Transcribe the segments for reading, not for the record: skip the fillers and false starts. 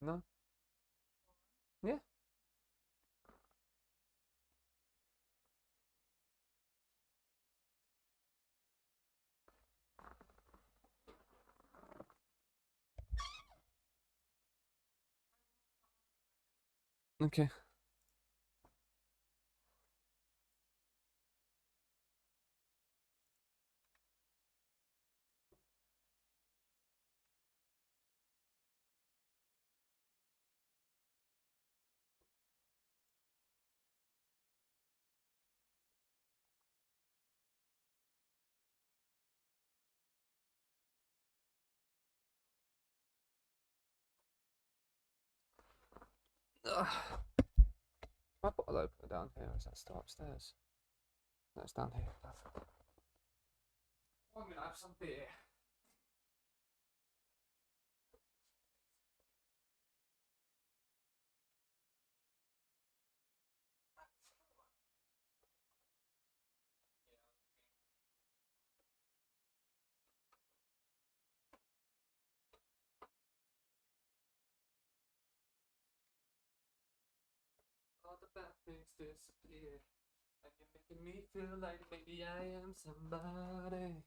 No? Yeah. Okay. Ugh. My bottle opener down here, or is that still upstairs? No, it's down here. I'm gonna have some beer. All the bad things disappear, and you're making me feel like maybe I am somebody.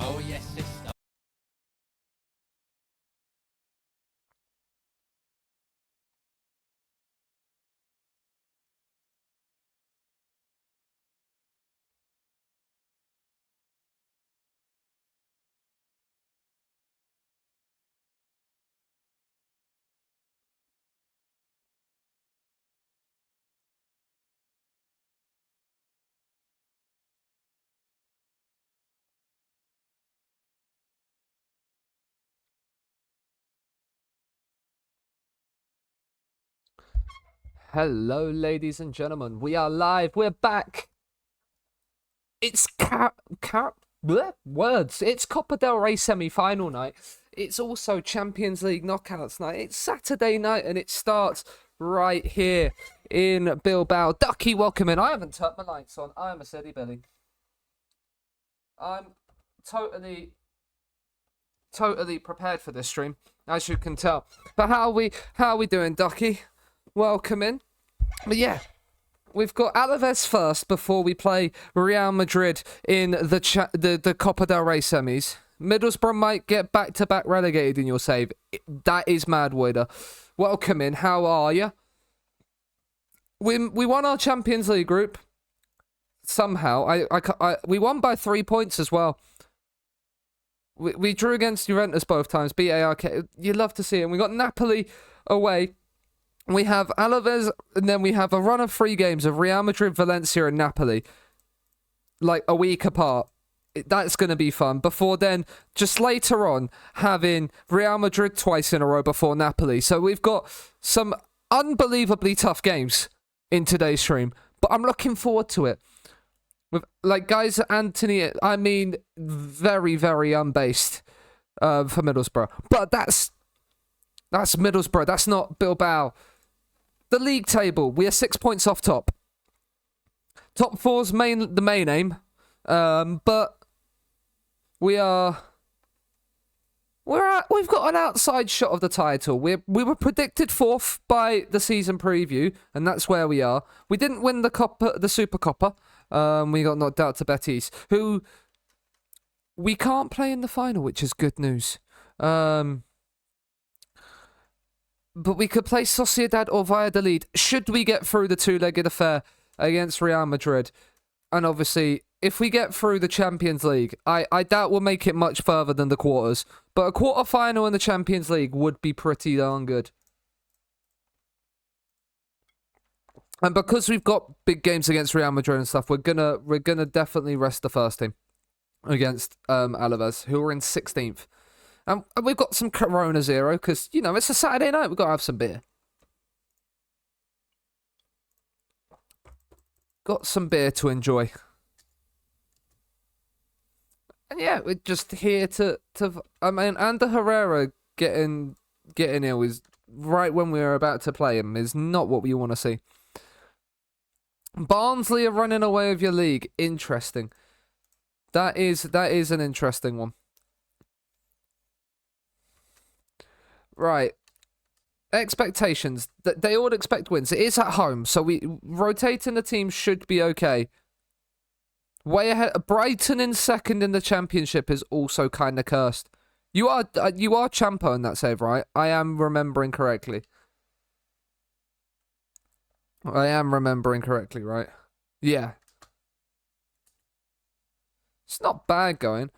Oh yes, sister. Hello, ladies and gentlemen. We are live. We're back. It's words. It's Copa del Rey semi-final night. It's also Champions League knockouts night. It's Saturday night, and it starts right here in Bilbao. Ducky, welcome in. I haven't turned my lights on. I am a steady Billy. I'm totally prepared for this stream, as you can tell. But how are we doing, Ducky? Welcome in. But yeah, we've got Alaves first before we play Real Madrid in the Copa del Rey semis. Middlesbrough might get back-to-back relegated in your save. That is mad, Wader. Welcome in. How are you? We won our Champions League group somehow. We won by 3 points as well. We drew against Juventus both times. BARK. You'd love to see it. We got Napoli away. We have Alaves, and then we have a run of 3 games of Real Madrid, Valencia, and Napoli, like a week apart. That's going to be fun. Before then, just later on, having Real Madrid twice in a row before Napoli. So we've got some unbelievably tough games in today's stream, but I'm looking forward to it. With guys, Anthony, I mean, very, very unbased for Middlesbrough. But that's Middlesbrough. That's not Bilbao. The league table, we are 6 points off top. Top four's the main aim, but we've got an outside shot of the title. We were predicted 4th by the season preview, and that's where we are. We didn't win the Super Copa. We got knocked out to Betis, who we can't play in the final, which is good news. But we could play Sociedad or Valladolid should we get through the 2-legged affair against Real Madrid. And obviously, if we get through the Champions League, I doubt we'll make it much further than the quarters. But a quarter-final in the Champions League would be pretty darn good. And because we've got big games against Real Madrid and stuff, we're gonna definitely rest the first team against Alaves, who are in 16th. And we've got some Corona Zero because you know it's a Saturday night. We've got to have some beer. Got some beer to enjoy. And yeah, we're just here to I mean, Ander Herrera getting ill is right when we were about to play him is not what we want to see. Barnsley are running away with your league. Interesting. That is an interesting one. Right. Expectations. They all expect wins. It is at home, so rotating the team should be okay. Way ahead. Brighton in second in the championship is also kind of cursed. You are Champo in that save, right? I am remembering correctly. I am remembering correctly, right? Yeah. It's not bad going.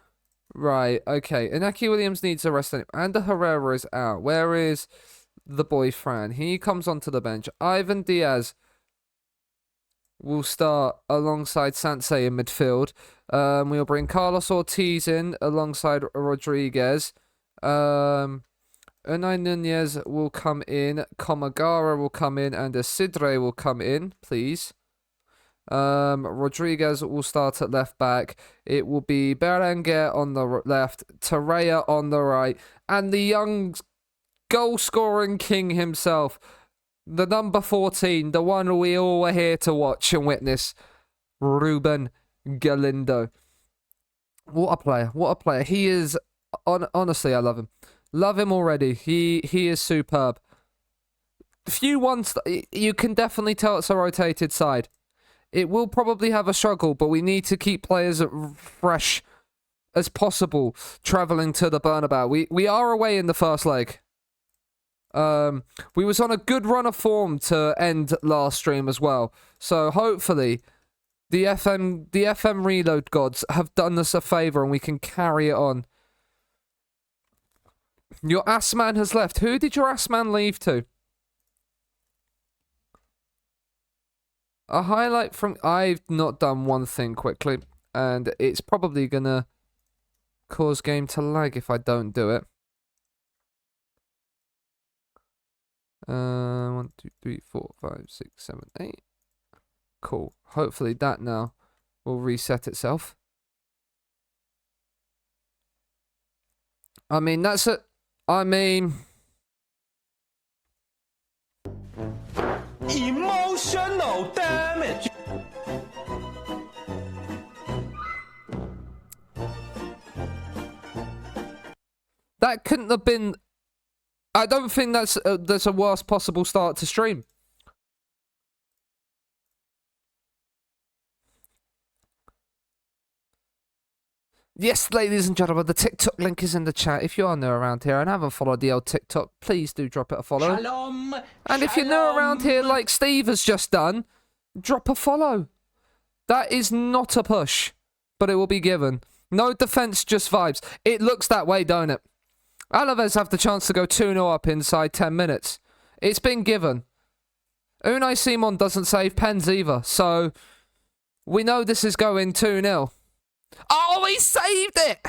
Right, okay. Inaki Williams needs a rest. Ander Herrera is out. Where is the boy Fran? He comes onto the bench. Ivan Diaz will start alongside Sansei in midfield. We'll bring Carlos Ortiz in alongside Rodriguez. Unai Nunez will come in, Komagara will come in, and Isidre will come in, please. Rodriguez will start at left back. It will be Berenguer on the left, Torreira on the right, and the young goal-scoring king himself, the number 14, the one we all were here to watch and witness, Ruben Galindo. What a player, what a player. He is, honestly, I love him. Love him already. He is superb. Few ones, you can definitely tell it's a rotated side. It will probably have a struggle, but we need to keep players fresh as possible travelling to the Bernabeu. We are away in the first leg. We was on a good run of form to end last stream as well. So hopefully the FM reload gods have done us a favour and we can carry it on. Your ass man has left. Who did your ass man leave to? A highlight from... I've not done one thing quickly, and it's probably gonna cause game to lag if I don't do it. 1, 2, 3, 4, 5, 6, 7, 8. Cool. Hopefully that now will reset itself. I mean, that's it. I mean... Emotional damage. That couldn't have been... I don't think that's a worst possible start to stream. Yes, ladies and gentlemen, the TikTok link is in the chat. If you are new around here and haven't followed the old TikTok, please do drop it a follow. Shalom. And if you're new around here like Steve has just done, drop a follow. That is not a push, but it will be given. No defense, just vibes. It looks that way, don't it? Alaves have the chance to go 2-0 up inside 10 minutes. It's been given. Unai Simon doesn't save pens either, so we know this is going 2-0. Oh, he saved it!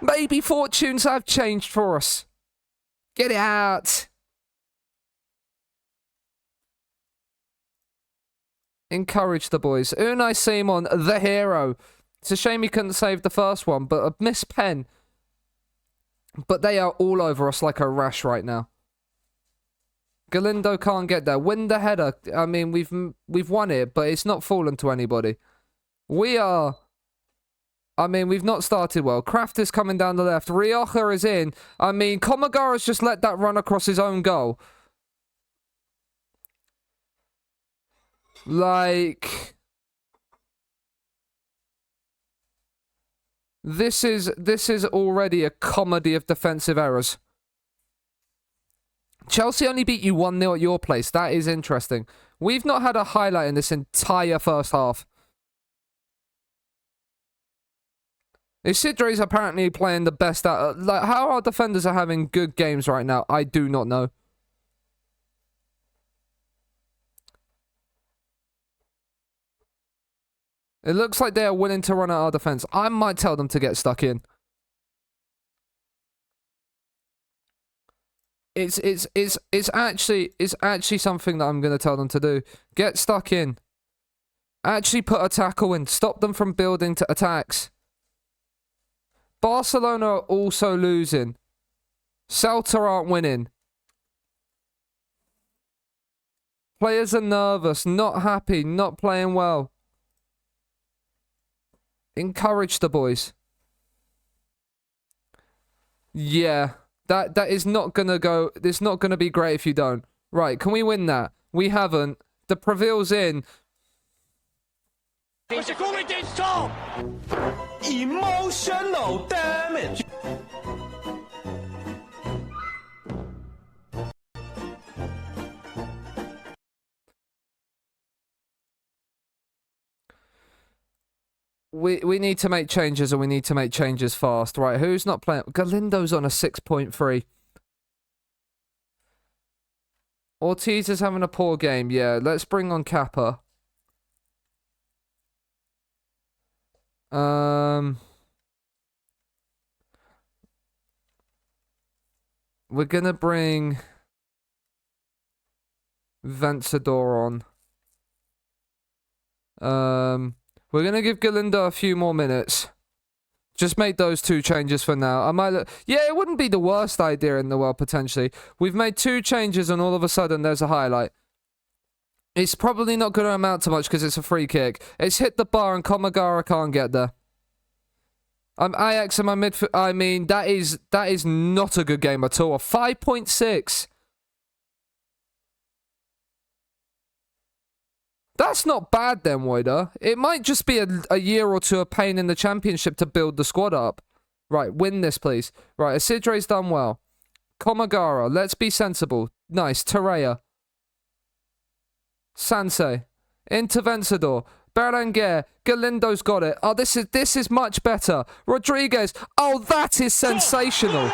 Maybe fortunes have changed for us. Get it out. Encourage the boys. Unai Simon, the hero. It's a shame he couldn't save the first one, but a missed pen. But they are all over us like a rash right now. Galindo can't get there. Win the header. I mean, we've won it, but it's not fallen to anybody. We are... I mean, we've not started well. Kraft is coming down the left. Rioja is in. I mean, Komagara's just let that run across his own goal. Like... This is already a comedy of defensive errors. Chelsea only beat you 1-0 at your place. That is interesting. We've not had a highlight in this entire first half. Isidre's apparently playing the best out. Like, how our defenders are having good games right now, I do not know. It looks like they are willing to run at our defense. I might tell them to get stuck in. It's actually something that I'm gonna tell them to do. Get stuck in. Actually put a tackle in. Stop them from building to attacks. Barcelona are also losing. Celta aren't winning. Players are nervous, not happy, not playing well. Encourage the boys. Yeah. That is not gonna go. It's not gonna be great if you don't. Right, can we win that? We haven't. The Previl's in. Emotional damage. We need to make changes, and we need to make changes fast. Right, who's not playing? Galindo's on a 6.3. Ortiz is having a poor game. Yeah, let's bring on Kappa. We're gonna bring Vencedor on. We're going to give Galindo a few more minutes. Just make those two changes for now. I might look... Yeah, it wouldn't be the worst idea in the world, potentially. We've made 2 changes and all of a sudden there's a highlight. It's probably not going to amount to much because it's a free kick. It's hit the bar and Komagara can't get there. I'm Ajax in my midfield. I mean, that is not a good game at all. A 5.6. That's not bad then, Woida. It might just be a year or two of pain in the championship to build the squad up. Right, win this, please. Right, Isidre's done well. Komagara, let's be sensible. Nice, Torreya. Sansei. Into Vencedor. Berenguer. Galindo's got it. Oh, this is much better. Rodriguez. Oh, that is sensational.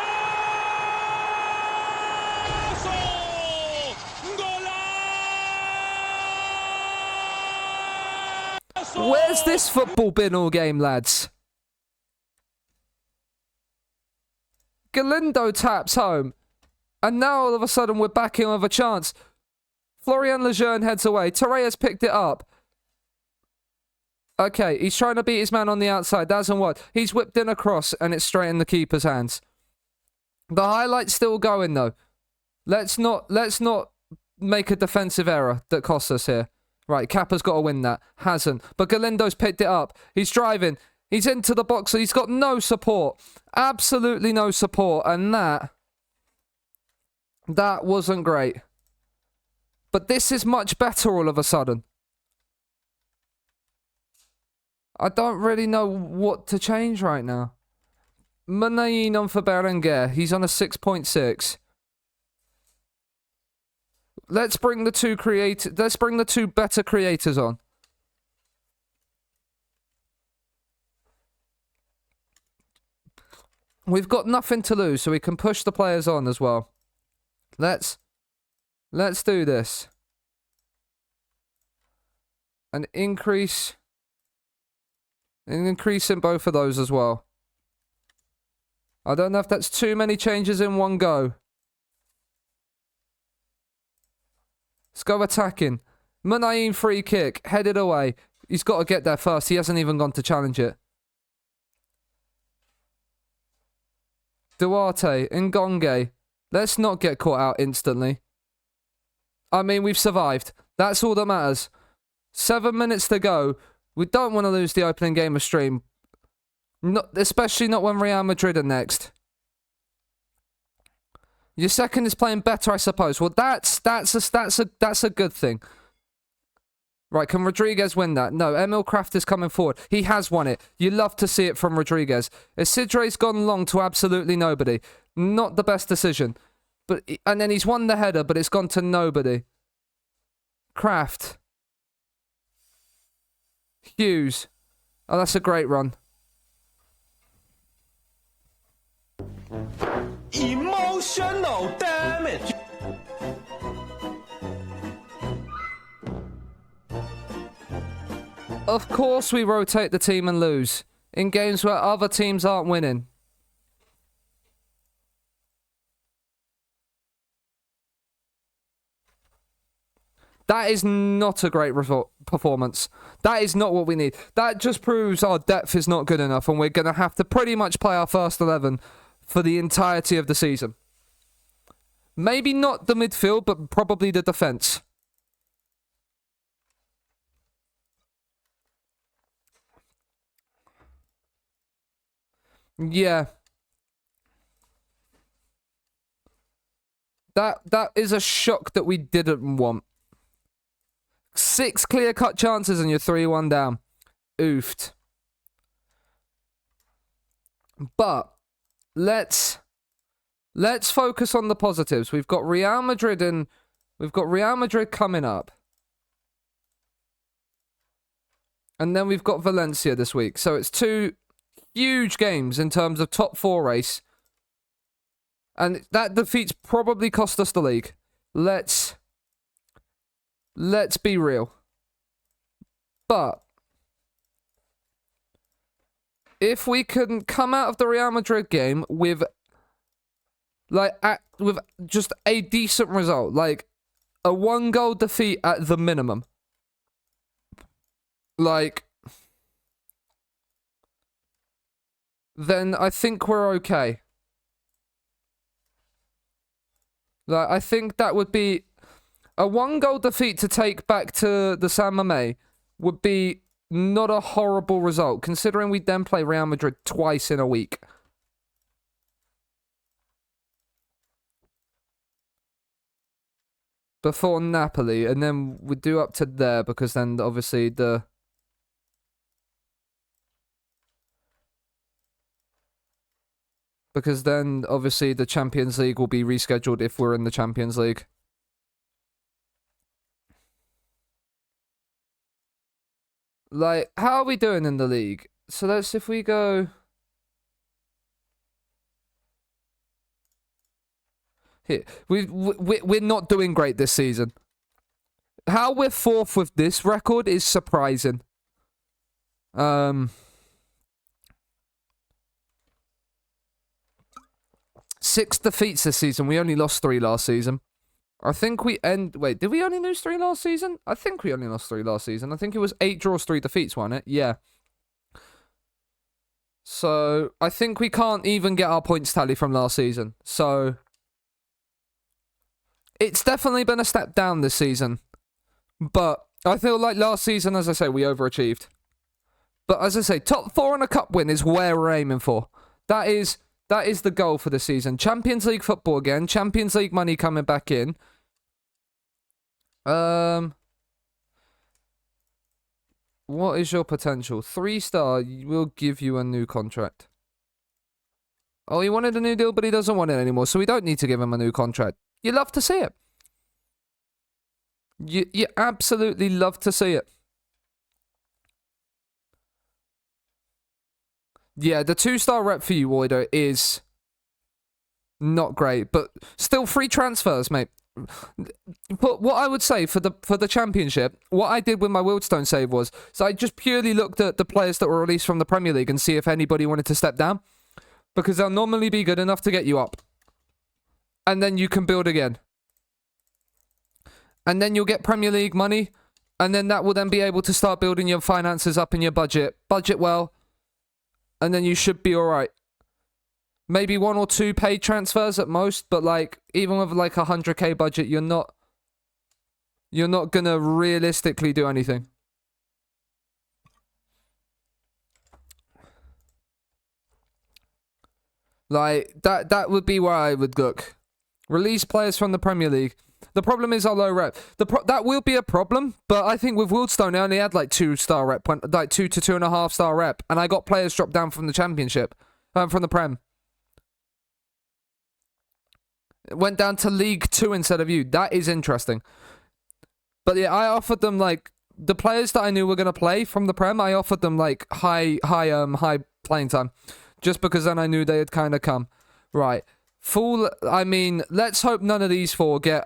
Where's this football been all game, lads? Galindo taps home. And now all of a sudden we're back in with a chance. Florian Lejeune heads away. Torreya's picked it up. Okay, he's trying to beat his man on the outside. Doesn't work. He's whipped in a cross and it's straight in the keeper's hands. The highlight's still going though. Let's not make a defensive error that costs us here. Right, Kappa's got to win that. Hasn't. But Galindo's picked it up. He's driving. He's into the box. He's got no support. Absolutely no support. And that wasn't great. But this is much better all of a sudden. I don't really know what to change right now. Munayin on for Berenguer. He's on a 6.6. Let's bring the two better creators on. We've got nothing to lose, so we can push the players on as well. Let's do this. An increase in both of those as well. I don't know if that's too many changes in one go. Let's go attacking. Munayin free kick. Headed away. He's got to get there first. He hasn't even gone to challenge it. Duarte. Ngonge. Let's not get caught out instantly. I mean, we've survived. That's all that matters. 7 minutes to go. We don't want to lose the opening game of stream. Especially not when Real Madrid are next. Your second is playing better, I suppose. Well, that's a good thing. Right, can Rodriguez win that? No, Emil Kraft is coming forward. He has won it. You love to see it from Rodriguez. Isidre's gone long to absolutely nobody. Not the best decision. And then he's won the header, but it's gone to nobody. Kraft. Hughes. Oh, that's a great run. Emotional damage. Of course we rotate the team and lose in games where other teams aren't winning. That is not a great performance. That is not what we need. That just proves our depth is not good enough and we're going to have to pretty much play our first 11 for the entirety of the season. Maybe not the midfield, but probably the defence. Yeah. That is a shock that we didn't want. 6 clear-cut chances and you're 3-1 down. Oofed. But let's focus on the positives. We've got Real Madrid coming up. And then we've got Valencia this week. So it's 2 huge games in terms of top 4 race. And that defeat's probably cost us the league. Let's be real. But if we can come out of the Real Madrid game with with just a decent result, like a 1-goal defeat at the minimum, then I think we're okay. I think that would be a 1-goal defeat to take back to the San Mamés would be not a horrible result, considering we then play Real Madrid twice in a week. Before Napoli, and then we do up to there, because then obviously the... Because then obviously the Champions League will be rescheduled if we're in the Champions League. How are we doing in the league? So let's, if we go... Here, we're not doing great this season. How we're 4th with this record is surprising. 6 defeats this season. We only lost 3 last season. I think we end... Wait, did we only lose 3 last season? I think we only lost 3 last season. I think it was 8 draws, 3 defeats, wasn't it? Yeah. So, I think we can't even get our points tally from last season. So, it's definitely been a step down this season. But I feel like last season, as I say, we overachieved. But as I say, top 4 and a cup win is where we're aiming for. That is the goal for the season. Champions League football again. Champions League money coming back in. What is your potential? 3-star, we'll give you a new contract. Oh, he wanted a new deal, but he doesn't want it anymore, so we don't need to give him a new contract. You love to see it. You absolutely love to see it. Yeah, the 2-star rep for you, Oido, is not great, but still free transfers, mate. But what I would say for the championship, what I did with my Wildstone save was, so I just purely looked at the players that were released from the Premier League and see if anybody wanted to step down, because they'll normally be good enough to get you up, and then you can build again, and then you'll get Premier League money, and then that will then be able to start building your finances up in your budget well, and then you should be all right. Maybe 1 or 2 paid transfers at most, but even with a 100k budget, you're not gonna realistically do anything. That would be where I would look. Release players from the Premier League. The problem is our low rep. That will be a problem, but I think with Wildstone, I only had 2-star rep, 2 to 2.5-star rep, and I got players dropped down from the Championship, from the Prem. It went down to League 2 instead of you. That is interesting. But yeah, I offered them the players that I knew were gonna play from the Prem. I offered them high playing time, just because then I knew they had kind of come. Right, Full. I mean, let's hope none of these four get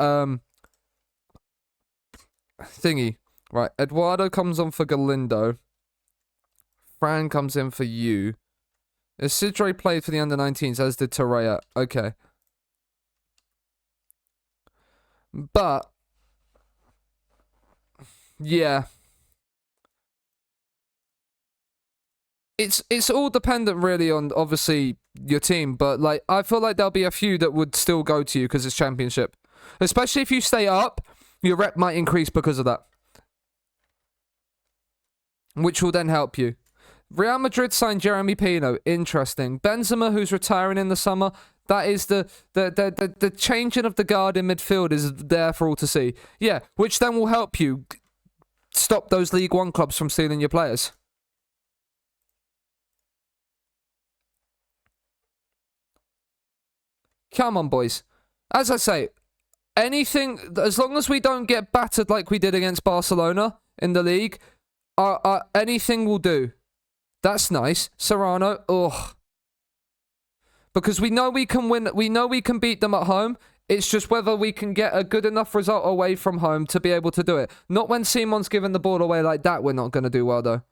thingy. Right, Eduardo comes on for Galindo. Fran comes in for you. Isidre played for the under-19s, as did Torreya. Okay. But yeah. It's all dependent really on obviously your team, but like I feel like there'll be a few that would still go to you because it's championship. Especially if you stay up, your rep might increase because of that. Which will then help you. Real Madrid signed Jeremy Pino. Interesting. Benzema, who's retiring in the summer. That is the changing of the guard in midfield is there for all to see. Yeah, which then will help you stop those League One clubs from stealing your players. Come on, boys. As I say, anything, as long as we don't get battered like we did against Barcelona in the league, anything will do. That's nice. Serrano, ugh. Because we know we can win, we know we can beat them at home. It's just whether we can get a good enough result away from home to be able to do it. Not when Simon's giving the ball away like that, we're not going to do well, though.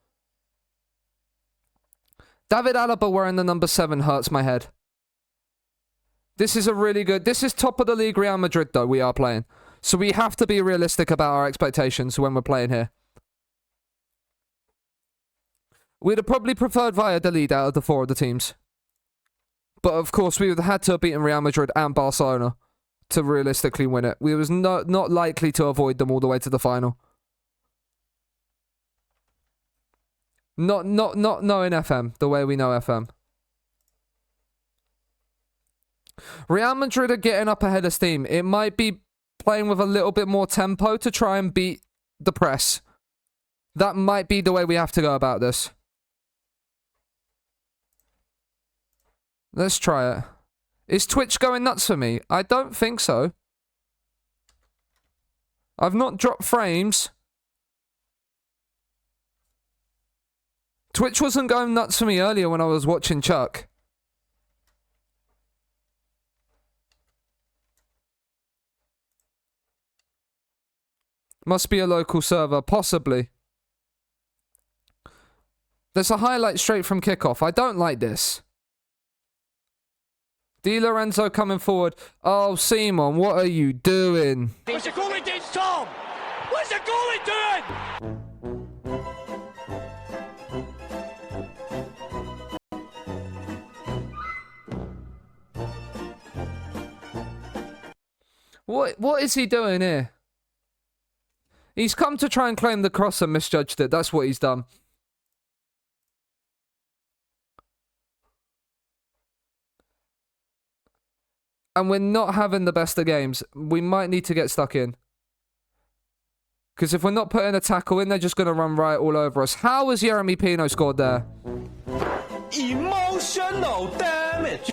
David Alaba wearing the number 7 hurts my head. This is a really good... This is top of the league Real Madrid, though, we are playing. So we have to be realistic about our expectations when we're playing here. We'd have probably preferred Valladolid out of the 4 of the teams. But, of course, we would have had to have beaten Real Madrid and Barcelona to realistically win it. We was not likely to avoid them all the way to the final. Not knowing FM the way we know FM. Real Madrid are getting up ahead of steam. It might be playing with a little bit more tempo to try and beat the press. That might be the way we have to go about this. Let's try it. Is Twitch going nuts for me? I don't think so. I've not dropped frames. Twitch wasn't going nuts for me earlier when I was watching Chuck. Must be a local server, possibly. There's a highlight straight from kickoff. I don't like this. Di Lorenzo coming forward. Oh, Simon, what are you doing? What's the goalie doing, Tom? What's the goalie doing? What is he doing here? He's come to try and claim the cross and misjudged it. That's what he's done. And we're not having the best of games. We might need to get stuck in. Because if we're not putting a tackle in, they're just going to run right all over us. How has Jeremy Pino scored there? Emotional damage.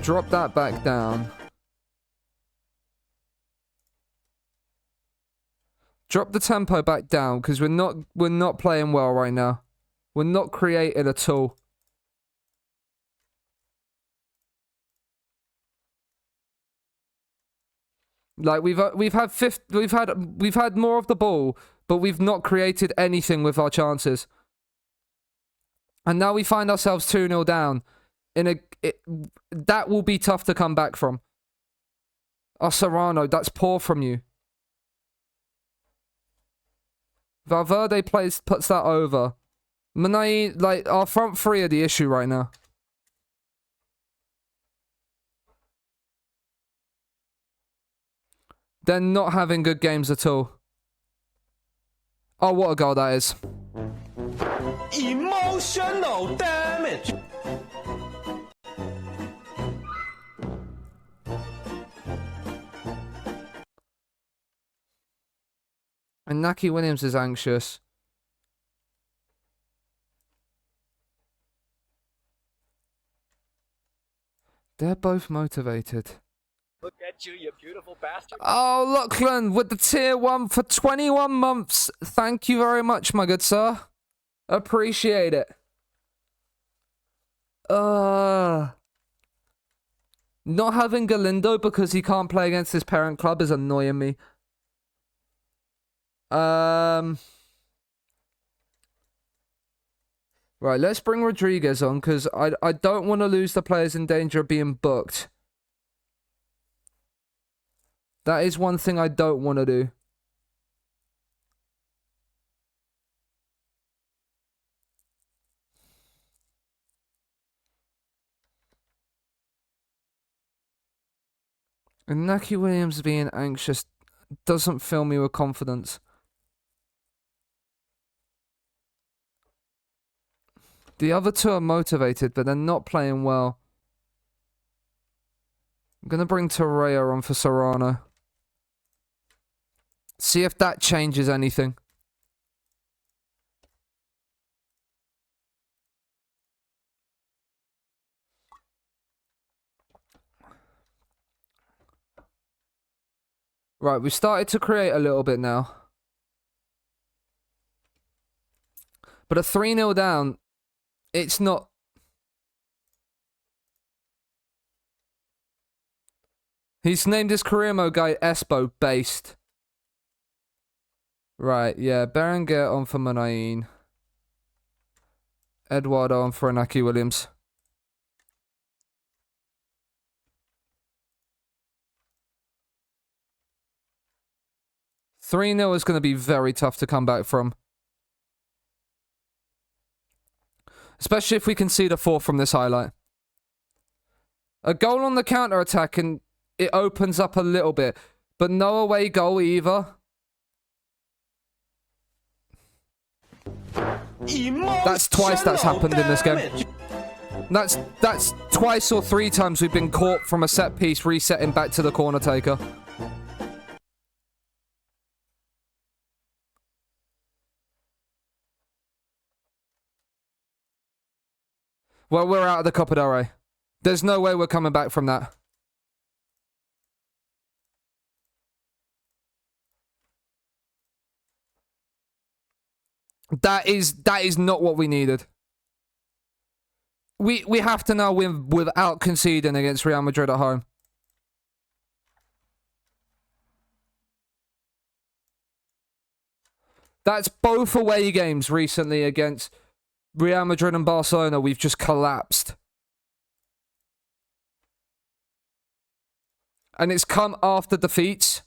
Drop that back down. Drop the tempo back down because we're not playing well right now. We're not creating at all. Like we've had more of the ball, but we've not created anything with our chances. And now we find ourselves 2-0 down. That will be tough to come back from. Oh, Serrano, that's poor from you. Valverde puts that over. Manai, like, our front three are the issue right now. They're not having good games at all. Oh, what a goal that is. Emotional damage. And Naki Williams is anxious. They're both motivated. Look at you, you beautiful bastard. Oh, Lachlan with the tier 1 for 21 months. Thank you very much, my good sir. Appreciate it. Not having Galindo because he can't play against his parent club is annoying me. Right, let's bring Rodriguez on, because I don't want to lose the players in danger of being booked. That is one thing I don't want to do. And Naki Williams being anxious doesn't fill me with confidence. The other two are motivated, but they're not playing well. I'm going to bring Torreira on for Serrano. See if that changes anything. Right, we've started to create a little bit now. But a 3-0 down, it's not... He's named his career mode guy Espo based. Right, yeah. Berenguer on for Munayin. Eduardo on for Inaki Williams. (3-0) is going to be very tough to come back from. Especially if we concede a 4 from this highlight. A goal on the counter-attack and it opens up a little bit. But no away goal either. That's twice that's happened in this game. That's twice or 3 times we've been caught from a set piece resetting back to the corner taker. Well, we're out of the Copa del Rey. There's no way we're coming back from that. That is not what we needed. We have to now win without conceding against Real Madrid at home. That's both away games recently against Real Madrid and Barcelona. We've just collapsed. And it's come after defeats.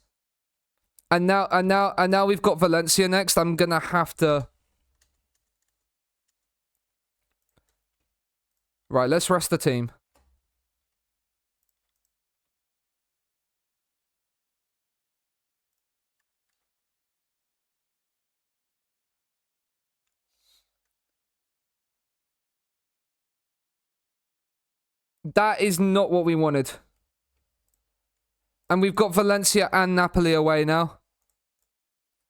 And now we've got Valencia next. I'm gonna have to... Right, let's rest the team. That is not what we wanted. And we've got Valencia and Napoli away now.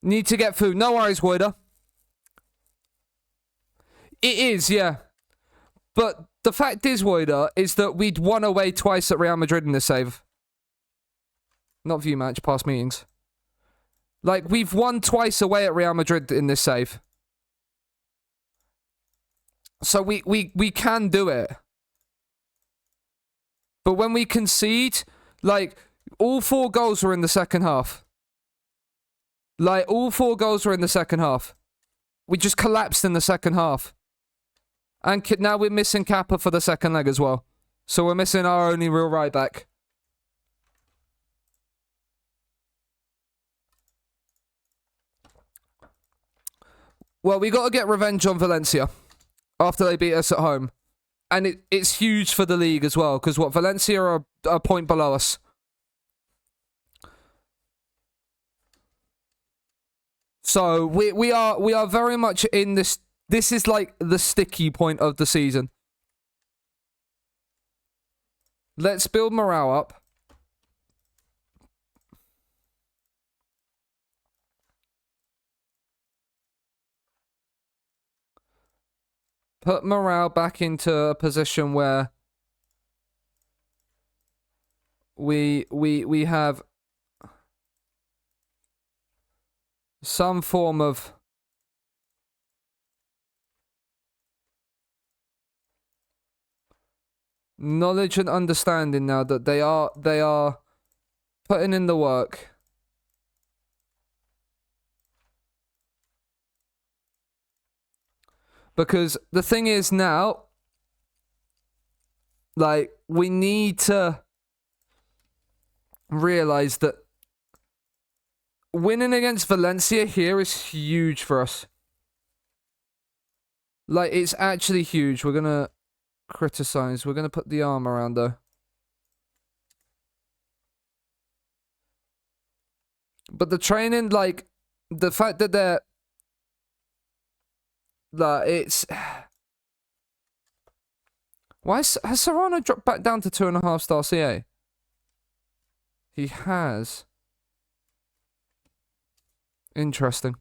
Need to get food. No worries, Woider. It is, yeah. But the fact is, Woider, is that we'd won away twice at Real Madrid in this save. Not view match, past meetings. Like, we've won twice away at Real Madrid in this save. So we can do it. But when we concede, like, all 4 goals were in the second half. Like, all 4 goals were in the second half. We just collapsed in the second half. And now we're missing Kappa for the second leg as well. So we're missing our only real right back. Well, we got to get revenge on Valencia after they beat us at home. And it's huge for the league as well, because what, Valencia are a point below us. So we are very much in this. This is like the sticky point of the season. Let's build morale up. Put morale back into a position where we have some form of Knowledge and understanding now that they are putting in the work. Because the thing is now, like, we need to realize that winning against Valencia here is huge for us. Like, it's actually huge. We're gonna criticize. We're gonna put the arm around though. But the training, like, the fact that they're like, it's has Serrano dropped back down to 2.5 star CA? He has. Interesting.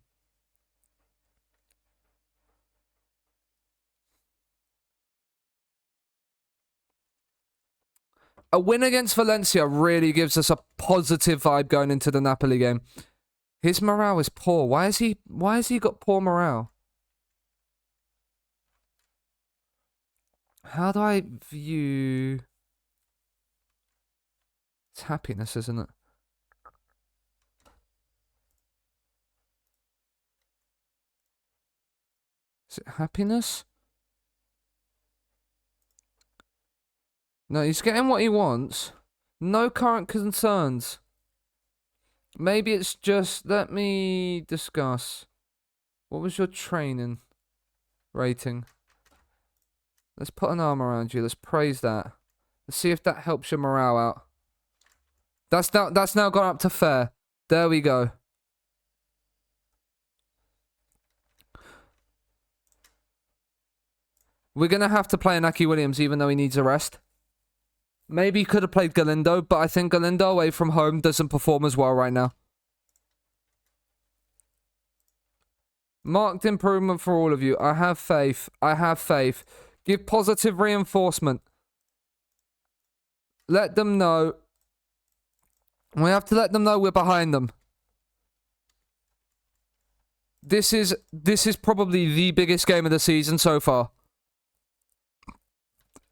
A win against Valencia really gives us a positive vibe going into the Napoli game. His morale is poor. Why has he got poor morale? How do I view... It's happiness, isn't it? Is it happiness? No, he's getting what he wants. No current concerns. Maybe it's just... Let me discuss. What was your training rating? Let's put an arm around you. Let's praise that. Let's see if that helps your morale out. That's now gone up to fair. There we go. We're going to have to play Inaki Williams even though he needs a rest. Maybe he could have played Galindo, but I think Galindo away from home doesn't perform as well right now. Marked improvement for all of you. I have faith. I have faith. Give positive reinforcement. Let them know. We have to let them know we're behind them. This is probably the biggest game of the season so far.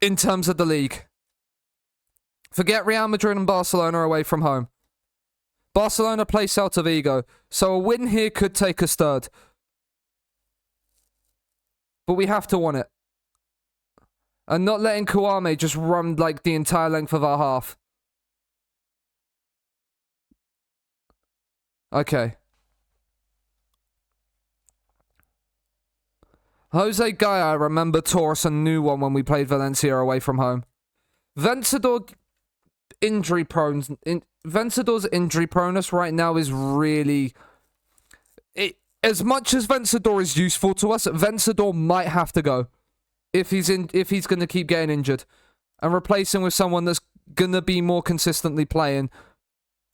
In terms of the league. Forget Real Madrid and Barcelona away from home. Barcelona play Celta Vigo. So a win here could take us third. But we have to want it. And not letting Kouame just run like the entire length of our half. Okay. Jose Gaya, I remember, tore us a new one when we played Valencia away from home. Vencedor injury prone. Vencedor's injury proneness right now is really... As much as Vencedor is useful to us, Vencedor might have to go. If he's going to keep getting injured. And replace him with someone that's going to be more consistently playing.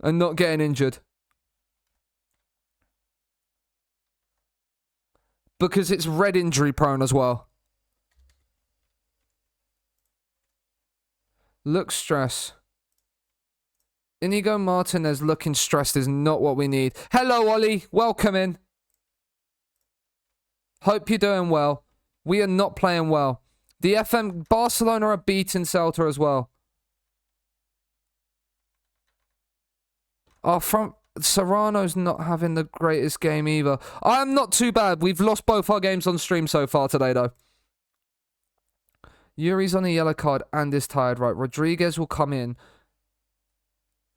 And not getting injured. Because it's red injury prone as well. Look stress. Inigo Martinez looking stressed is not what we need. Hello, Ollie. Welcome in. Hope you're doing well. We are not playing well. The FM Barcelona are beating Celta as well. Our front Serrano's not having the greatest game either. I'm not too bad. We've lost both our games on stream so far today, though. Yuri's on a yellow card and is tired, right? Rodriguez will come in.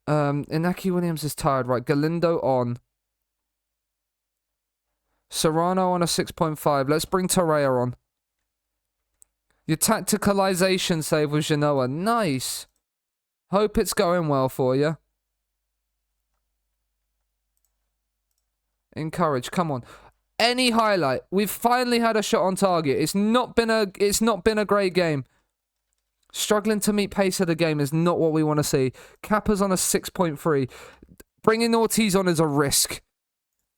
Inaki Williams is tired, right? Galindo on. Serrano on a 6.5. Let's bring Torreira on. Your tacticalization save with Genoa. Nice. Hope it's going well for you. Encourage. Come on. Any highlight. We've finally had a shot on target. It's not been a great game. Struggling to meet pace of the game is not what we want to see. Kappa's on a 6.3. Bringing Ortiz on is a risk.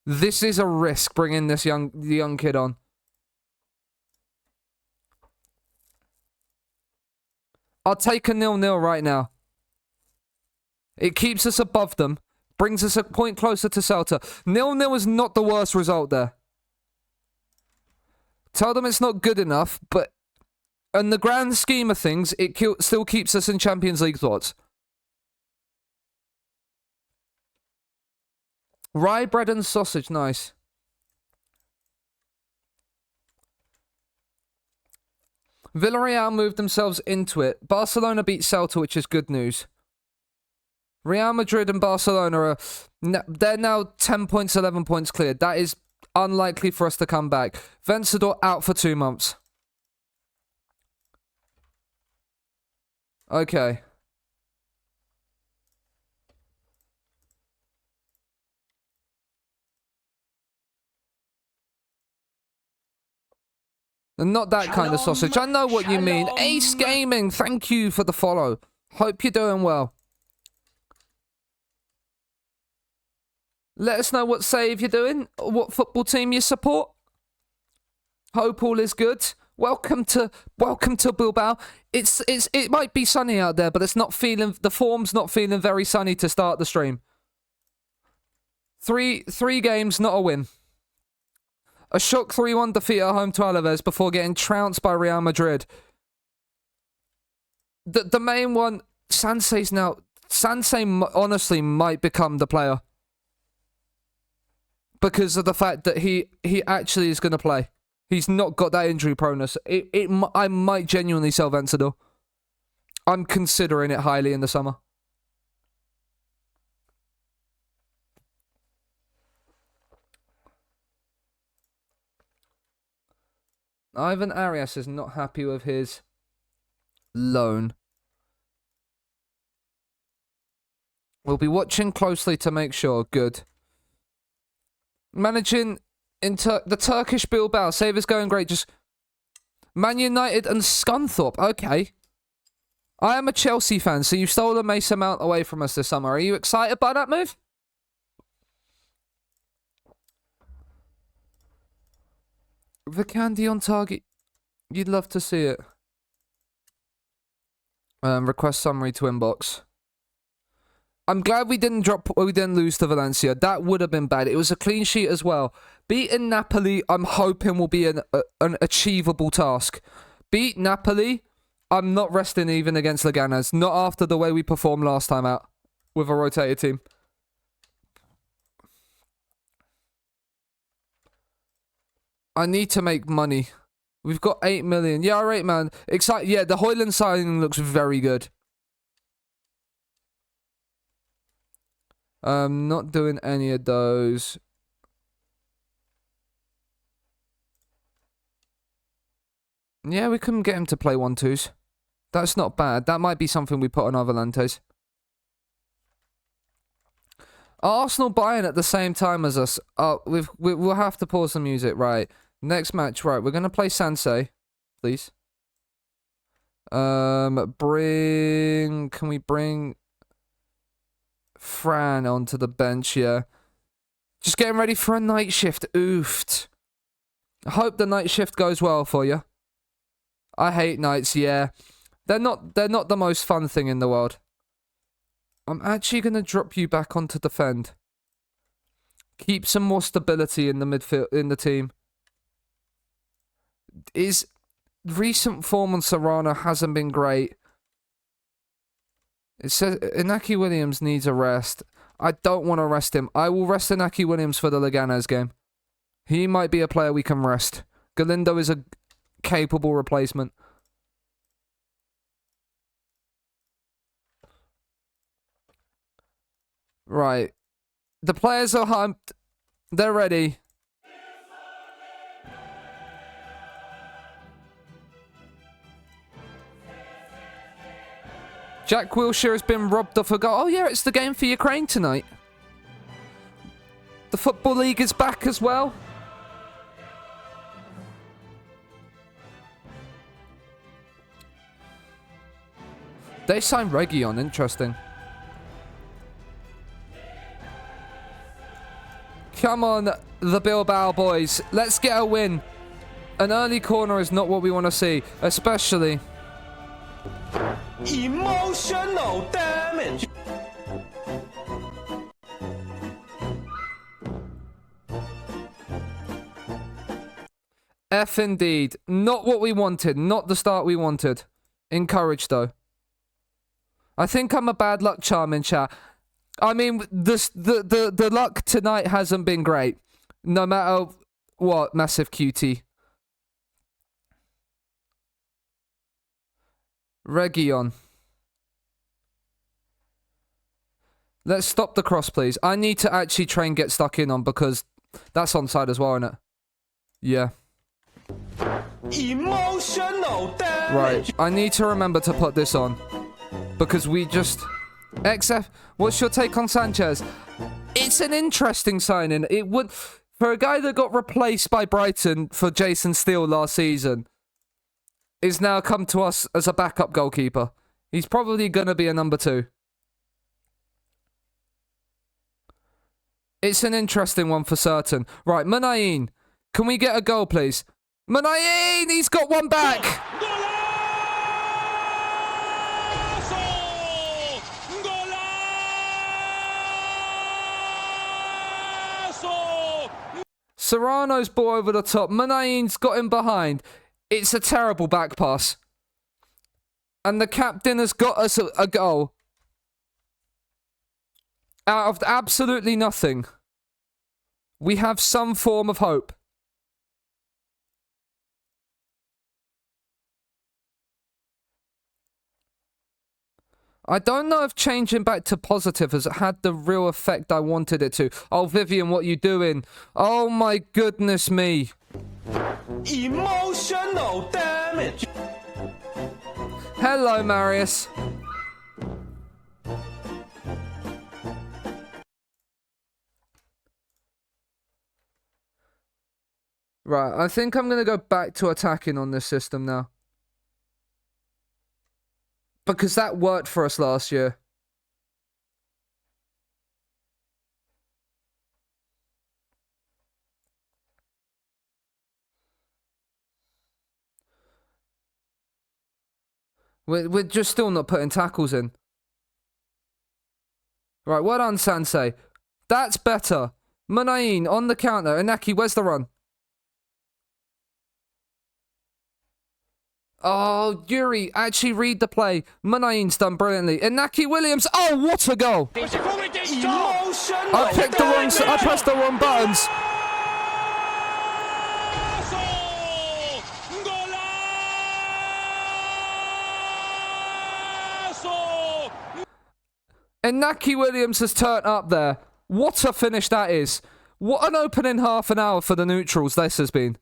This is a risk, bringing this young kid on. I'll take a 0-0 right now. It keeps us above them. Brings us a point closer to Celta. 0-0 is not the worst result there. Tell them it's not good enough, but in the grand scheme of things, it still keeps us in Champions League thoughts. Rye bread and sausage, nice. Villarreal moved themselves into it. Barcelona beat Celta, which is good news. Real Madrid and Barcelona are... they're now 10 points, 11 points cleared. That is unlikely for us to come back. Vencedor out for 2 months. Okay. Not that kind of sausage. I know what you mean. Ace Gaming, thank you for the follow. Hope you're doing well. Let us know what save you're doing, what football team you support. Hope all is good. Welcome to Bilbao. It might be sunny out there, but it's not feeling, the form's not feeling very sunny to start the stream. Three games, not a win. A shock 3-1 defeat at home to Alaves before getting trounced by Real Madrid. The main one, Sansei honestly might become the player. Because of the fact that he actually is going to play. He's not got that injury proneness. I might genuinely sell Vencedor. I'm considering it highly in the summer. Ivan Arias is not happy with his loan. We'll be watching closely to make sure. Good. Managing the Turkish Bilbao. Save is going great. Just Man United and Scunthorpe. Okay. I am a Chelsea fan, so you stole a Mason Mount away from us this summer. Are you excited by that move? The candy on target. You'd love to see it. Request summary to inbox. I'm glad we didn't lose to Valencia. That would have been bad. It was a clean sheet as well. Beating Napoli, I'm hoping will be an achievable task. Beat Napoli, I'm not resting even against Leganes. Not after the way we performed last time out with a rotated team. I need to make money. We've got 8 million. Yeah, alright, man. Yeah, the Hoyland signing looks very good. Not doing any of those. Yeah, we couldn't get him to play 1-2s. That's not bad. That might be something we put on our Volantes. Arsenal buying at the same time as us. We'll have to pause the music, right? Next match, right? We're gonna play Sansei, please. Can we bring Fran onto the bench? Yeah. Just getting ready for a night shift. Oofed. I hope the night shift goes well for you. I hate nights. Yeah, they're not the most fun thing in the world. I'm actually gonna drop you back onto defend. Keep some more stability in the midfield in the team. Recent form on Serrano hasn't been great. It says Inaki Williams needs a rest. I don't want to rest him. I will rest Inaki Williams for the Leganes game. He might be a player we can rest. Galindo is a capable replacement. Right. The players are hyped. They're ready. Jack Wilshere has been robbed of a goal. Oh, yeah, it's the game for Ukraine tonight. The Football League is back as well. They signed Region. Interesting. Come on, the Bilbao boys. Let's get a win. An early corner is not what we want to see, especially... Emotional damage. F indeed. Not what we wanted. Not the start we wanted. Encouraged, though. I think I'm a bad luck charm in chat. I mean, the luck tonight hasn't been great. No matter what, massive cutie. Region. Let's stop the cross, please. I need to actually try and get stuck in on because that's onside as well, isn't it? Yeah. Emotional damage. Right. I need to remember to put this on. Because we just... XF, what's your take on Sanchez? It's an interesting signing. It would... For a guy that got replaced by Brighton for Jason Steele last season, is now come to us as a backup goalkeeper. He's probably going to be a number 2. It's an interesting one for certain. Right, Munayin. Can we get a goal, please? Munayin! He's got one back! Serrano's ball over the top. Munayin's got him behind. It's a terrible back pass. And the captain has got us a goal. Out of absolutely nothing. We have some form of hope. I don't know if changing back to positive has had the real effect I wanted it to. Oh, Vivian, what you doing? Oh my goodness me. Emotional damage. Hello, Marius. Right, I think I'm going to go back to attacking on this system now. Because that worked for us last year. We're just still not putting tackles in. Right, well done, Sansei. That's better. Munayin on the counter. Inaki, where's the run? Oh, Yuri, actually read the play. Munayin's done brilliantly. Inaki Williams. Oh, what a goal! I picked the wrong. I pressed the wrong buttons. Inaki Williams has turned up there. What a finish that is. What an opening half an hour for the neutrals this has been.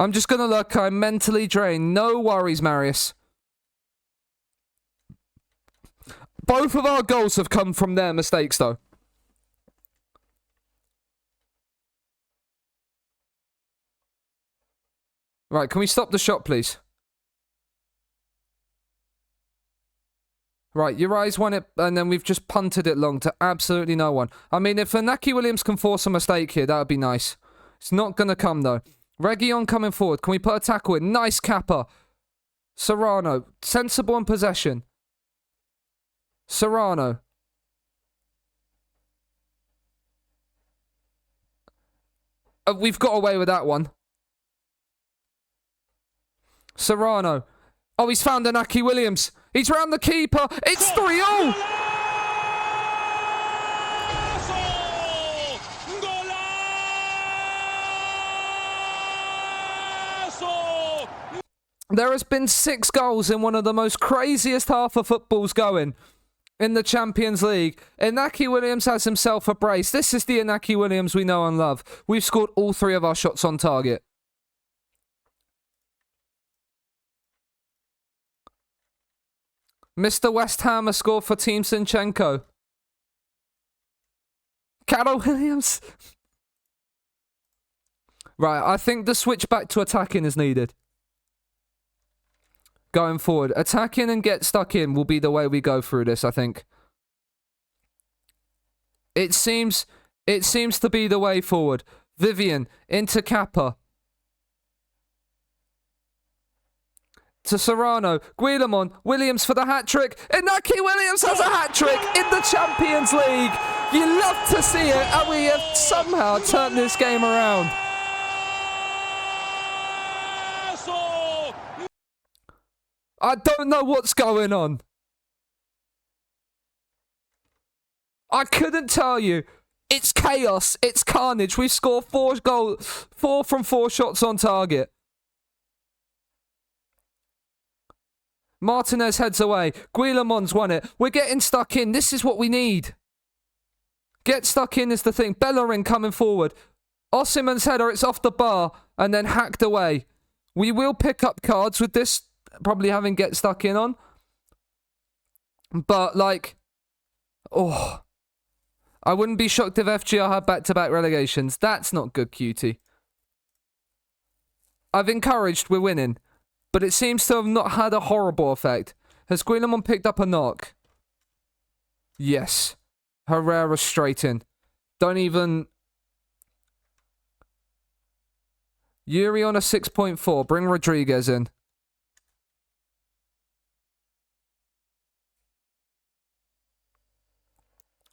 I'm just going to look. I'm mentally drained. No worries, Marius. Both of our goals have come from their mistakes, though. Right, can we stop the shot, please? Right, Uri's won it, and then we've just punted it long to absolutely no one. I mean, if Inaki Williams can force a mistake here, that would be nice. It's not going to come, though. Region coming forward. Can we put a tackle in? Nice capper. Serrano. Sensible in possession. Serrano. We've got away with that one. Serrano. Oh, he's found Inaki Williams. He's round the keeper. It's 3-0. There has been 6 goals in one of the most craziest half of footballs going in the Champions League. Inaki Williams has himself a brace. This is the Inaki Williams we know and love. We've scored all 3 of our shots on target. Mr. West Ham has scored for Team Sinchenko. Carol Williams. Right, I think the switch back to attacking is needed. Going forward. Attacking and get stuck in will be the way we go through this, I think. It seems to be the way forward. Vivian into Kappa. To Serrano. Guillamon. Williams for the hat-trick. Inaki Williams has a hat-trick in the Champions League. You love to see it. And we have somehow turned this game around. I don't know what's going on. I couldn't tell you. It's chaos. It's carnage. We scored 4 from 4 shots on target. Martinez heads away. Guillemon's won it. We're getting stuck in. This is what we need. Get stuck in is the thing. Bellerin coming forward. Osimhen's header. It's off the bar and then hacked away. We will pick up cards with this. Probably having get stuck in on. But like, oh, I wouldn't be shocked if FGR had back-to-back relegations. That's not good, cutie. I've encouraged we're winning, but it seems to have not had a horrible effect. Has Guillemon picked up a knock? Yes. Herrera straight in. Don't even... Yuri on a 6.4. Bring Rodriguez in.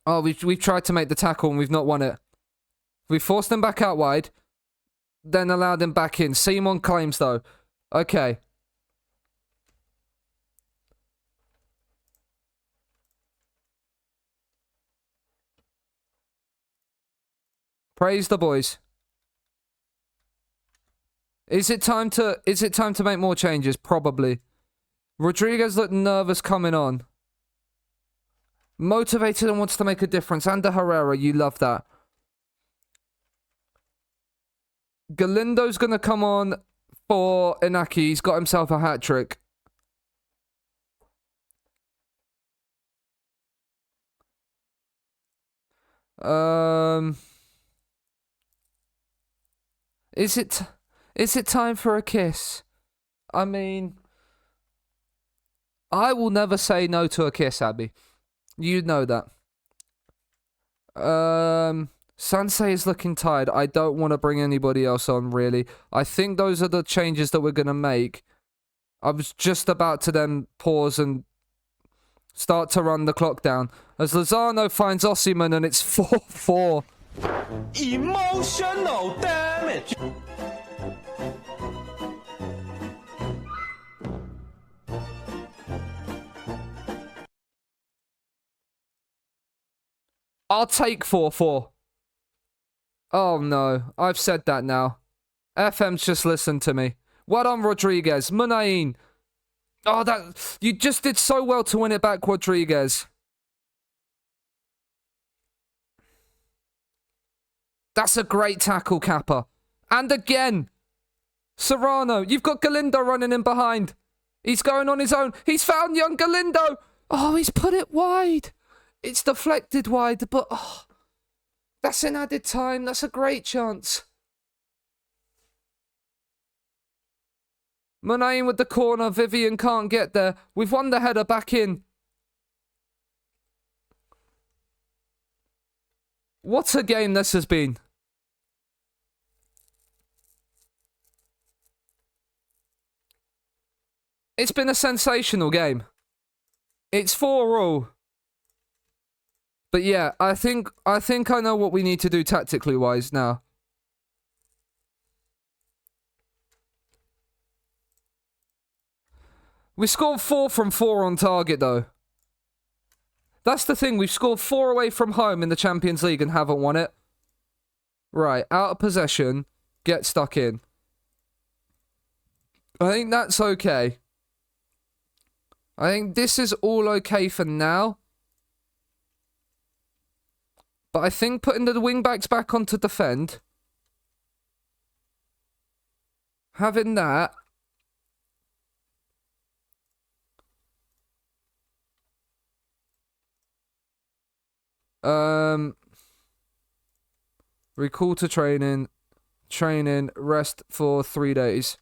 Oh, we've tried to make the tackle and we've not won it. We forced him back out wide, then allowed him back in. Simon claims though. Okay. Praise the boys. Is it time to make more changes? Probably. Rodriguez looked nervous coming on. Motivated and wants to make a difference. Ander Herrera, you love that. Galindo's going to come on for Inaki. He's got himself a hat-trick. Is it time for a kiss? I mean, I will never say no to a kiss, Abby. You know that. Sansei is looking tired. I don't want to bring anybody else on, really. I think those are the changes that we're going to make. I was just about to then pause and start to run the clock down. As Lozano finds Osimhen and it's 4-4. Emotional damage. I'll take 4-4. Oh no, I've said that now. FM's just listened to me. Well done, Rodriguez. Munain. Oh, that... You just did so well to win it back, Rodriguez. That's a great tackle, Kappa. And again. Serrano, you've got Galindo running in behind. He's going on his own. He's found young Galindo. Oh, he's put it wide. It's deflected wide, but oh, that's in added time. That's a great chance. Munain with the corner. Vivian can't get there. We've won the header back in. What a game this has been. It's been a sensational game. It's 4-all. But yeah, I think I know what we need to do tactically wise now. We scored 4 from 4 on target though. That's the thing, we've scored 4 away from home in the Champions League and haven't won it. Right, out of possession, get stuck in. I think that's okay. I think this is all okay for now. But I think putting the wing-backs back on to defend, having that, recall to training, rest for 3 days.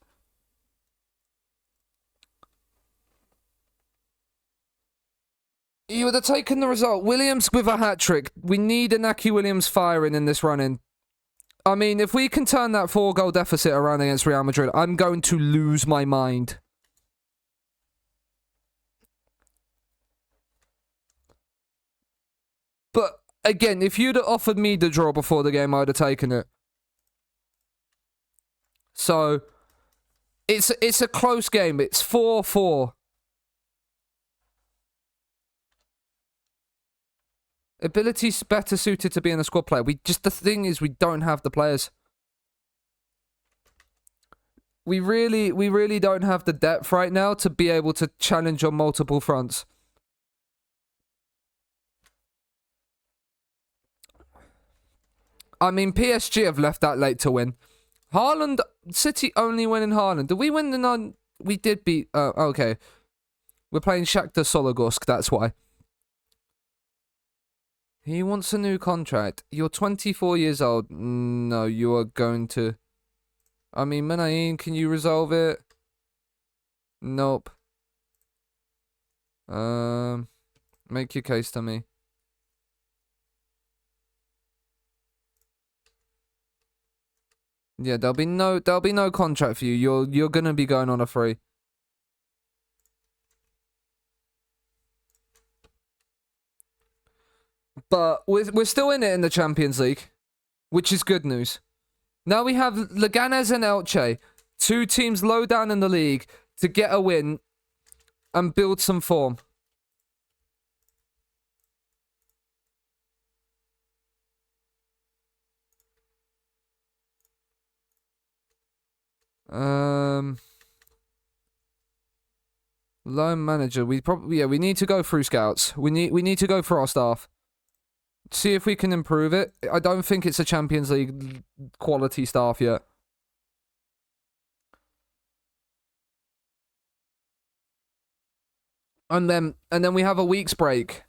You would have taken the result. Williams with a hat-trick. We need Inaki Williams firing in this run-in. I mean, if we can turn that 4-goal deficit around against Real Madrid, I'm going to lose my mind. But, again, if you'd have offered me the draw before the game, I would have taken it. So, it's a close game. It's 4-4. Ability's better suited to being a squad player. The thing is, we don't have the players. We really don't have the depth right now to be able to challenge on multiple fronts. I mean, PSG have left that late to win. Haaland, City only win in Haaland. Did we win the non? We did beat. Okay. We're playing Shakhtar Sologorsk. That's why. He wants a new contract. You're 24 years old. No, you are going to. I mean, Menahin, can you resolve it? Nope. Make your case to me. Yeah, there'll be no contract for you. You're gonna be going on a free. But we're still in it in the Champions League, which is good news. Now we have Leganés and Elche, two teams low down in the league, to get a win and build some form. Loan manager. We need to go through scouts. We need to go through our staff. See if we can improve it. I don't think it's a Champions League quality staff yet. And then we have a week's break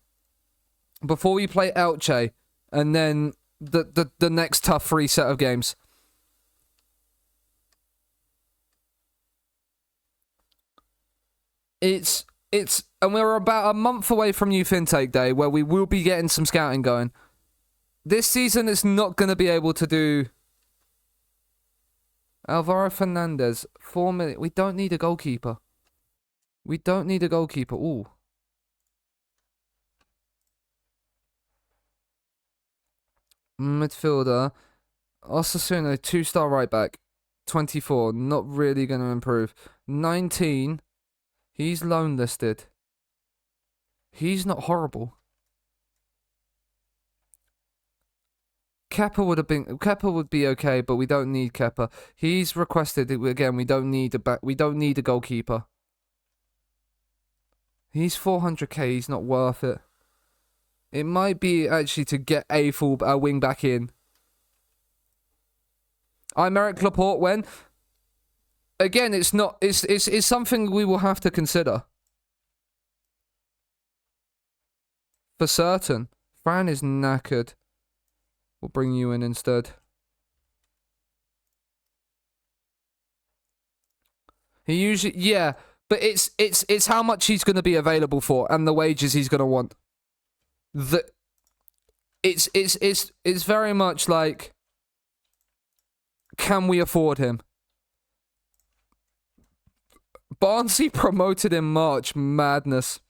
before we play Elche, and then the next tough free set of games. And we're about a month away from Youth Intake Day, where we will be getting some scouting going. This season, it's not going to be able to do. Alvaro Fernandez, 4 million. We don't need a goalkeeper. We don't need a goalkeeper. Ooh. Midfielder. Osasuna, 2-star right back. 24, not really going to improve. 19. He's loan listed. He's not horrible. Kepa would be okay, but we don't need Kepa. He's requested again. We don't need a goalkeeper. He's 400k. He's not worth it. It might be actually to get a wing back in. Aymeric Laporte when. Again, it's not. It's something we will have to consider. For certain. Fran is knackered. We'll bring you in instead. He usually, yeah, but it's how much he's going to be available for and the wages he's going to want. It's very much like, can we afford him? Barnsley promoted in March. Madness.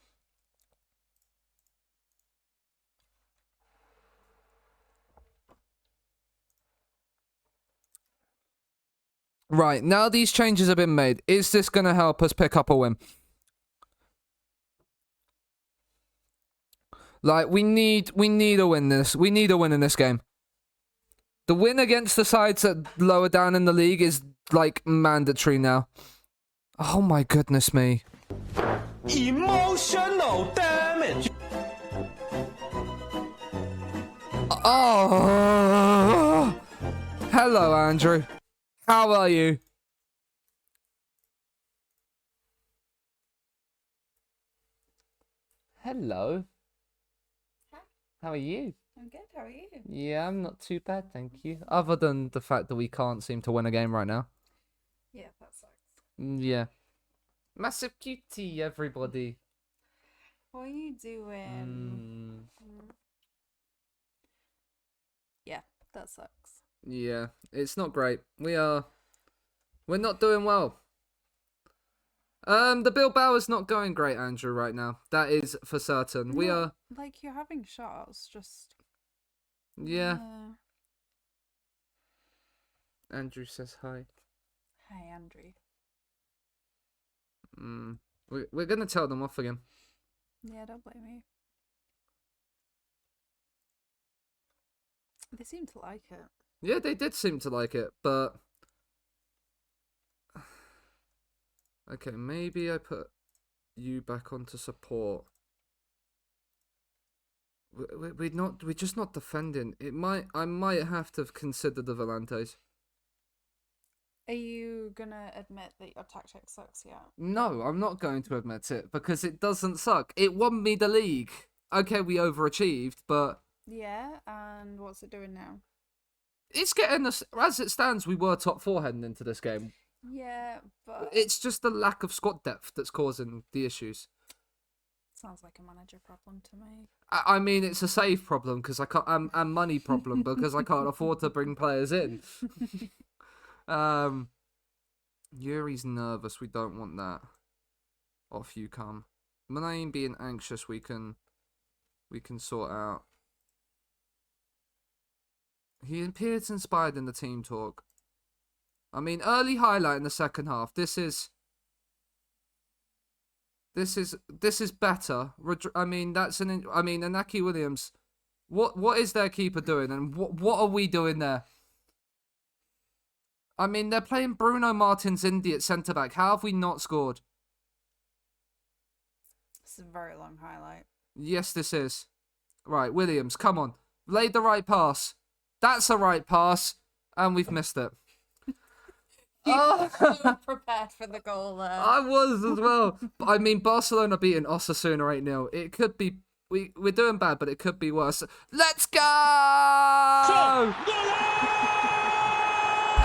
Right, now these changes have been made. Is this going to help us pick up a win? Like, we need a win this. We need a win in this game. The win against the sides that lower down in the league is, like, mandatory now. Oh my goodness me. Emotional damage. Oh. Hello, Andrew. How are you? Hello. Hi. How are you? I'm good, how are you? Yeah, I'm not too bad, thank you. Other than the fact that we can't seem to win a game right now. Yeah, that sucks. Yeah. Massive cutie, everybody. What are you doing? Yeah, that sucks. Yeah, it's not great. We're not doing well. The Bilbao is not going great, Andrew, right now. That is for certain. We are. Like, you're having shots, just. Yeah. Andrew says hi. Hi, Andrew. We're gonna tell them off again. Yeah, don't blame me. They seem to like it. Yeah, they did seem to like it, but... Okay, maybe I put you back onto support. We're just not defending. I might have to consider the Volantes. Are you gonna admit that your tactic sucks yet? No, I'm not going to admit it because it doesn't suck. It won me the league. Okay, we overachieved, but Yeah, and what's it doing now? it's getting us. As it stands, we were top 4 heading into this game. Yeah, but It's just the lack of squad depth that's causing the issues. sounds like a manager problem to me. I mean, it's a save problem because I can't, and money problem because I can't afford to bring players in. Yuri's nervous. We don't want that. Off you come. Manain being anxious. We can sort out. He appears inspired in the team talk. I mean, early highlight in the second half. This is better. I mean, Inaki Williams. What is their keeper doing, and what are we doing there? I mean, they're playing Bruno Martins Indy at centre back. How have we not scored? It's a very long highlight. Yes, this is. Right, Williams, come on. Laid the right pass. That's a right pass, and we've missed it. So prepared for the goal there. I was as well. But I mean, Barcelona beating Osasuna 8-0. It could be... We're doing bad, but it could be worse. Let's go!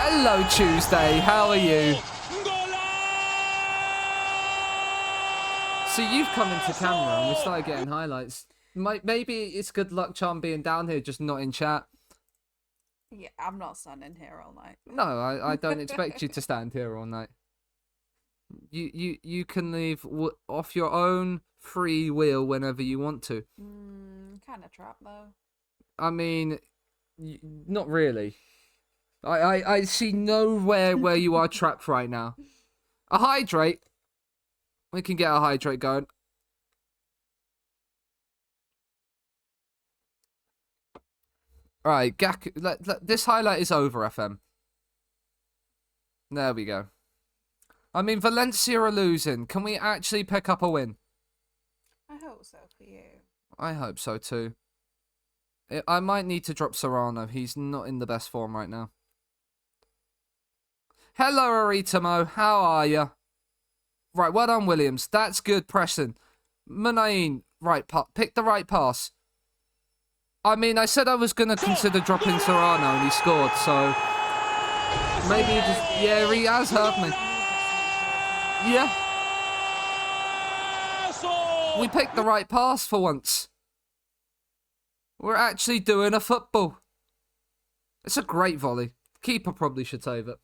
Hello, Tuesday. How are you? So you've come into camera and we started getting highlights. Maybe it's good luck charm being down here, just not in chat. Yeah, I'm not standing here all night. No, I don't expect you to stand here all night. You can leave off your own free will whenever you want to. Kind of trapped though. I mean, not really. I see nowhere where you are trapped right now. A hydrate. We can get a hydrate going. Alright, Gaku. This highlight is over, FM. There we go. I mean, Valencia are losing. Can we actually pick up a win? I hope so for you. I hope so too. I might need to drop Serrano. He's not in the best form right now. Hello, Aritamo. How are you? Right, well done, Williams. That's good pressing. Munain, pick the right pass. I mean, I said I was going to consider dropping Serrano and he scored, so... Maybe he just... Yeah, he has hurt me. Yeah. We picked the right pass for once. We're actually doing a football. It's a great volley. Keeper probably should save it.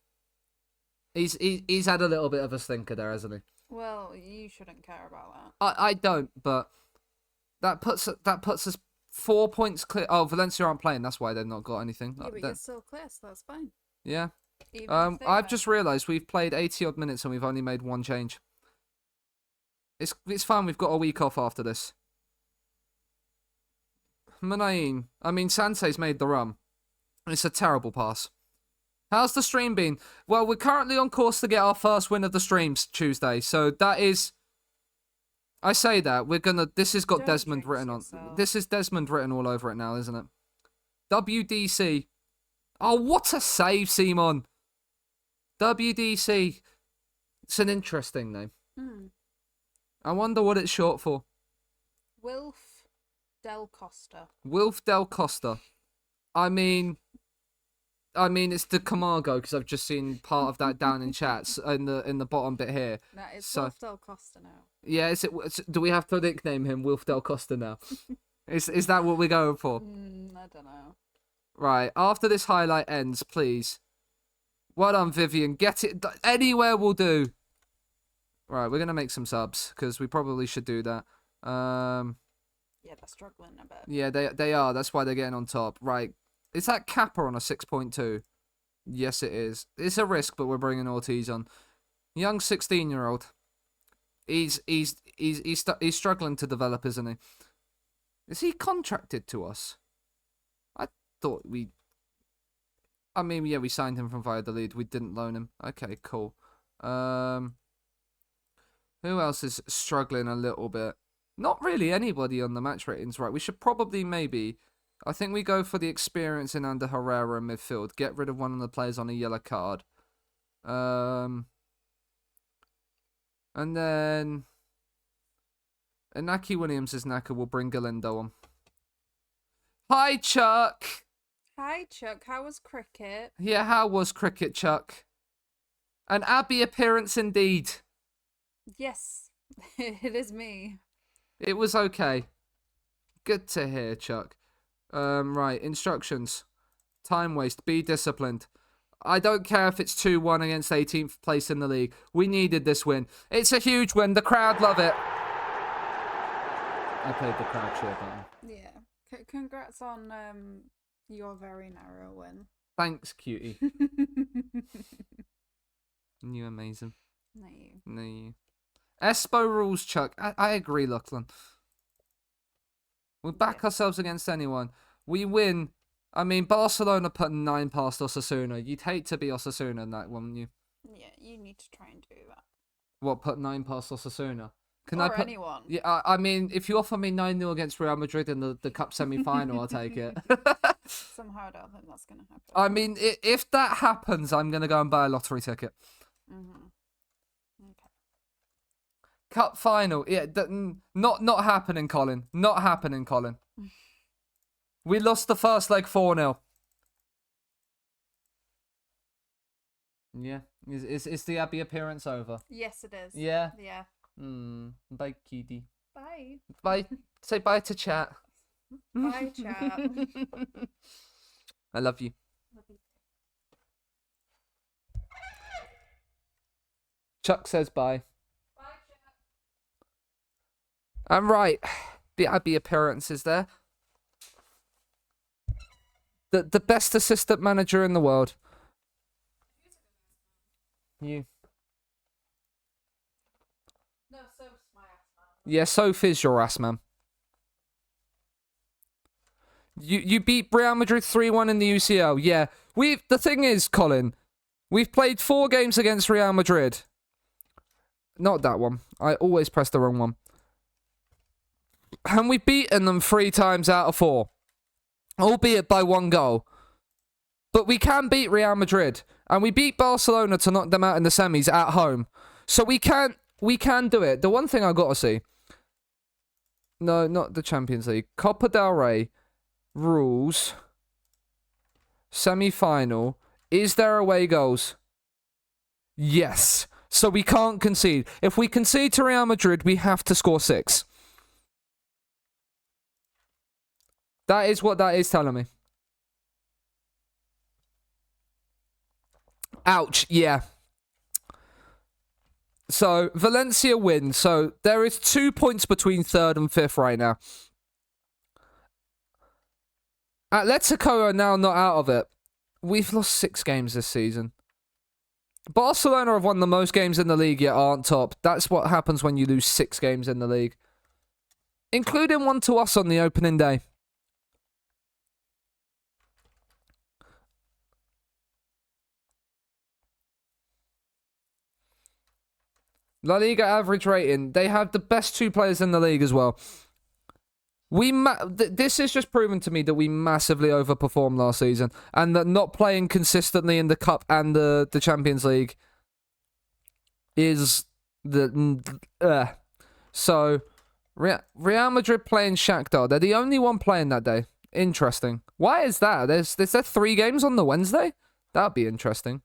He's had a little bit of a stinker there, hasn't he? Well, you shouldn't care about that. I don't, but that puts us 4 points clear. Oh, Valencia aren't playing. That's why they've not got anything. Yeah, but you're still clear, so that's fine. Yeah. Even if they I've win. just realised we've played 80 odd minutes and we've only made one change. It's fine. We've got a week off after this. Munain. I mean, Sansei's made the run. It's a terrible pass. How's the stream been? Well, we're currently on course to get our first win of the streams Tuesday. So that is... I say that. We're gonna... This has got Don't Desmond jinx written on... yourself. This is Desmond written all over it now, isn't it? WDC. Oh, what a save, Simon. WDC. It's an interesting name. I wonder what it's short for. Wilf Del Costa. Wilf Del Costa. I mean, it's the Camargo because I've just seen part of that down in chats in the bottom bit here. No, it's So- Wilf Del Costa now. Yeah, do we have to nickname him Wilf Del Costa now? Is that what we're going for? I don't know. Right. After this highlight ends, please. Well done, Vivian. Get it anywhere will do. Right, we're gonna make some subs because we probably should do that. Yeah, they're struggling a bit. Yeah, they are. That's why they're getting on top. Right. Is that Kappa on a 6.2? Yes, it is. It's a risk, but we're bringing Ortiz on. Young 16-year-old. He's struggling to develop, isn't he? Is he contracted to us? I thought we... I mean, yeah, we signed him from Valladolid. We didn't loan him. Okay, cool. Who else is struggling a little bit? Not really anybody on the match ratings, right? We should probably maybe... I think we go for the experience in Ander Herrera in midfield. Get rid of one of the players on a yellow card. And then... Inaki Williams is knackered. We'll bring Galindo on. Hi, Chuck! Hi, Chuck. How was cricket? Yeah, how was cricket, Chuck? An Abbey appearance indeed. Yes, it is me. It was okay. Good to hear, Chuck. Right, instructions. Time waste. Be disciplined. I don't care if it's 2-1 against 18th place in the league. We needed this win. It's a huge win. The crowd love it. I played the crowd cheer button. Yeah. Congrats on your very narrow win. Thanks, cutie. You amazing. No, you. No, you. Espo rules, Chuck. I agree, Lachlan. We back ourselves against anyone. We win. I mean, Barcelona put 9 past Osasuna. You'd hate to be Osasuna in that, wouldn't you? Yeah, you need to try and do that. What, put 9 past Osasuna? Can or I put anyone. Yeah, I mean, if you offer me 9-0 against Real Madrid in the cup semi-final, I'll take it. Somehow I don't think that's going to happen. I mean, if that happens, I'm going to go and buy a lottery ticket. Mm-hmm. Okay. Cup final. Yeah, not happening, Colin. Not happening, Colin. We lost the first leg 4-0. Yeah. Is the Abbey appearance over? Yes, it is. Yeah? Yeah. Bye, cutie. Bye. Bye. Say bye to chat. Bye, chat. I love you. Chuck says bye. Bye, chat. I'm right. The Abbey appearance is there. The best assistant manager in the world. You. No, so's my ass man. Yeah, Sophie's your ass, man. You beat Real Madrid 3-1 in the UCL. Yeah. The thing is, Colin, we've played 4 games against Real Madrid. Not that one. I always press the wrong one. And we've beaten them 3 times out of 4. Albeit by 1 goal. But we can beat Real Madrid. And we beat Barcelona to knock them out in the semis at home. So we can do it. The one thing I got to see. No, not the Champions League. Copa del Rey rules. Semi-final. Is there away goals? Yes. So we can't concede. If we concede to Real Madrid, we have to score 6. That is what that is telling me. Ouch, yeah. So, Valencia win. So, there is 2 points between 3rd and 5th right now. Atletico are now not out of it. We've lost 6 games this season. Barcelona have won the most games in the league yet aren't top. That's what happens when you lose 6 games in the league. Including one to us on the opening day. La Liga average rating. They have the best 2 players in the league as well. This is just proven to me that we massively overperformed last season. And that not playing consistently in the Cup and the Champions League is the... So, Real Madrid playing Shakhtar. They're the only one playing that day. Interesting. Why is that? Is there 3 games on the Wednesday? That'd be interesting.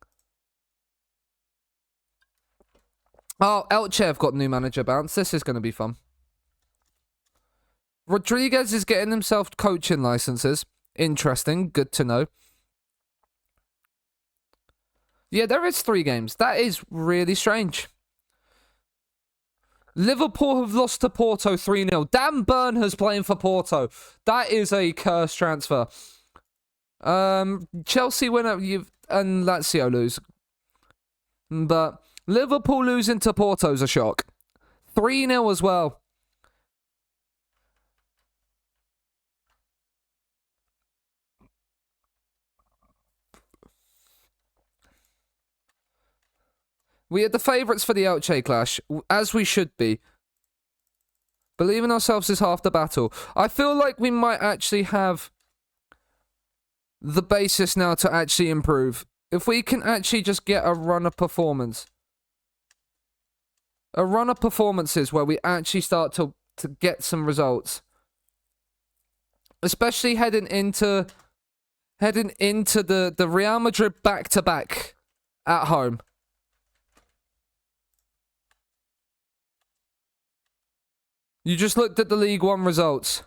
Oh, Elche have got new manager bounce. This is going to be fun. Rodriguez is getting himself coaching licenses. Interesting. Good to know. Yeah, there is 3 games. That is really strange. Liverpool have lost to Porto 3-0. Dan Burnham's playing for Porto. That is a cursed transfer. Chelsea win and Lazio lose. But Liverpool losing to Porto's a shock. 3-0 as well. We are the favourites for the Elche clash, as we should be. Believe in ourselves is half the battle. I feel like we might actually have the basis now to actually improve. If we can actually just get a run of performance. A run of performances where we actually start to get some results. Especially heading into the Real Madrid back-to-back at home. You just looked at the League One results.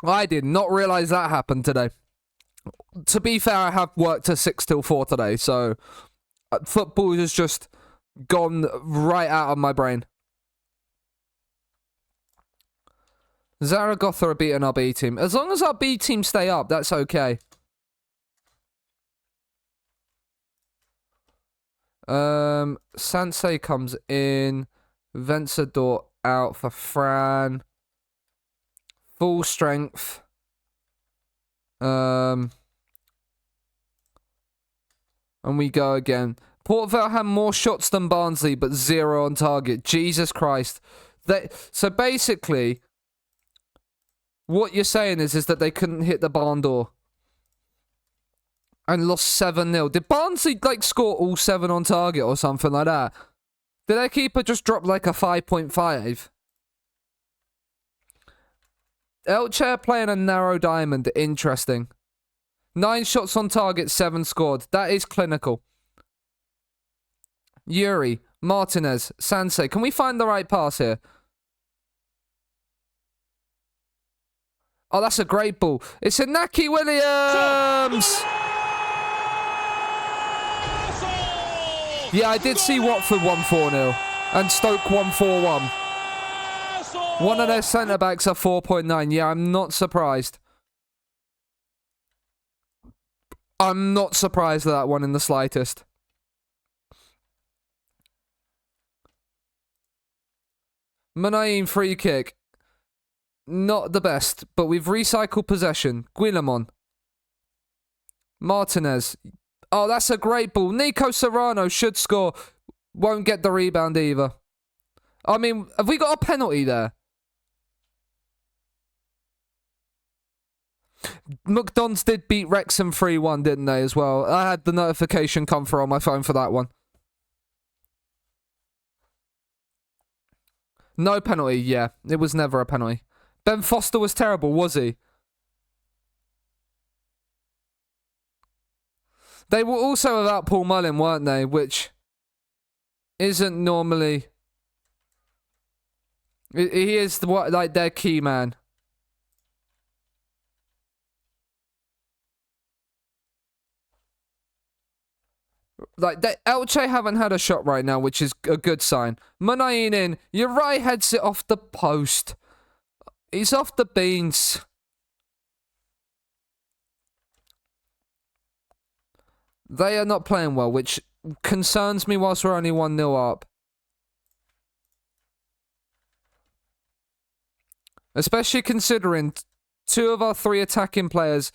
I did not realise that happened today. To be fair, I have worked to 6 till 4 today, so football has just gone right out of my brain. Zaragoza are beating our B team. As long as our B team stay up, that's okay. Sansei comes in. Vencedor out for Fran. Full strength. And we go again. Port Vale had more shots than Barnsley, but 0 on target. Jesus Christ. So basically, what you're saying is that they couldn't hit the barn door. And lost 7-0. Did Barnsley, score all 7 on target or something like that? Did their keeper just drop, a 5.5? Elche are playing a narrow diamond. Interesting. 9 shots on target, 7 scored. That is clinical. Yuri, Martinez, Sansei. Can we find the right pass here? Oh, that's a great ball. It's Inaki Williams! Yeah, I did see Watford 1-4-0 and Stoke 1-4-1. One of their centre-backs are 4.9. Yeah, I'm not surprised. I'm not surprised at that one in the slightest. Munayin free kick. Not the best, but we've recycled possession. Guillamon. Martinez. Oh, that's a great ball. Nico Serrano should score. Won't get the rebound either. I mean, have we got a penalty there? McDonald's did beat Wrexham 3-1, didn't they, as well? I had the notification come through on my phone for that one. No penalty, yeah. It was never a penalty. Ben Foster was terrible, was he? They were also without Paul Mullin, weren't they? Which isn't normally... He is their key man. Elche haven't had a shot right now, which is a good sign. Munayin in. Uri heads it off the post. He's off the beans. They are not playing well, which concerns me whilst we're only 1-0 up. Especially considering 2 of our 3 attacking players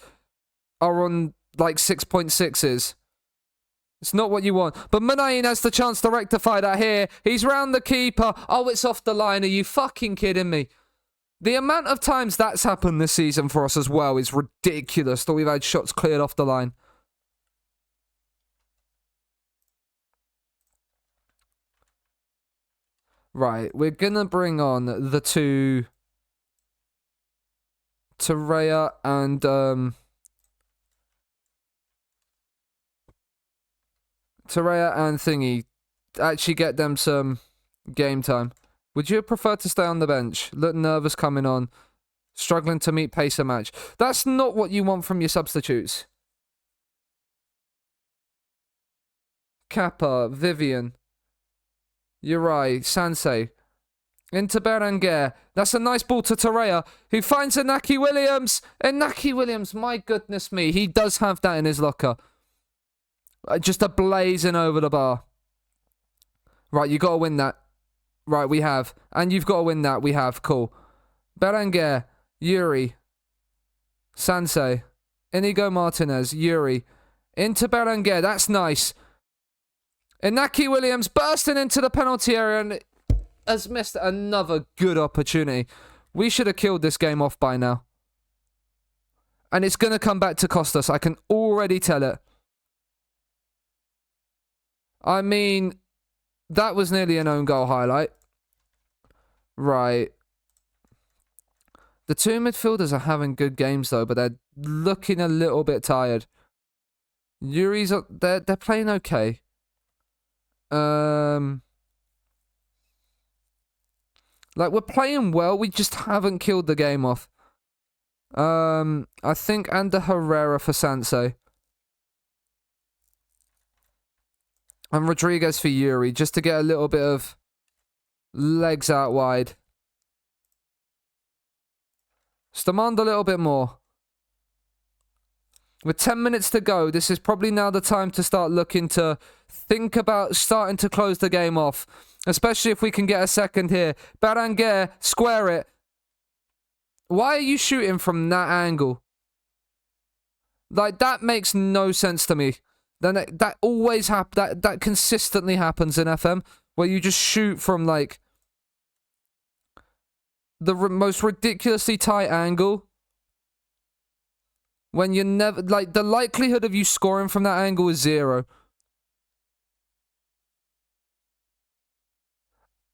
are on 6.6s. It's not what you want. But Munayin has the chance to rectify that here. He's round the keeper. Oh, it's off the line. Are you fucking kidding me? The amount of times that's happened this season for us as well is ridiculous, that we've had shots cleared off the line. Right, we're going to bring on the 2... Torreya and... Torreya and Thingy. Actually get them some game time. Would you prefer to stay on the bench? Look nervous coming on. Struggling to meet pace a match. That's not what you want from your substitutes. Kappa, Vivian, Uri, Sansei. Into Berenguer. That's a nice ball to Torreya, who finds Inaki Williams. Inaki Williams, my goodness me. He does have that in his locker. Just a blazing over the bar. Right, you got to win that. Right, we have. And you've got to win that. We have. Cool. Berenguer, Yuri, Sansei. Inigo Martinez, Yuri. Into Berenguer, that's nice. Inaki Williams bursting into the penalty area and has missed another good opportunity. We should have killed this game off by now. And it's going to come back to cost us. I can already tell it. I mean, that was nearly an own goal highlight. Right. The two midfielders are having good games though, but they're looking a little bit tired. Yuri's they're playing okay. Like, we're playing well, we just haven't killed the game off. I think Ander Herrera for Sanse. And Rodriguez for Yuri, just to get a little bit of legs out wide. Just demand a little bit more. With 10 minutes to go, this is probably now the time to start looking to think about starting to close the game off. Especially if we can get a second here. Berenguer, square it. Why are you shooting from that angle? Like, that makes no sense to me. Then that always that consistently happens in FM, where you just shoot from, like, the most ridiculously tight angle. When you're never, like, the likelihood of you scoring from that angle is 0.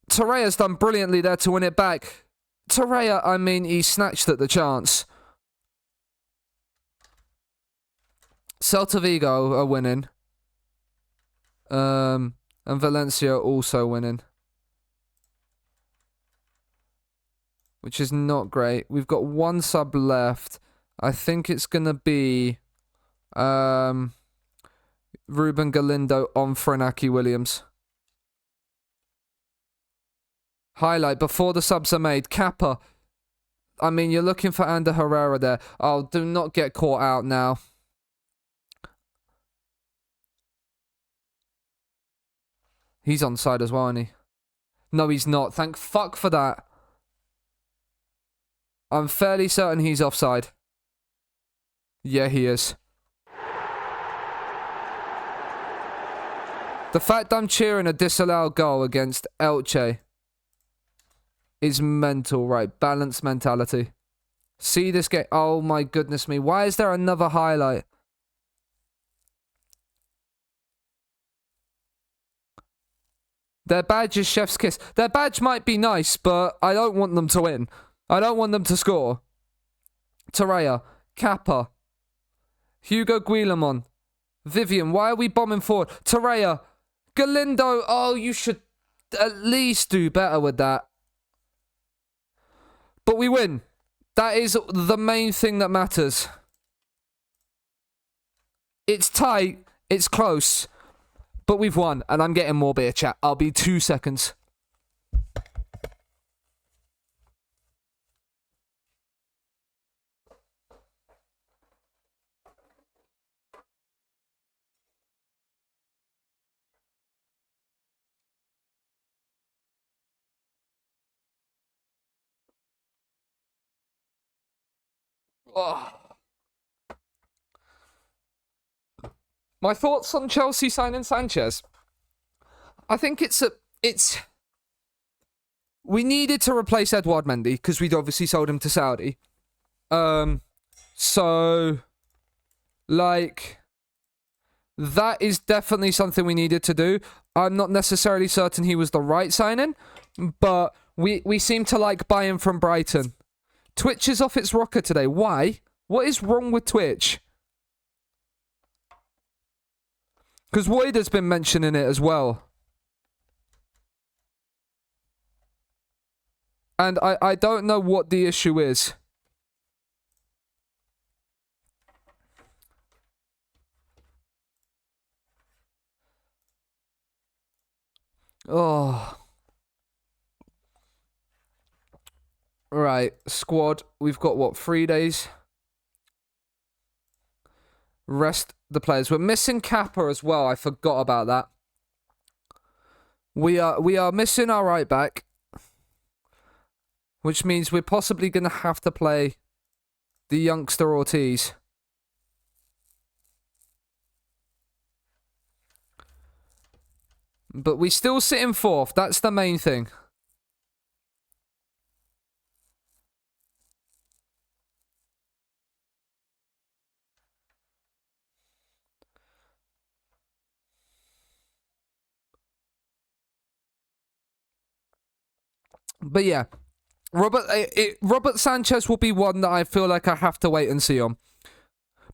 Torreira's done brilliantly there to win it back. Torreira, I mean, he snatched at the chance. Celta Vigo are winning. And Valencia also winning. Which is not great. We've got one sub left. I think it's going to be Ruben Galindo on for Inaki Williams. Highlight before the subs are made. Kappa. I mean, you're looking for Ander Herrera there. Oh, do not get caught out now. He's onside as well, isn't he? No, he's not. Thank fuck for that. I'm fairly certain he's offside. Yeah, he is. The fact I'm cheering a disallowed goal against Elche is mental, right? Balanced mentality. See this game. Oh my goodness me. Why is there another highlight? Their badge is chef's kiss. Their badge might be nice, but I don't want them to win. I don't want them to score. Torreira. Kappa. Hugo Guillamon. Vivian. Why are we bombing forward? Torreira. Galindo. Oh, you should at least do better with that. But we win. That is the main thing that matters. It's tight. It's close. But we've won. And I'm getting more beer, chat. I'll be 2 seconds. Oh. My thoughts on Chelsea signing Sanchez. I think we needed to replace Edouard Mendy because we'd obviously sold him to Saudi. So, like, that is definitely something we needed to do. I'm not necessarily certain he was the right signing, but we seem to like buying from Brighton. Twitch is off its rocker today. Why? What is wrong with Twitch? Because Void has been mentioning it as well. And I don't know what the issue is. Oh. Right, squad. We've got, what, 3 days? Rest the players. We're missing Kappa as well. I forgot about that. We are missing our right back. Which means we're possibly going to have to play the youngster Ortiz. But we still sit in fourth. That's the main thing. But yeah, Robert Sanchez will be one that I feel like I have to wait and see on.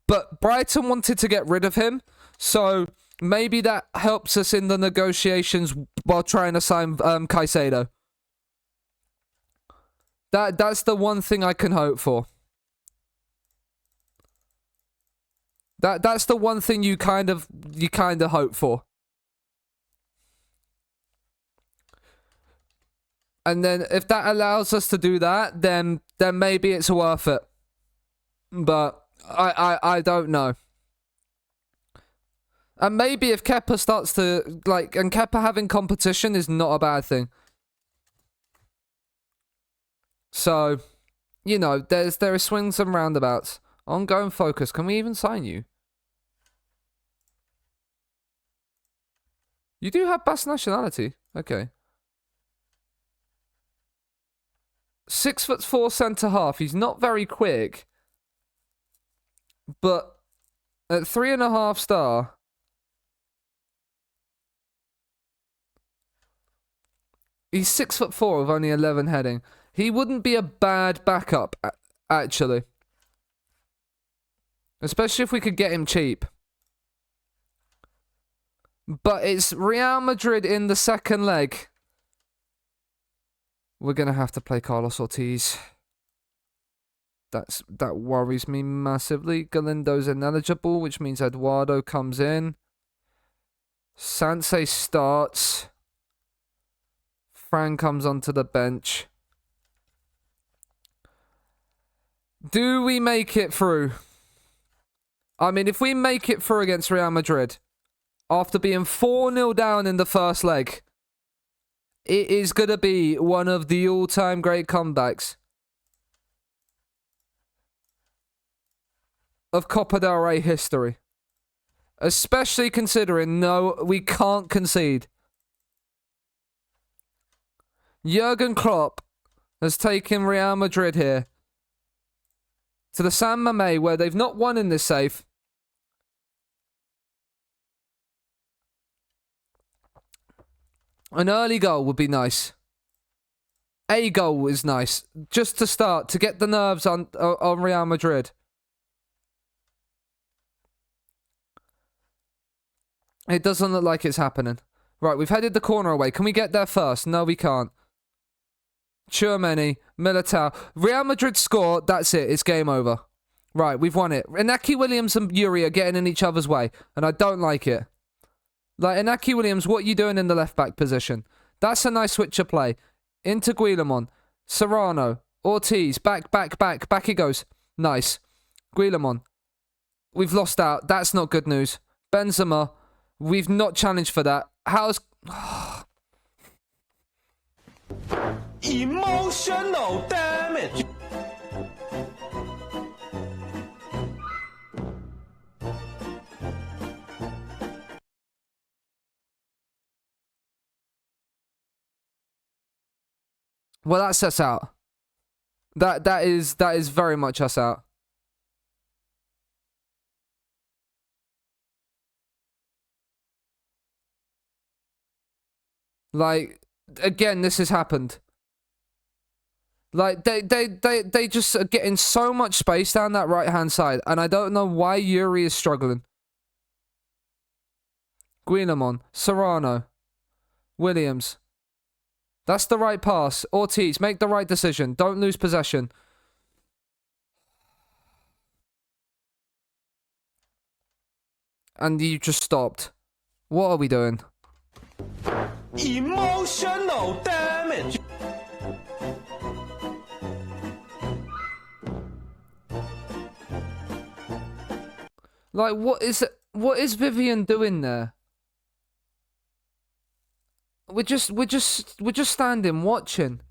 But Brighton wanted to get rid of him, so maybe that helps us in the negotiations while trying to sign Caicedo. That's the one thing I can hope for. That's the one thing you kind of hope for. And then if that allows us to do that, then maybe it's worth it. But I don't know. And maybe if Kepa starts to and Kepa having competition is not a bad thing. So, you know, there are swings and roundabouts. Ongoing focus. Can we even sign you? You do have Basque nationality. Okay. 6'4" centre half. He's not very quick, but at 3.5 star, he's 6'4" with only 11 heading. He wouldn't be a bad backup, actually, especially if we could get him cheap. But it's Real Madrid in the second leg. We're going to have to play Carlos Ortiz. That worries me massively. Galindo's ineligible, which means Eduardo comes in. Sansei starts. Fran comes onto the bench. Do we make it through? I mean, if we make it through against Real Madrid, after being 4-0 down in the first leg, it is going to be one of the all-time great comebacks of Copa del Rey history. Especially considering, no, we can't concede. Jurgen Klopp has taken Real Madrid here to the San Mamés, where they've not won in this save. An early goal would be nice. A goal is nice. Just to start, to get the nerves on Real Madrid. It doesn't look like it's happening. Right, we've headed the corner away. Can we get there first? No, we can't. Tchouaméni, Militao. Real Madrid score, that's it. It's game over. Right, we've won it. Inaki Williams and Yuri are getting in each other's way, and I don't like it. Like, Inaki Williams, what are you doing in the left-back position? That's a nice switch of play. Into Guillamon. Serrano. Ortiz. Back he goes. Nice. Guillamon. We've lost out. That's not good news. Benzema. We've not challenged for that. How's... Emotional damage. Well, that's us out. That is very much us out. Like, again, this has happened. Like, they just are getting so much space down that right-hand side, and I don't know why Yuri is struggling. Guillamon, Serrano, Williams. That's the right pass. Ortiz, make the right decision. Don't lose possession. And you just stopped. What are we doing? Emotional damage. Like, what is Vivian doing there? We're just standing watching.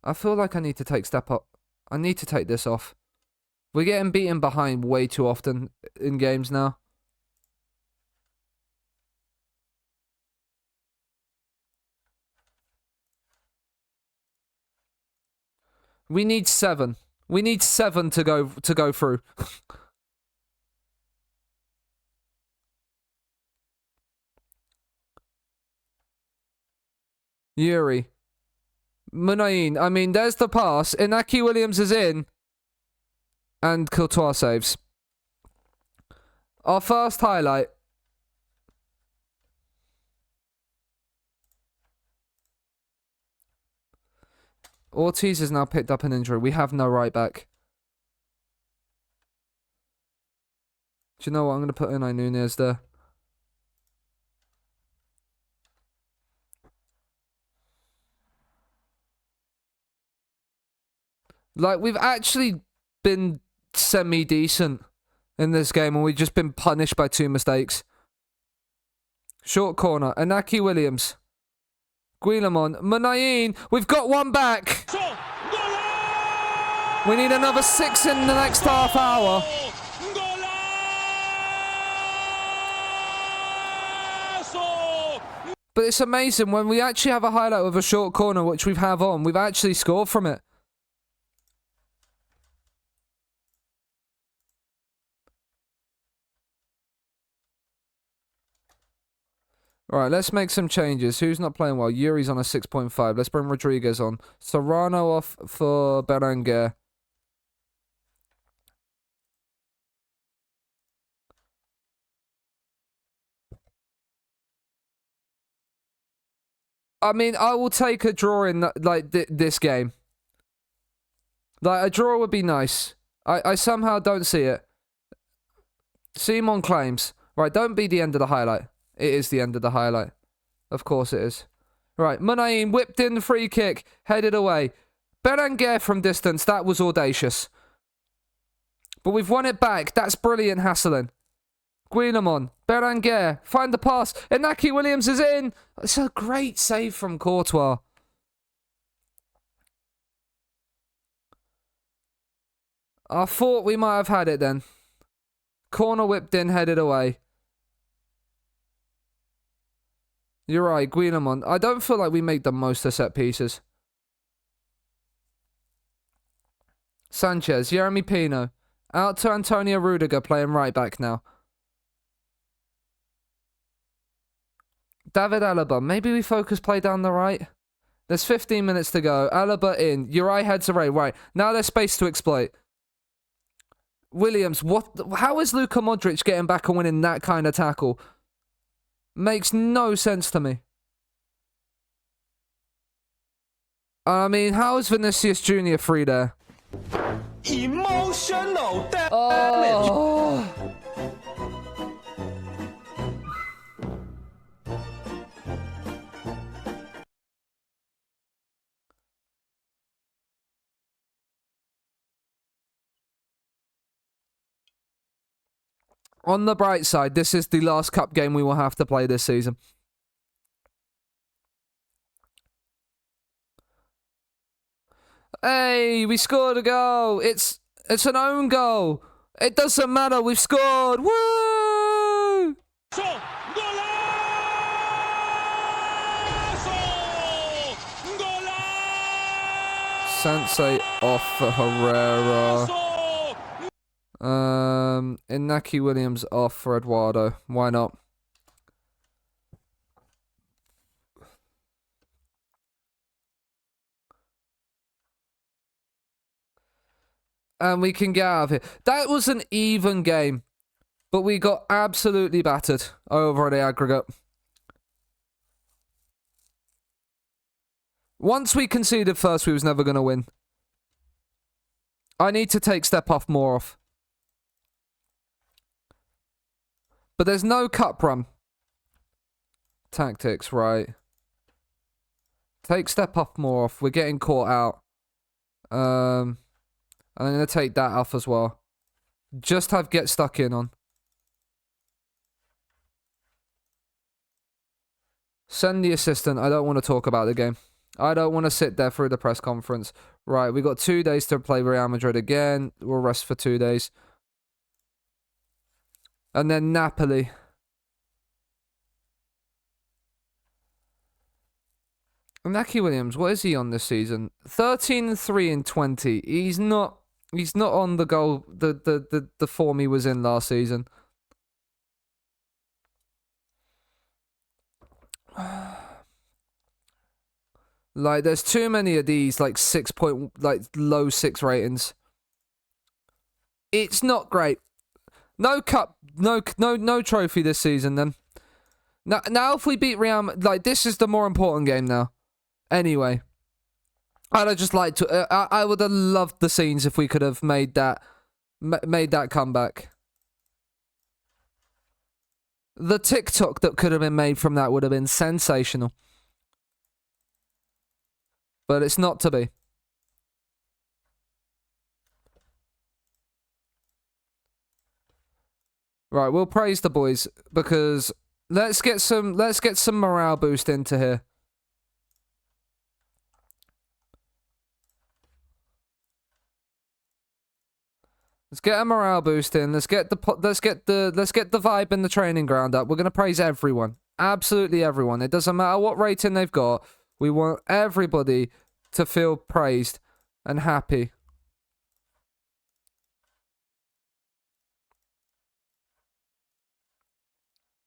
I feel like I need to take step up. I need to take this off. We're getting beaten behind way too often in games now. We need 7. We need 7 to go through. Yuri. Munayin. I mean, there's the pass. Inaki Williams is in. And Courtois saves. Our first highlight. Ortiz has now picked up an injury. We have no right back. Do you know what? I'm going to put Unai Nunez there. Like, we've actually been semi-decent in this game, and we've just been punished by 2 mistakes. Short corner. Inaki Williams. Guillamon. Munayin. We've got 1 back. We need another 6 in the next half hour. But it's amazing when we actually have a highlight with a short corner, which we've on, we've actually scored from it. Alright, let's make some changes. Who's not playing well? Yuri's on a 6.5. Let's bring Rodriguez on. Serrano off for Berenguer. I mean, I will take a draw in like this game. Like, a draw would be nice. I somehow don't see it. Simon claims. Right, don't be the end of the highlight. It is the end of the highlight. Of course it is. Right, Munayin whipped in the free kick. Headed away. Berenguer from distance. That was audacious. But we've won it back. That's brilliant hassling. Guillamon. Berenguer. Find the pass. Inaki Williams is in. It's a great save from Courtois. I thought we might have had it then. Corner whipped in, headed away. You're right, Guillamon. I don't feel like we make the most of set pieces. Sanchez, Jeremy Pino. Out to Antonio Rudiger, playing right back now. David Alaba. Maybe we focus play down the right. There's 15 minutes to go. Alaba in. Uri heads away. Right. Now there's space to exploit. Williams. What? How is Luka Modric getting back and winning that kind of tackle? Makes no sense to me. I mean, how is Vinicius Jr. free there? Emotional damage. Oh. On the bright side, this is the last cup game we will have to play this season. Hey, we scored a goal. It's an own goal. It doesn't matter. We've scored. Woo! Sensei off for Herrera. Inaki Williams off for Eduardo. Why not? And we can get out of here. That was an even game, but we got absolutely battered over the aggregate. Once we conceded first, we was never going to win. I need to take step off more off. But there's no cup run. Tactics, right. Take step off more off. We're getting caught out. I'm going to take that off as well. Just have get stuck in on. Send the assistant. I don't want to talk about the game. I don't want to sit there through the press conference. Right, we got 2 days to play Real Madrid again. We'll rest for 2 days. And then Napoli. Naki Williams, what is he on this season? 13-3 in 20. He's not on the goal the form he was in last season. Like, there's too many of these like low 6 ratings. It's not great. No cup, no trophy this season then. Now if we beat Real, like, this is the more important game now. Anyway, I'd just like to. I would have loved the scenes if we could have made that comeback. The TikTok that could have been made from that would have been sensational. But it's not to be. Right, we'll praise the boys because let's get some morale boost into here. Let's get a morale boost in. Let's get the vibe in the training ground up. We're gonna praise everyone, absolutely everyone. It doesn't matter what rating they've got. We want everybody to feel praised and happy.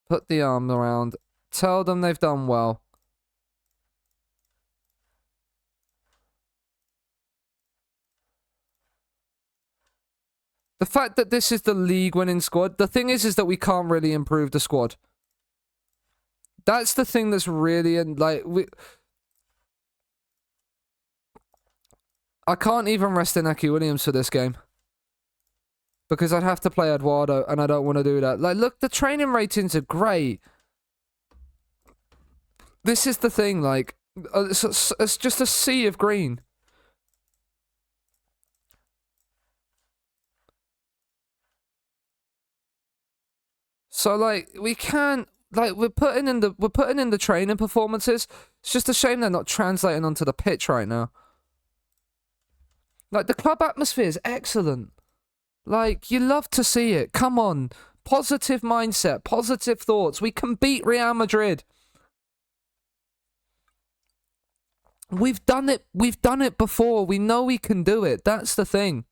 Put the arm around. Tell them they've done well. The fact that this is the league-winning squad, the thing is that we can't really improve the squad. That's the thing that's really I can't even rest Inaki Williams for this game. Because I'd have to play Eduardo, and I don't want to do that. Like, look, the training ratings are great. This is the thing, like, it's just a sea of green. So, like, we can't, like, we're putting in the training performances. It's just a shame they're not translating onto the pitch right now. Like, the club atmosphere is excellent. Like, you love to see it. Come on. Positive mindset, positive thoughts. We can beat Real Madrid. We've done it. We've done it before. We know we can do it. That's the thing.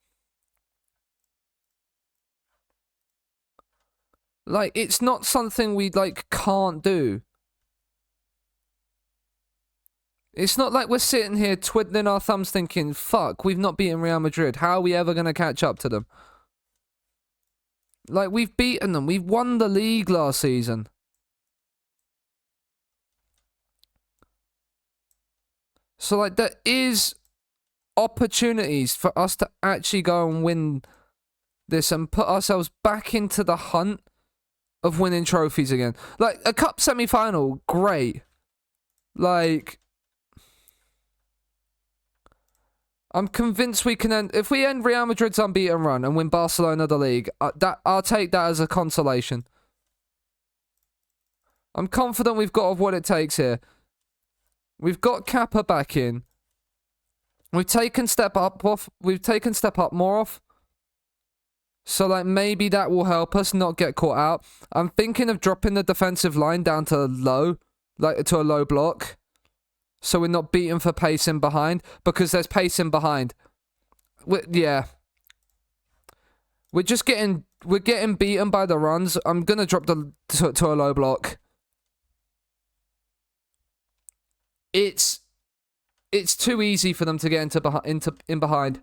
Like, it's not something we, like, can't do. It's not like we're sitting here twiddling our thumbs thinking, fuck, we've not beaten Real Madrid. How are we ever going to catch up to them? Like, we've beaten them. We've won the league last season. So, like, there is opportunities for us to actually go and win this and put ourselves back into the hunt of winning trophies again. Like, a cup semi-final, great. Like, I'm convinced we can end... If we end Real Madrid's unbeaten run and win Barcelona the league, I'll take that as a consolation. I'm confident we've got what it takes here. We've got Kappa back in. We've taken step up more off. So, like, maybe that will help us not get caught out. I'm thinking of dropping the defensive line down to low, like, to a low block. So we're not beaten for pacing behind, because there's pacing behind. Yeah. We're getting beaten by the runs. I'm going to drop to a low block. It's too easy for them to get in behind.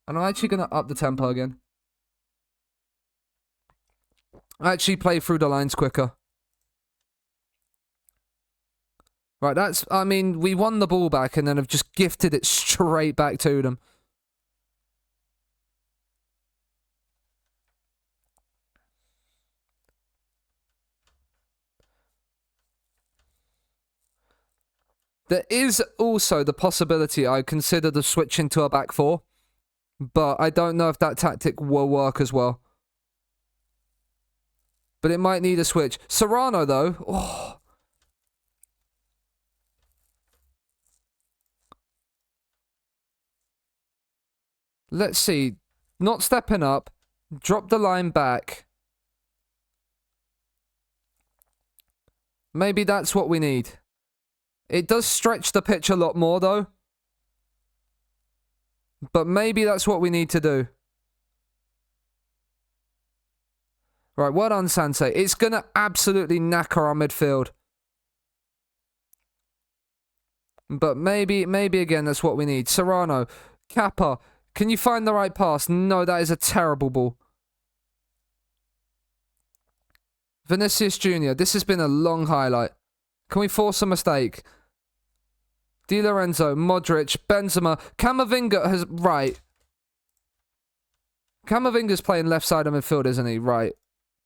And I'm actually going to up the tempo again. Actually play through the lines quicker. Right, I mean, we won the ball back and then have just gifted it straight back to them. There is also the possibility I consider the switch into a back four. But I don't know if that tactic will work as well. But it might need a switch. Serrano, though. Oh. Let's see. Not stepping up. Drop the line back. Maybe that's what we need. It does stretch the pitch a lot more, though. But maybe that's what we need to do. Right, well done, Sansei. It's going to absolutely knacker our midfield. But maybe again, that's what we need. Serrano, Kappa, can you find the right pass? No, that is a terrible ball. Vinicius Jr., this has been a long highlight. Can we force a mistake? Di Lorenzo, Modric, Benzema, Camavinga has... Right. Camavinga's playing left side of midfield, isn't he? Right.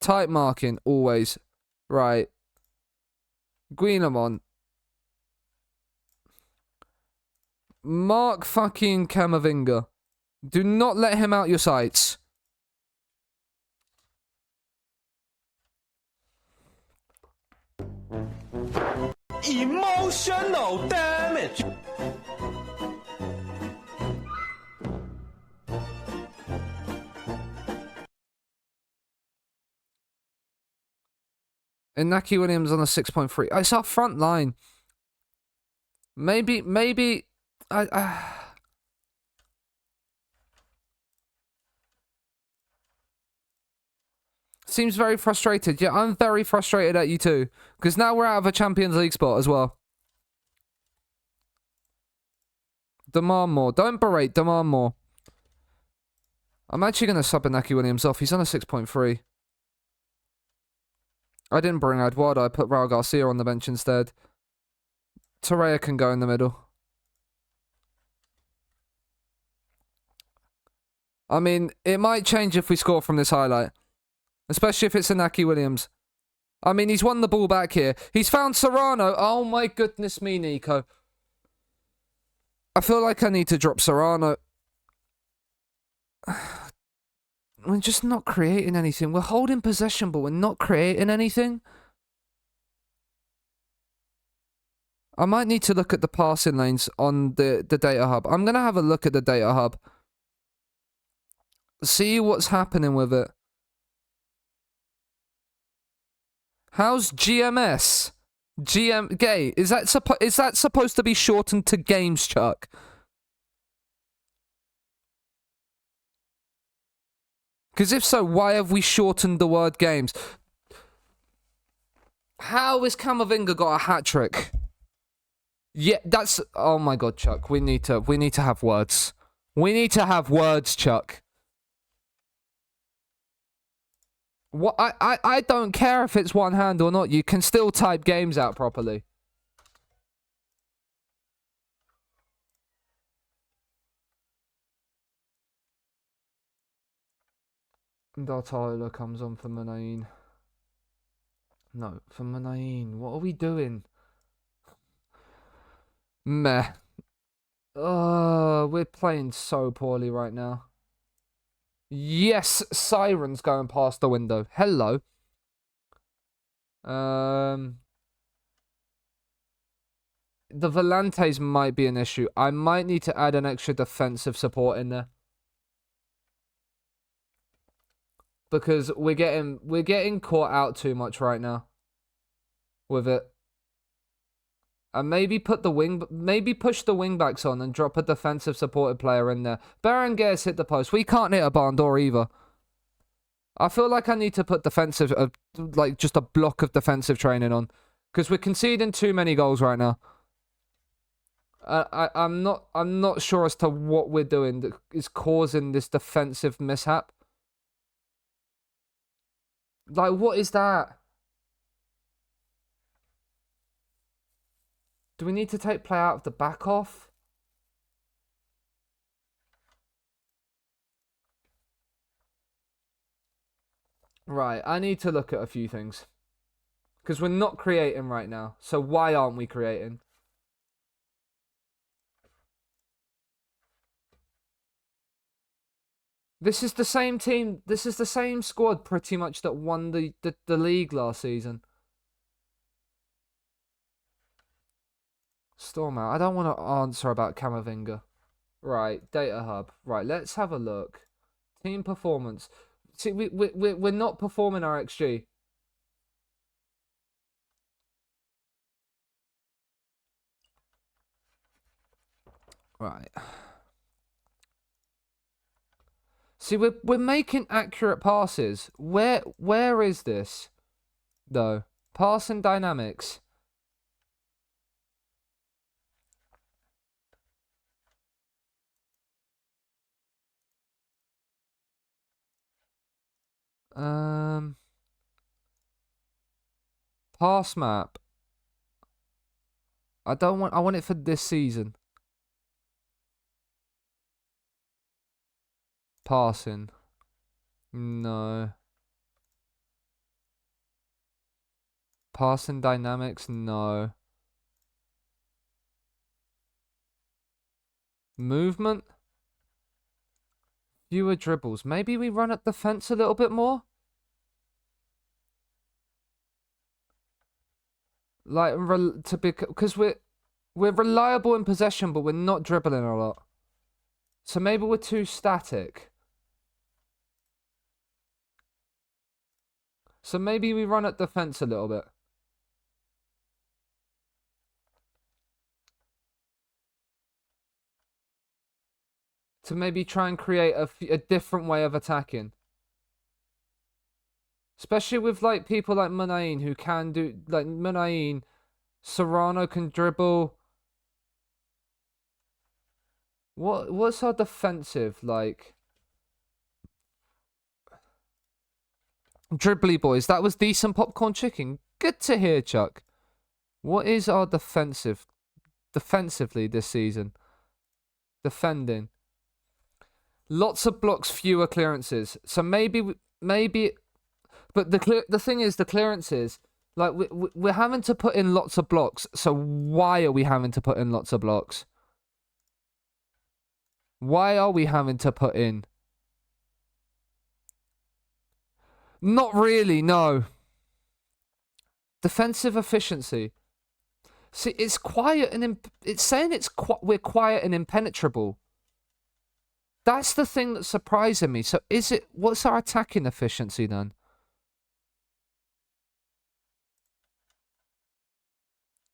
Tight marking, always. Right. Guillamon. Mark fucking Camavinga. Do not let him out your sights. Emotional damage. Inaki Williams on a 6.3. It's our front line. Maybe seems very frustrated. Yeah, I'm very frustrated at you too. Because now we're out of a Champions League spot as well. Demand more. Don't berate. Demand more. I'm actually going to sub Inaki Williams off. He's on a 6.3. I didn't bring Eduardo. I put Raul Garcia on the bench instead. Torreira can go in the middle. I mean, it might change if we score from this highlight. Especially if it's Inaki Williams. I mean, he's won the ball back here. He's found Serrano. Oh my goodness me, Nico. I feel like I need to drop Serrano. We're just not creating anything. We're holding possession, but we're not creating anything. I might need to look at the passing lanes on the data hub. I'm going to have a look at the data hub. See what's happening with it. How's GMS? Gay. Is that supposed to be shortened to games, Chuck? Because if so, why have we shortened the word games? How has Camavinga got a hat-trick? Yeah, that's... Oh my god, Chuck. We need to have words. We need to have words, Chuck. What I don't care if it's one hand or not. You can still type games out properly. Dartola comes on for Manain. No, for Manain. What are we doing? Meh. We're playing so poorly right now. Yes, Siren's going past the window. Hello. The Volantes might be an issue. I might need to add an extra defensive support in there. Because we're getting caught out too much right now with it. And maybe push the wing backs on and drop a defensive supported player in there. Berenguer's hit the post. We can't hit a barn door either. I feel like I need to put defensive, like just a block of defensive training on, because we're conceding too many goals right now. I'm not sure as to what we're doing that is causing this defensive mishap. Like, what is that? Do we need to take play out of the back off? Right, I need to look at a few things. Because we're not creating right now. So why aren't we creating? This is the same team. This is the same squad pretty much that won the league last season. Storm out. I don't want to answer about Camavinga. Right, data hub. Right, let's have a look. Team performance. See, we're not performing our XG. Right. See, we're making accurate passes. Where is this though? Passing dynamics. Pass map. I don't want. I want it for this season. Passing. No. Passing dynamics. No. Movement. Fewer dribbles. Maybe we run at the fence a little bit more. Like because we're reliable in possession, but we're not dribbling a lot. So maybe we're too static. So maybe we run at the fence a little bit. To maybe try and create a different way of attacking. Especially with like people like Munain who can do like Munain, Serrano can dribble. What's our defensive like? Dribbly boys, that was decent popcorn chicken. Good to hear, Chuck. What is our defensively this season? Defending. Lots of blocks, fewer clearances. So maybe, but the thing is, the clearances, like we're having to put in lots of blocks. So why are we having to put in lots of blocks? Why are we having to put in? Not really, no. Defensive efficiency. See, it's quiet and it's saying we're quiet and impenetrable. That's the thing that's surprising me. So what's our attacking efficiency then?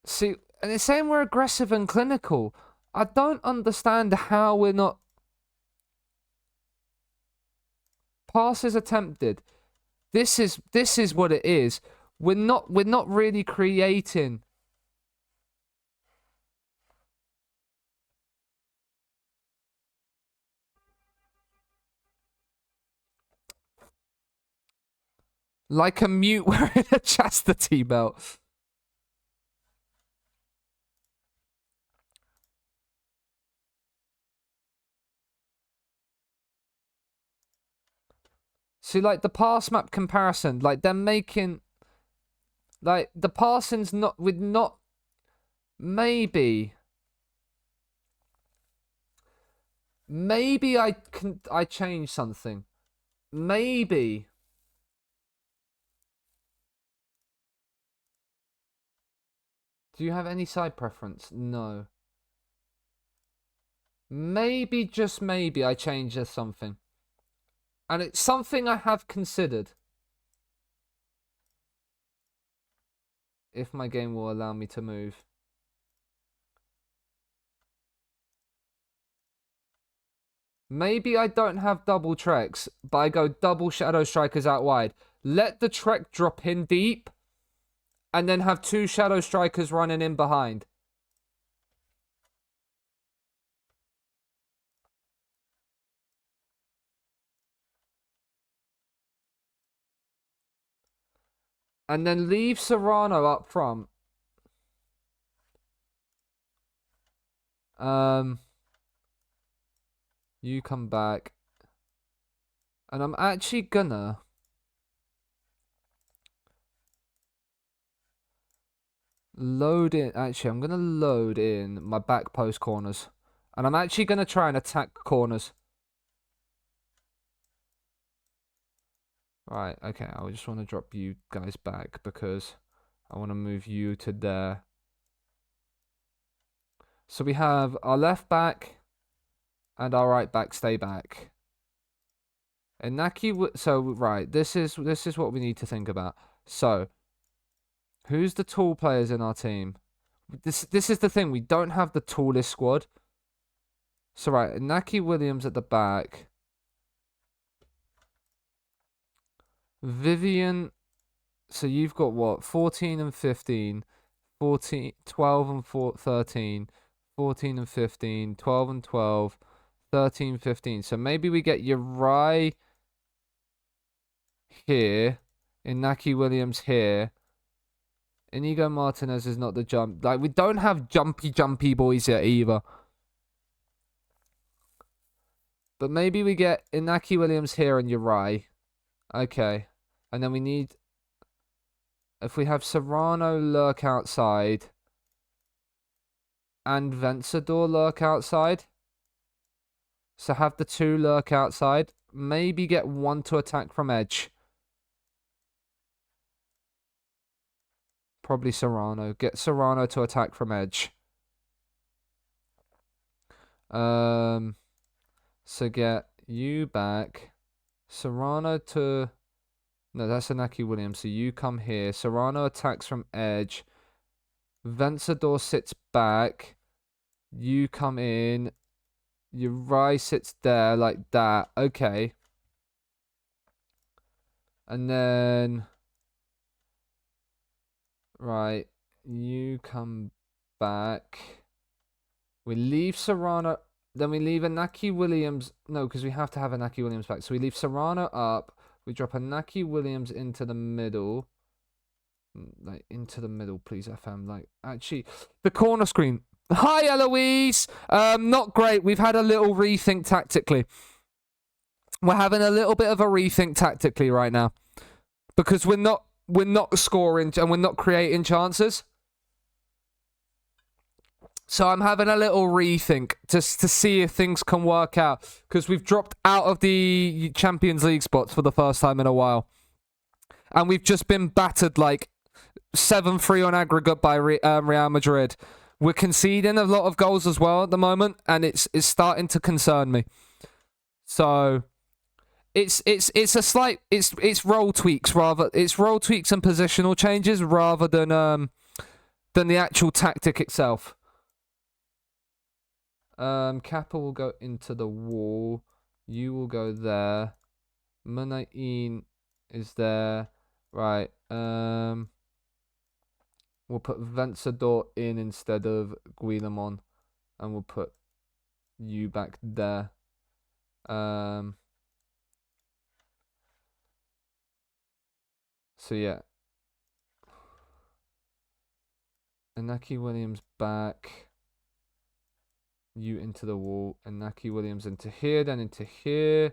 See, and it's saying we're aggressive and clinical. I don't understand how we're not. Passes attempted. This is what it is. We're not really creating. Like a mute wearing a chastity belt. See, like the pass map comparison, like they're making, like the passing's not with not. Maybe I change something. Maybe. Do you have any side preference? No. Maybe, just maybe, I change something. And it's something I have considered. If my game will allow me to move. Maybe I don't have double treks, but I go double shadow strikers out wide. Let the trek drop in deep. And then have two shadow strikers running in behind. And then leave Serrano up front. You come back. And I'm actually gonna... load in. Actually, I'm going to load in my back post corners. And I'm actually going to try and attack corners. Right, okay. I just want to drop you guys back because I want to move you to there. So we have our left back and our right back stay back. And Naki, so right, this is what we need to think about. So, who's the tall players in our team? This is the thing. We don't have the tallest squad. So, right, Inaki Williams at the back. Vivian. So, you've got what? 14 and 15. 14, 12 and 13. 14 and 15. 12 and 12. 13, 15. So, maybe we get Uri here. Inaki Williams here. Inigo Martinez is not the jump. Like, we don't have jumpy boys yet either. But maybe we get Inaki Williams here and Uri. Okay. And then we need... If we have Serrano lurk outside... And Vencedor lurk outside... So have the two lurk outside. Maybe get one to attack from edge. Probably Serrano. Get Serrano to attack from edge. So get you back. Serrano to... No, that's Inaki Williams. So you come here. Serrano attacks from edge. Vencedor sits back. You come in. Uri sits there like that. Okay. And then... Right. You come back. We leave Serrano... Then we leave Inaki Williams. No, because we have to have Inaki Williams back. So we leave Serrano up. We drop Inaki Williams into the middle. Like, into the middle, please, FM. Like, actually, the corner screen. Hi, Eloise. Not great. We've had a little rethink tactically. We're having a little bit of a rethink tactically right now. Because we're not scoring and we're not creating chances. So I'm having a little rethink just to see if things can work out. Because we've dropped out of the Champions League spots for the first time in a while. And we've just been battered like 7-3 on aggregate by Real Madrid. We're conceding a lot of goals as well at the moment. And it's starting to concern me. So it's a slight... It's role tweaks rather... It's role tweaks and positional changes rather than the actual tactic itself. Kappa will go into the wall. You will go there. Munain is there. Right. We'll put Vencedor in instead of Guillamon. And we'll put you back there. So yeah. Inaki Williams back. You into the wall, and Naki Williams into here, then into here.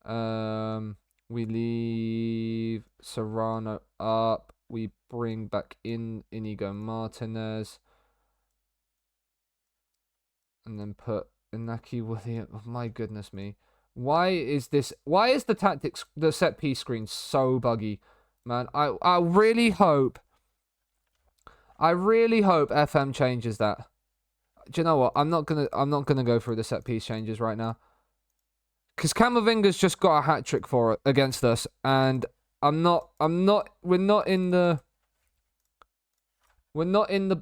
We leave Serrano up. We bring back in Inigo Martinez. And then put Inaki Williams. Oh, my goodness me. Why is the tactics, the set piece screen so buggy? Man, I really hope FM changes that. Do you know what? I'm not gonna go through the set piece changes right now, because Camavinga's just got a hat trick for it against us, and we're not in the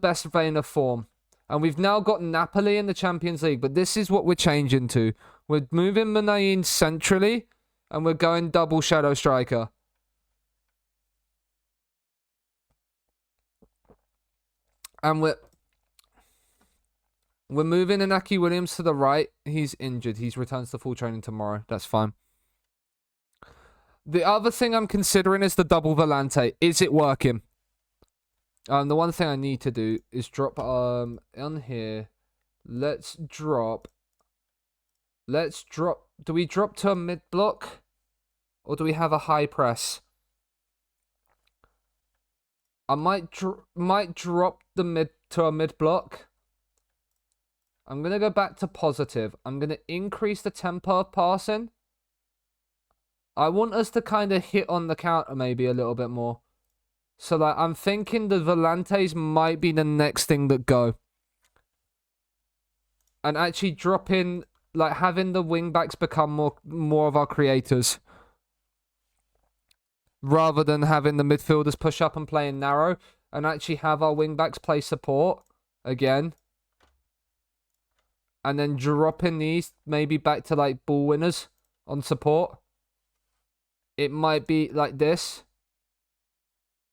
best vein of form, and we've now got Napoli in the Champions League, but this is what we're changing to. We're moving Munain centrally, and we're going double shadow striker. And we're moving Inaki Williams to the right. He's injured. He returns to full training tomorrow. That's fine. The other thing I'm considering is the double volante. Is it working? The one thing I need to do is drop on here. Let's drop. Do we drop to a mid block, or do we have a high press? I might drop the mid to a mid block. I'm going to go back to positive. I'm going to increase the tempo of passing. I want us to kind of hit on the counter maybe a little bit more. So like, I'm thinking the volantes might be the next thing that go. And actually dropping, like having the wing backs become more of our creators. Rather than having the midfielders push up and play in narrow. And actually have our wing backs play support again. and then dropping these maybe back to like ball winners on support. It might be like this,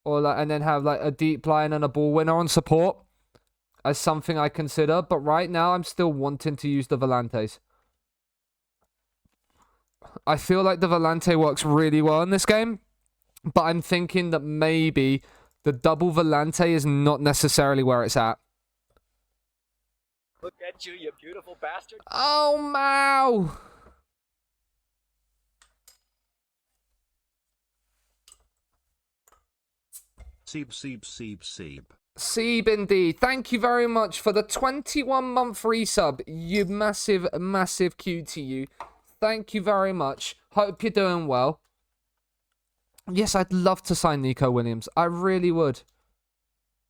or like, and then have like a deep line and a ball winner on support as something I consider. But right now, I'm still wanting to use the Volantes. I feel like the Volante works really well in this game, but I'm thinking that maybe the double Volante is not necessarily where it's at. Look at you, you beautiful bastard. Oh, Mao! Seeb indeed. Thank you very much for the 21-month resub. You massive, massive Q to you. Thank you very much. Hope you're doing well. Yes, I'd love to sign Nico Williams. I really would.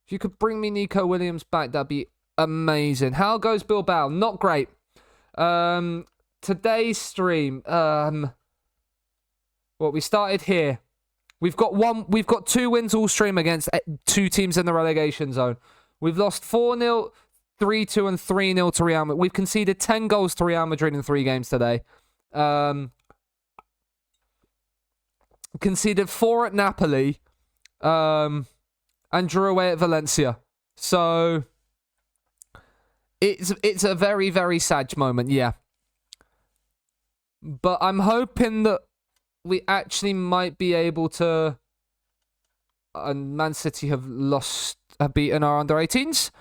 If you could bring me Nico Williams back, that'd be amazing. How goes Bilbao? Not great. Today's stream. We started here. We've got 2 wins all stream against 2 teams in the relegation zone. We've lost 4-0, 3-2, and 3-0 to Real Madrid. We've conceded 10 goals to Real Madrid in 3 games today. Conceded 4 at Napoli. And drew away at Valencia. So it's a very, very sad moment, yeah. But I'm hoping that we actually might be able to... And Man City have beaten our under-18s.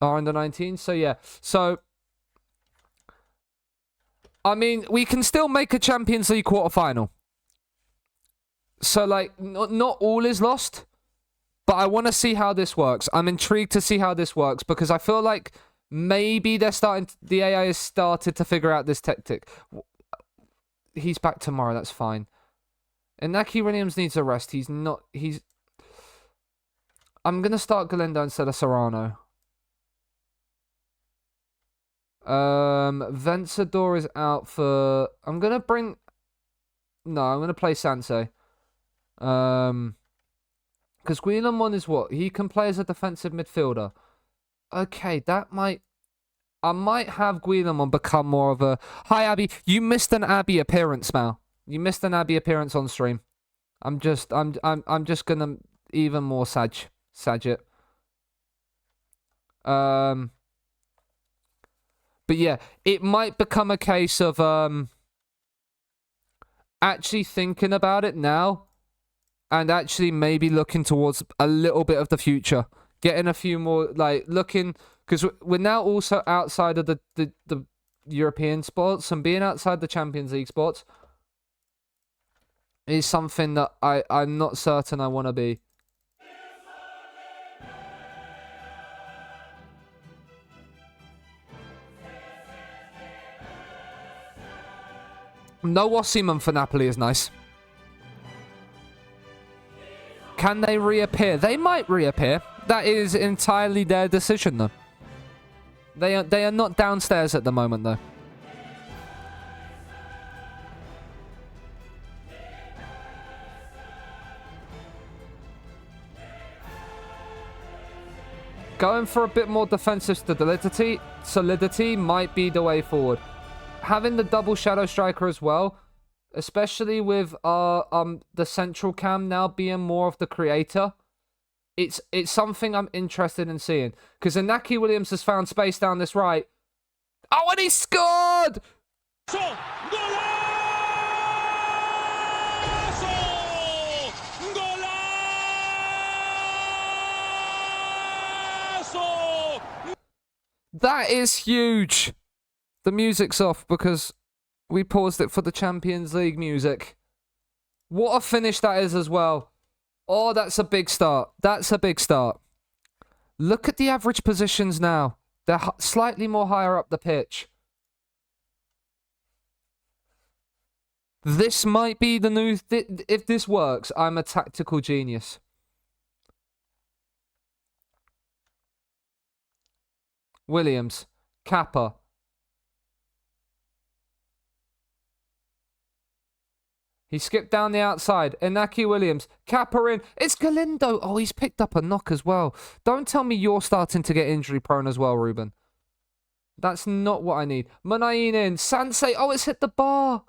Our under-19s, so yeah. So, I mean, we can still make a Champions League quarterfinal. So, like, not all is lost. But I want to see how this works. I'm intrigued to see how this works because I feel like maybe the AI has started to figure out this tactic. He's back tomorrow, that's fine. Inaki Williams needs a rest. I'm going to start Galindo instead of Serrano. Vencedor is out for... I'm going to play Sansei. Because Guillermo is what? He can play as a defensive midfielder. Okay, I might have Guillermo become more of a... Hi, Abby. You missed an Abby appearance, Mal. You missed an Abby appearance on stream. I'm just gonna even more sag it. But yeah, it might become a case of actually thinking about it now. And actually maybe looking towards a little bit of the future. Getting a few more, like, looking... Because we're now also outside of the European spots. And being outside the Champions League spots is something that I'm not certain I want to be. No Osimhen for Napoli is nice. Can they reappear? They might reappear. That is entirely their decision, though. They are not downstairs at the moment, though. Going for a bit more defensive solidity might be the way forward. Having the double shadow striker as well, especially with the central cam now being more of the creator, it's something I'm interested in seeing. Because Inaki Williams has found space down this right. Oh, and he scored! That is huge. The music's off because we paused it for the Champions League music. What a finish that is as well. Oh, that's a big start. That's a big start. Look at the average positions now. They're slightly more higher up the pitch. This might be the new... if this works, I'm a tactical genius. Williams. Kappa. He skipped down the outside. Inaki Williams. Kappa in. It's Galindo. Oh, he's picked up a knock as well. Don't tell me you're starting to get injury prone as well, Ruben. That's not what I need. Munayin in. Sansei. Oh, it's hit the bar.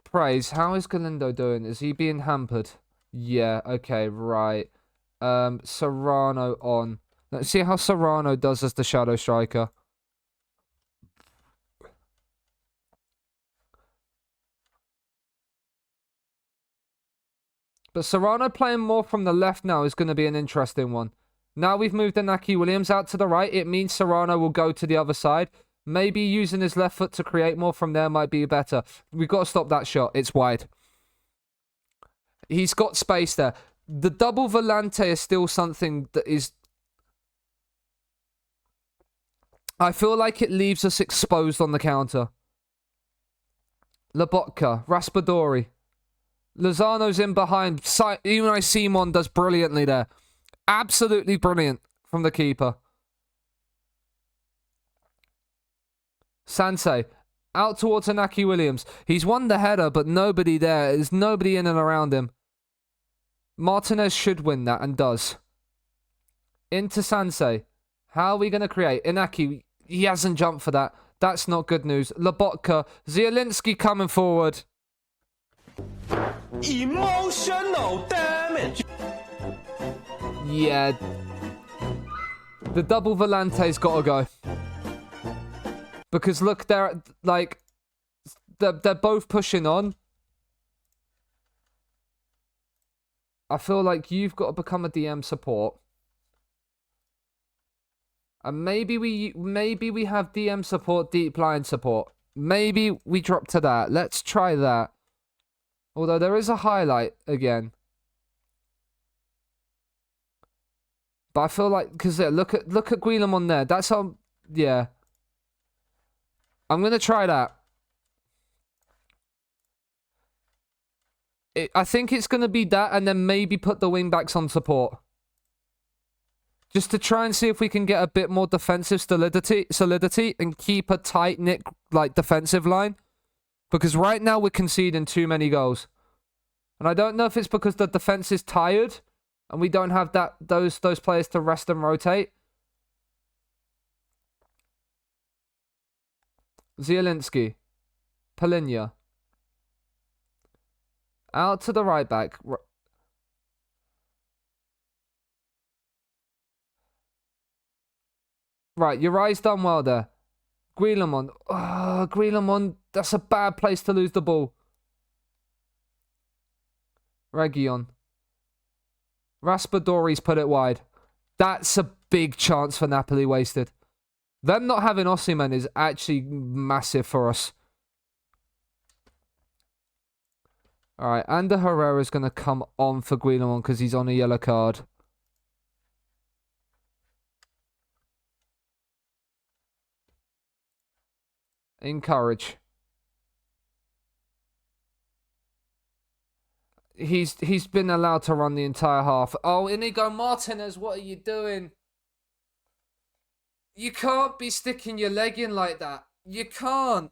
Praise. How is Galindo doing? Is he being hampered? Yeah. Okay. Right. Serrano on. Let's see how Serrano does as the shadow striker. But Serrano playing more from the left now is going to be an interesting one. Now we've moved Inaki Williams out to the right. It means Serrano will go to the other side. Maybe using his left foot to create more from there might be better. We've got to stop that shot. It's wide. He's got space there. The double volante is still something that is... I feel like it leaves us exposed on the counter. Lobotka, Raspadori. Lozano's in behind. Unai Simon does brilliantly there. Absolutely brilliant from the keeper. Sansei. Out towards Inaki Williams. He's won the header, but nobody there. There's nobody in and around him. Martinez should win that and does. Into Sansei. How are we going to create? Inaki, he hasn't jumped for that. That's not good news. Lobotka. Zielinski coming forward. Emotional damage. Yeah. The double volante's got to go. Because look, they're like... They're both pushing on. I feel like you've got to become a DM support. And maybe we have DM support, deep line support. Maybe we drop to that. Let's try that. Although there is a highlight again. But I feel like, because look at Guillemon there. That's how, yeah. I'm going to try that. I think it's going to be that and then maybe put the wing backs on support. Just to try and see if we can get a bit more defensive solidity and keep a tight-knit like defensive line. Because right now we're conceding too many goals. And I don't know if it's because the defense is tired and we don't have those players to rest and rotate. Zielinski. Polinia. Out to the right back. Right, Uri's done well there. Guillemon. Oh, Guillemon. That's a bad place to lose the ball. Region. Raspadori's put it wide. That's a big chance for Napoli wasted. Them not having Osimhen is actually massive for us. Alright, Ander Herrera's going to come on for Guillemon because he's on a yellow card. Encourage. He's been allowed to run the entire half. Oh, Inigo Martinez, what are you doing? You can't be sticking your leg in like that. You can't.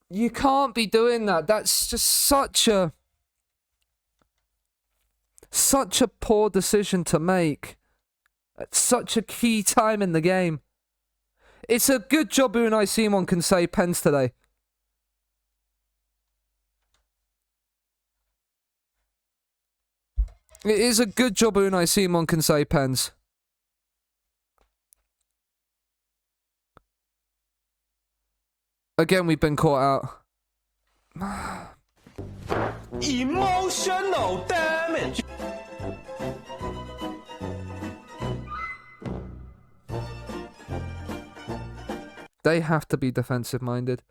You can't be doing that. That's just such a poor decision to make at such a key time in the game. It's a good job Unai Simon can save pens today. It is a good job Unai Simon can save pens. Again, we've been caught out. Emotional damage. They have to be defensive minded.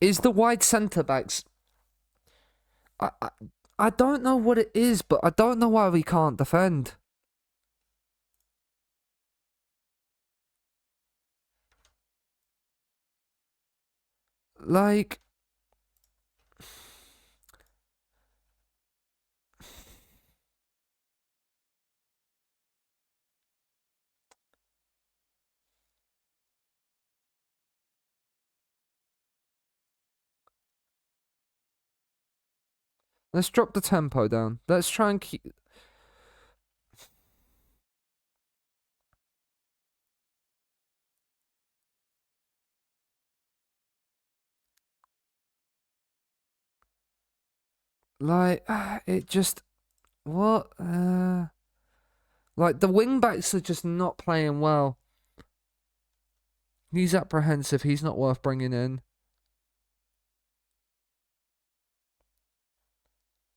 Is the wide centre backs? I don't know what it is, but I don't know why we can't defend. Like, Let's drop the tempo down. Let's try and keep... Like, it just... What? Like, the wing-backs are just not playing well. He's apprehensive. He's not worth bringing in.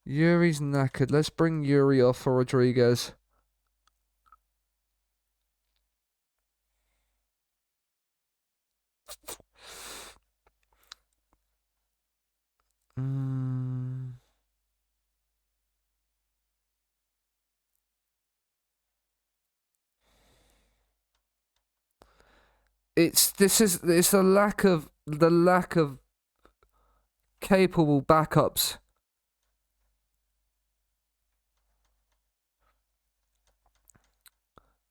Yuri's knackered. Let's bring Yuri off for Rodriguez. It's the lack of capable backups.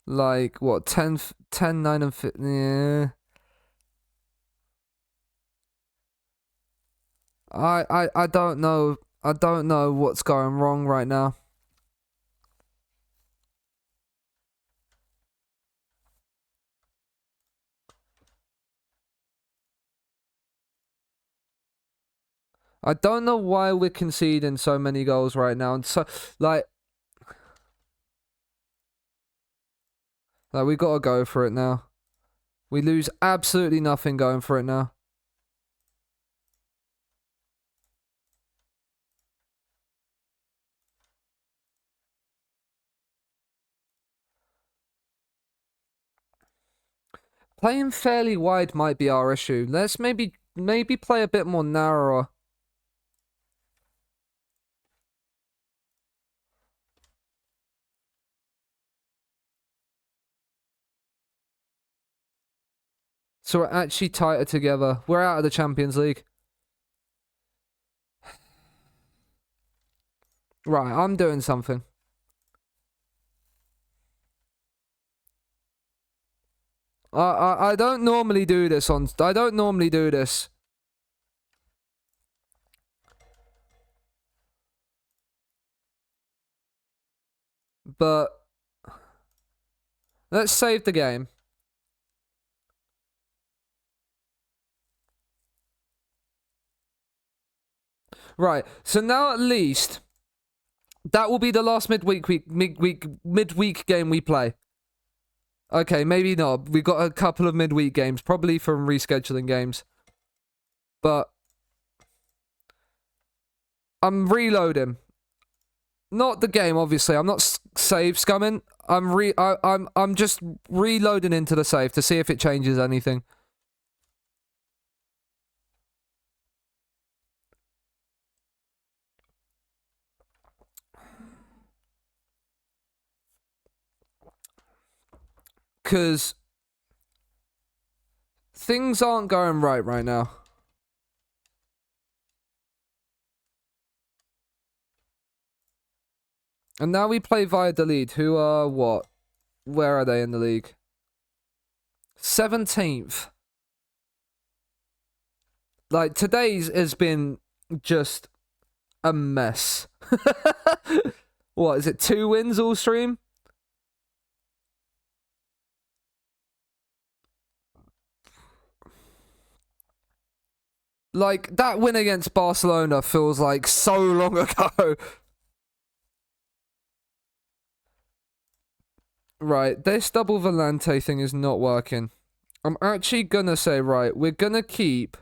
Like what 10, 9 and 5, yeah. I don't know. I don't know what's going wrong right now. I don't know why we're conceding so many goals right now, and so like we gotta go for it now. We lose absolutely nothing going for it now. Playing fairly wide might be our issue. Let's maybe play a bit more narrower. So we're actually tighter together. We're out of the Champions League. Right, I'm doing something. I don't normally do this on... I don't normally do this. But... let's save the game. Right, so now at least... that will be the last midweek game we play. Okay, maybe not. We've got a couple of midweek games, probably from rescheduling games. But I'm reloading. Not the game, obviously. I'm not save scumming. I'm just reloading into the save to see if it changes anything. Because things aren't going right now. And now we play Valladolid, who are what? Where are they in the league? 17th. Like, today's has been just a mess. What, is it 2 wins all stream? Like, that win against Barcelona feels like so long ago. Right, this double Volante thing is not working. I'm actually gonna say, right, we're gonna keep...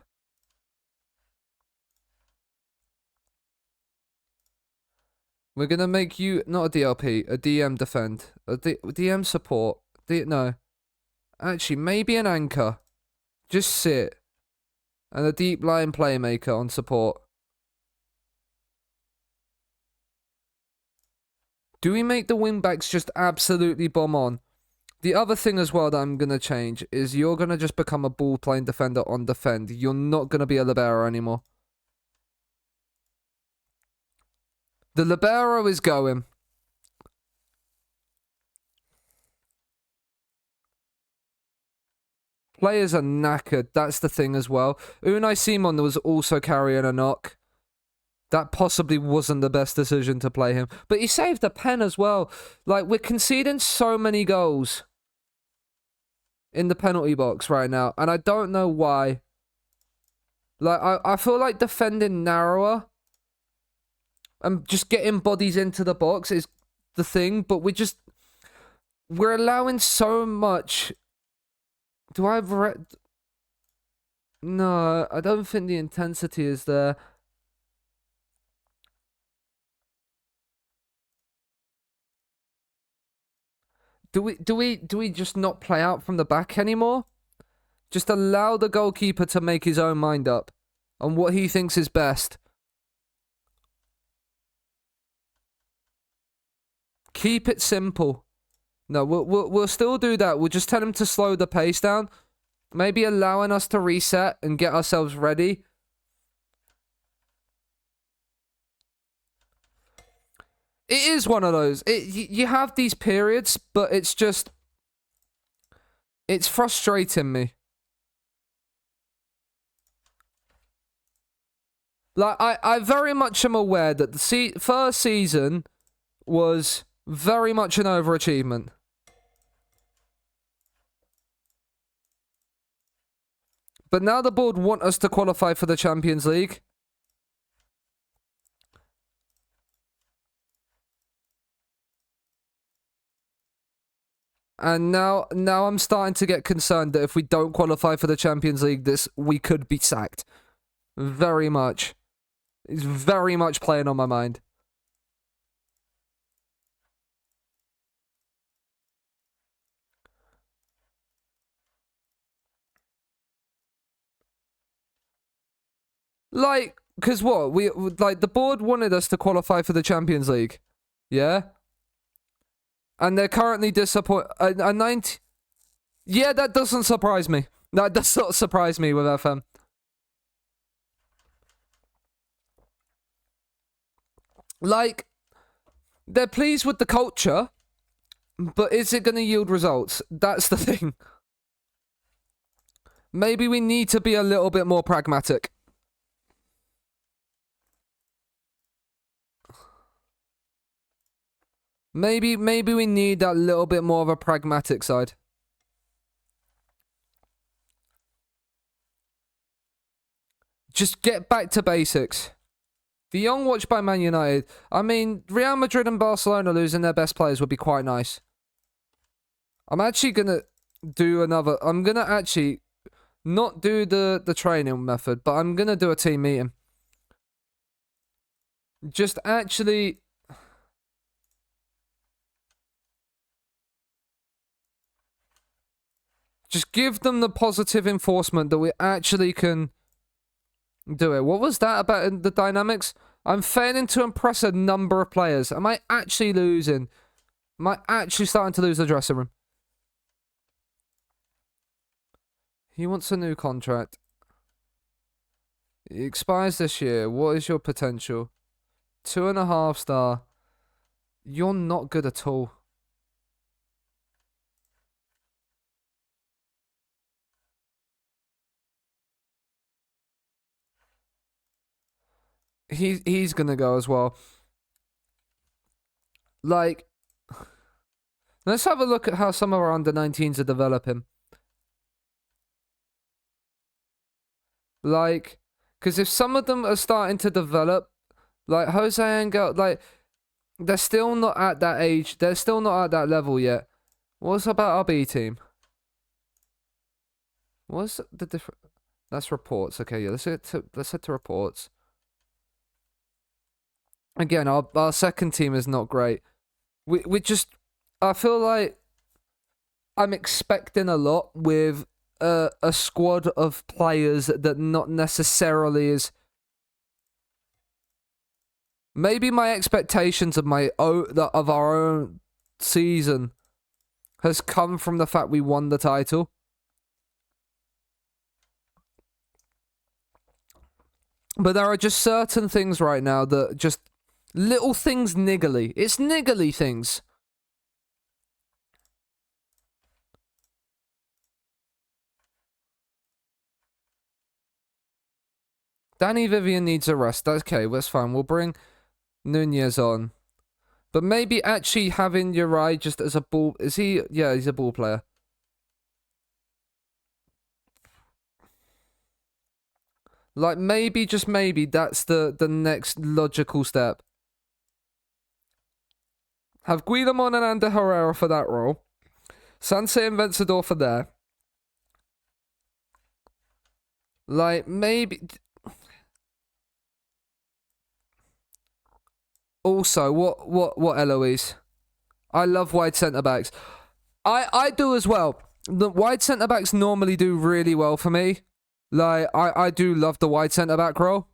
we're gonna make you, not a DLP, a DM defend. A DM support. No. Actually, maybe an anchor. Just sit. And a deep line playmaker on support. Do we make the wingbacks just absolutely bomb on? The other thing as well that I'm going to change is you're going to just become a ball-playing defender on defend. You're not going to be a libero anymore. The libero is going. Players are knackered. That's the thing as well. Unai Simon was also carrying a knock. that possibly wasn't the best decision to play him. But he saved a pen as well. Like, we're conceding so many goals in the penalty box right now, and I don't know why. Like, I feel like defending narrower and just getting bodies into the box is the thing, but we're allowing so much. Do I have No, I don't think the intensity is there. Do we just not play out from the back anymore? Just allow the goalkeeper to make his own mind up on what he thinks is best. Keep it simple. No, we'll still do that. We'll just tell him to slow the pace down. Maybe allowing us to reset and get ourselves ready. It is one of those. You have these periods, but it's just... It's frustrating me. Like, I very much am aware that the first season was very much an overachievement. But now the board want us to qualify for the Champions League. And now I'm starting to get concerned that if we don't qualify for the Champions League, we could be sacked. Very much. It's very much playing on my mind. Like, because what? Like, the board wanted us to qualify for the Champions League. Yeah? And they're currently disappointed. A 90... Yeah, that doesn't surprise me. That does not surprise me with FM. Like, they're pleased with the culture, but is it going to yield results? That's the thing. Maybe we need to be a little bit more pragmatic. Maybe we need that little bit more of a pragmatic side. Just get back to basics. The young watch by Man United. I mean, Real Madrid and Barcelona losing their best players would be quite nice. I'm actually going to do another... I'm going to actually not do the training method, but I'm going to do a team meeting. Just actually... Just give them the positive enforcement that we actually can do it. What was that about the dynamics? I'm failing to impress a number of players. Am I actually losing? Am I actually starting to lose the dressing room? He wants a new contract. It expires this year. What is your potential? 2.5 star. You're not good at all. He's gonna go as well. Like, let's have a look at how some of our under-19s are developing. Like, because if some of them are starting to develop, like Jose Angel, like, they're still not at that age. They're still not at that level yet. What's about our B team? What's the different? That's reports. Okay, yeah. Let's head to reports. Again, our second team is not great. We just... I feel like I'm expecting a lot with a squad of players that not necessarily is... Maybe my expectations of our own season has come from the fact we won the title. But there are just certain things right now that just... Little things niggly. It's niggly things. Danny Vivian needs a rest. Okay, that's fine. We'll bring Nunez on. But maybe actually having REY just as a ball... Is he... Yeah, he's a ball player. Like, maybe, just maybe, that's the next logical step. Have Guillamon and Ander Herrera for that role. Sansei and Vencedor for there. Like, maybe... Also, what Eloise? I love wide centre-backs. I do as well. The wide centre-backs normally do really well for me. Like, I do love the wide centre-back role.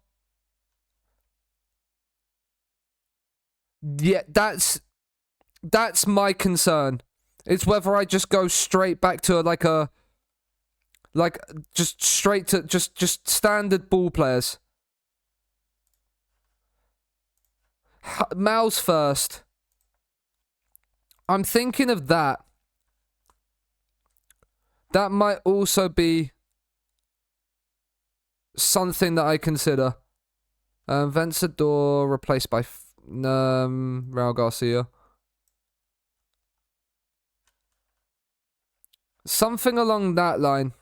Yeah, that's my concern. It's whether I just go straight back to just straight to just standard ball players. Mal's first. I'm thinking of that. That might also be something that I consider. Vencedor replaced by Raul Garcia. Something along that line.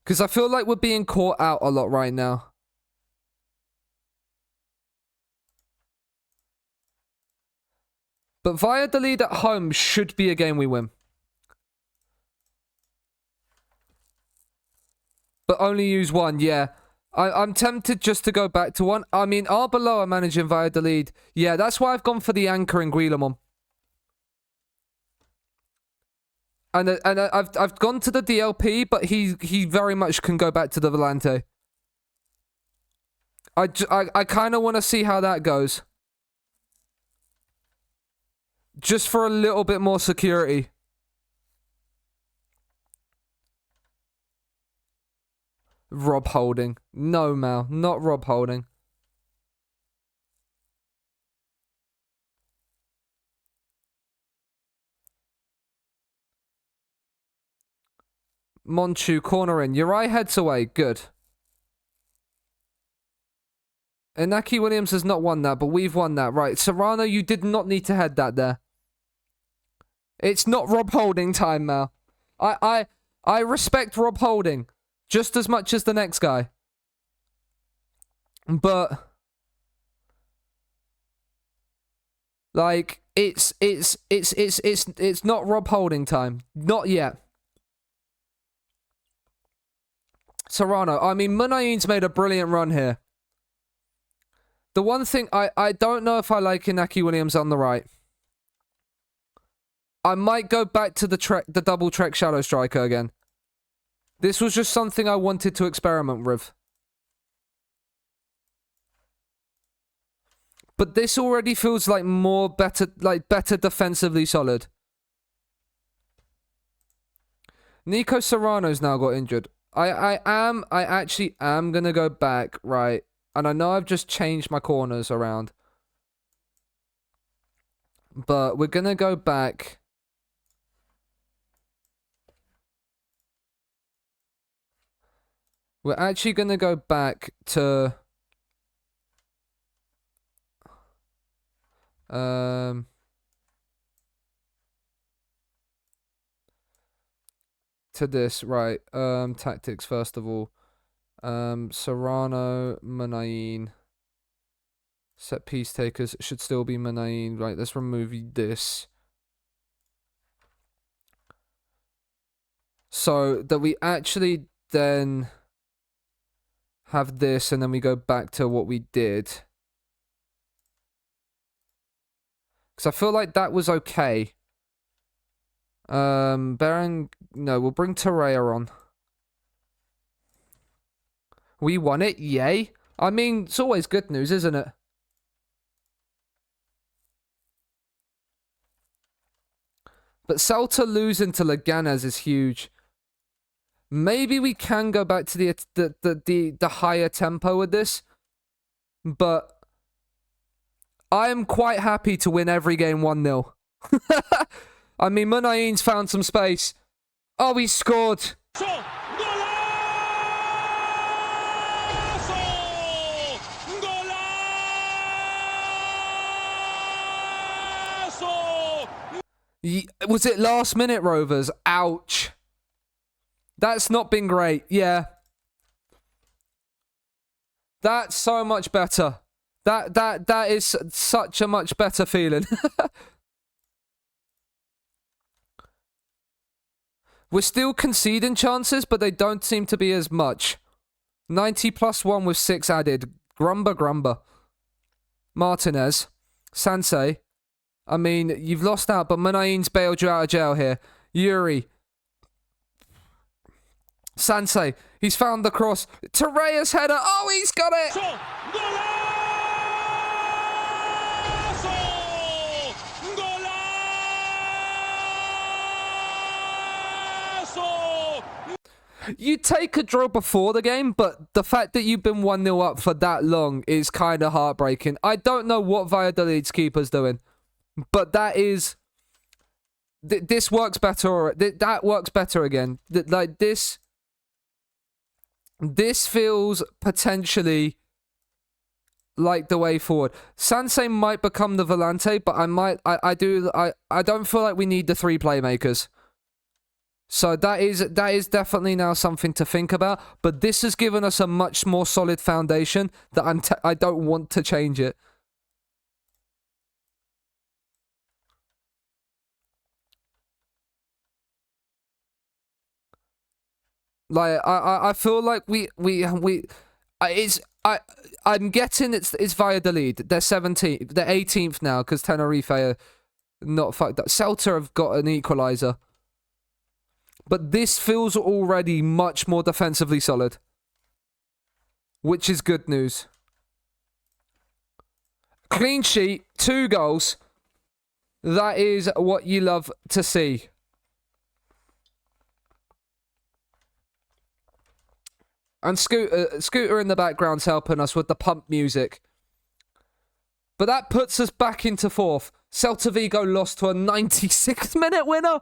Because I feel like we're being caught out a lot right now. But Valladolid at home should be a game we win. But only use one, yeah. I'm tempted just to go back to one. I mean, Arbeloa managing Valladolid. Yeah, that's why I've gone for the anchor in Guillamon. And I've gone to the DLP, but he very much can go back to the Volante. I kind of want to see how that goes. Just for a little bit more security. Rob Holding. No, Mal. Not Rob Holding. Monchu, corner in. Uri heads away. Good. Inaki Williams has not won that, but we've won that. Right. Serrano, you did not need to head that there. It's not Rob Holding time, Mal. I respect Rob Holding just as much as the next guy. But like it's not Rob Holding time. Not yet. Serrano, I mean Munain's made a brilliant run here. The one thing I don't know if I like Inaki Williams on the right. I might go back to the double Trek Shadow Striker again. This was just something I wanted to experiment with. But this already feels like better defensively solid. Nico Serrano's now got injured. I actually am gonna go back, right? And I know I've just changed my corners around. But we're gonna go back. We're actually gonna go back to this, right? Tactics first of all. Serrano, Munain. Set piece takers should still be Munain. Right, let's remove this. So that we actually then have this and then we go back to what we did. Because I feel like that was okay. No, we'll bring Torreira on. We won it, yay. I mean, it's always good news, isn't it? But Celta losing to Leganes is huge. Maybe we can go back to the higher tempo with this. But I am quite happy to win every game 1-0. I mean, Munain's found some space. Oh, he scored. Was it last minute, Rovers? Ouch. That's not been great. Yeah. That's so much better. That is such a much better feeling. We're still conceding chances, but they don't seem to be as much. 90 plus 1 with 6 added. Grumba. Martinez. Sansei. I mean, you've lost out, but Munain's bailed you out of jail here. Yuri. Sansei. He's found the cross. Torreira's header. Oh, he's got it! You take a draw before the game, but the fact that you've been 1-0 up for that long is kind of heartbreaking. I don't know what Valladolid's keeper's doing, but that is... this works better. That works better again. Like, this feels potentially like the way forward. Sansei might become the volante, but I don't feel like we need the 3 playmakers. So that is definitely now something to think about. But this has given us a much more solid foundation that I don't want to change it. Like I feel like I'm getting it's Valladolid. They're 17th, they're 18th now because Tenerife are not fucked up. Celta have got an equaliser. But this feels already much more defensively solid. Which is good news. Clean sheet, 2 goals. That is what you love to see. And Scooter in the background's helping us with the pump music. But that puts us back into 4th. Celta Vigo lost to a 96th minute winner.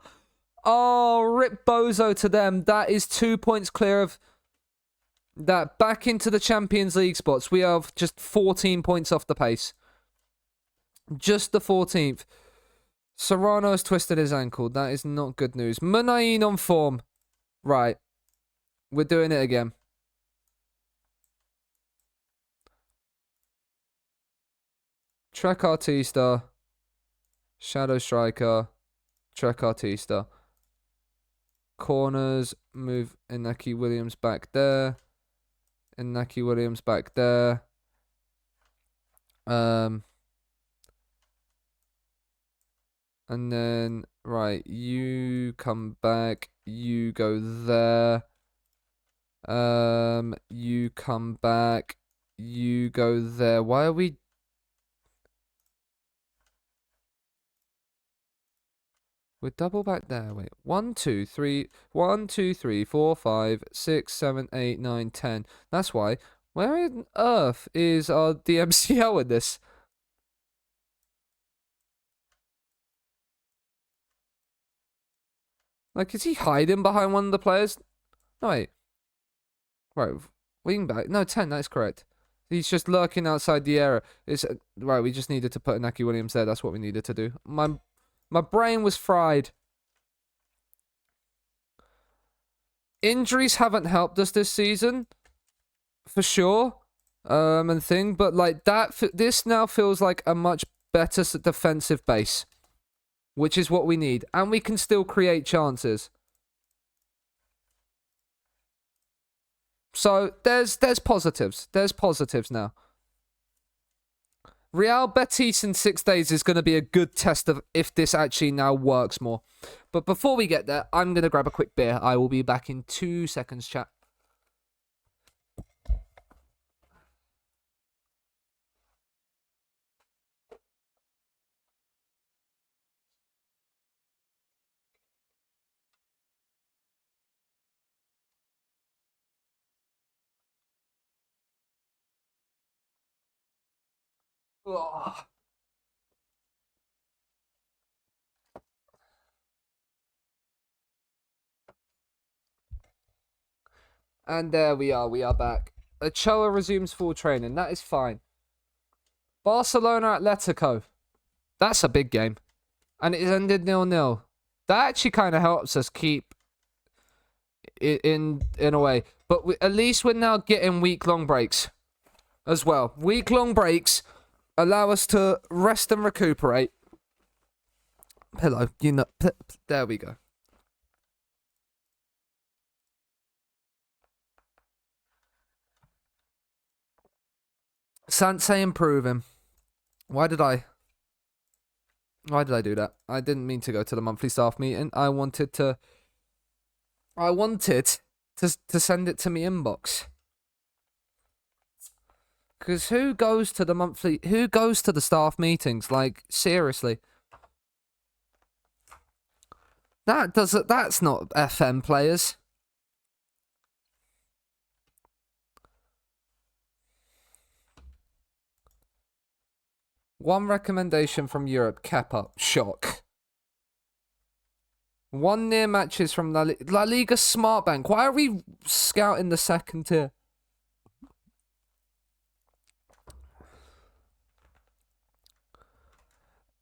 Oh, rip bozo to them. That is 2 points clear of that. Back into the Champions League spots. We have just 14 points off the pace. Just the 14th. Serrano has twisted his ankle. That is not good news. Munain on form. Right. We're doing it again. Trek Artista. Shadow Striker. Trek Artista. Corners, move Inaki Williams back there. Inaki Williams back there. And then, right, you come back. You go there. You come back. You go there. Why are we... We're double back there. Wait. 1, 2, 3. 1, 2, 3, 4, 5, 6, 7, 8, 9, 10. That's why. Where on earth is our DMCL in this? Like, is he hiding behind one of the players? No, wait. Right. Wing back. No, 10. That's correct. He's just lurking outside the area. Right, we just needed to put Inaki Williams there. That's what we needed to do. My brain was fried. Injuries haven't helped us this season, for sure. But like that, this now feels like a much better defensive base, which is what we need, and we can still create chances. So there's positives. There's positives now. Real Betis in 6 days is going to be a good test of if this actually now works more. But before we get there, I'm going to grab a quick beer. I will be back in 2 seconds, chat. Ugh. And there we are back. Ochoa resumes full training. That is fine. Barcelona Atletico. That's a big game. And it ended 0-0. That actually kind of helps us keep it in a way. But at least we're now getting week-long breaks as well. Week-long breaks allow us to rest and recuperate. Pillow, you know. There we go. Seanasea improving. Why did I do that? I didn't mean to go to the monthly staff meeting. I wanted to send it to me inbox. Because who goes to the staff meetings? Like, seriously. That's not FM players. One recommendation from Europe, COPA. Shock. One near matches from La Liga Smartbank. Why are we scouting the second tier?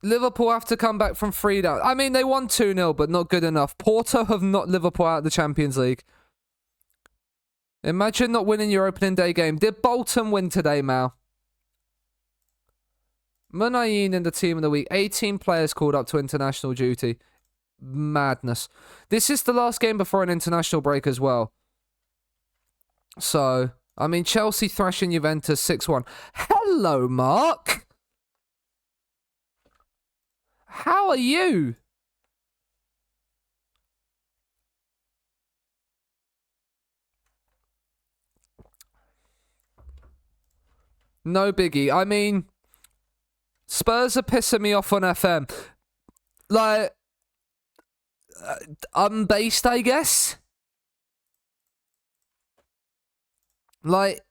Liverpool have to come back from 3 down. I mean, they won 2-0, but not good enough. Porto have knocked Liverpool out of the Champions League. Imagine not winning your opening day game. Did Bolton win today, Mal? Munayin in the team of the week. 18 players called up to international duty. Madness. This is the last game before an international break as well. So, I mean, Chelsea thrashing Juventus 6-1. Hello, Mark. How are you? No biggie. I mean, Spurs are pissing me off on FM. Like, unbased, I guess. Like,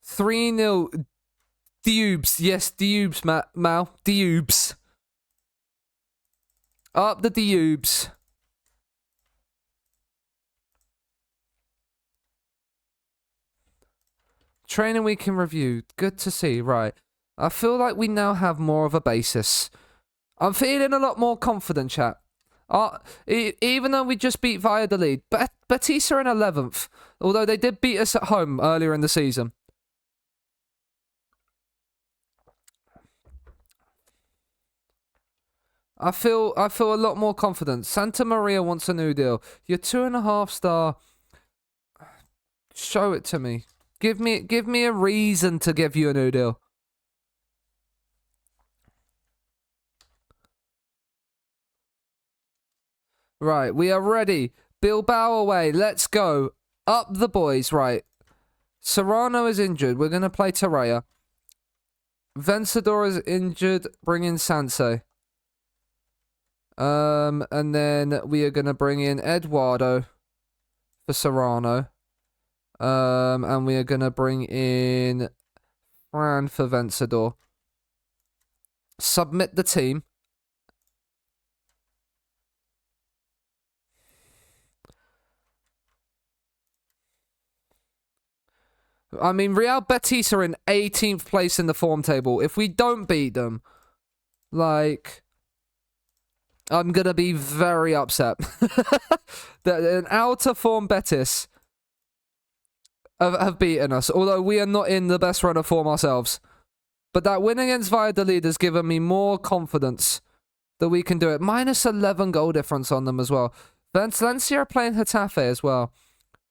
3-0. Dubes. Yes, Dubes, Mal. Dubes. Up the Dubes. Training week in review. Good to see. Right. I feel like we now have more of a basis. I'm feeling a lot more confident, chat. Even though we just beat Valladolid. Betis are in 11th. Although they did beat us at home earlier in the season. I feel a lot more confident. Santa Maria wants a new deal. You're 2.5 star. Show it to me. Give me a reason to give you a new deal. Right, we are ready. Bilbao away. Let's go. Up the boys. Right. Serrano is injured. We're going to play Torreya. Vencedor is injured. Bring in Sanse. And then we are going to bring in Eduardo for Serrano. And we are going to bring in Fran for Vencedor. Submit the team. I mean, Real Betis are in 18th place in the form table. If we don't beat them, like, I'm going to be very upset. An outer form Betis have beaten us, although we are not in the best run of form ourselves. But that win against Valladolid has given me more confidence that we can do it. Minus 11 goal difference on them as well. Valencia are playing Getafe as well.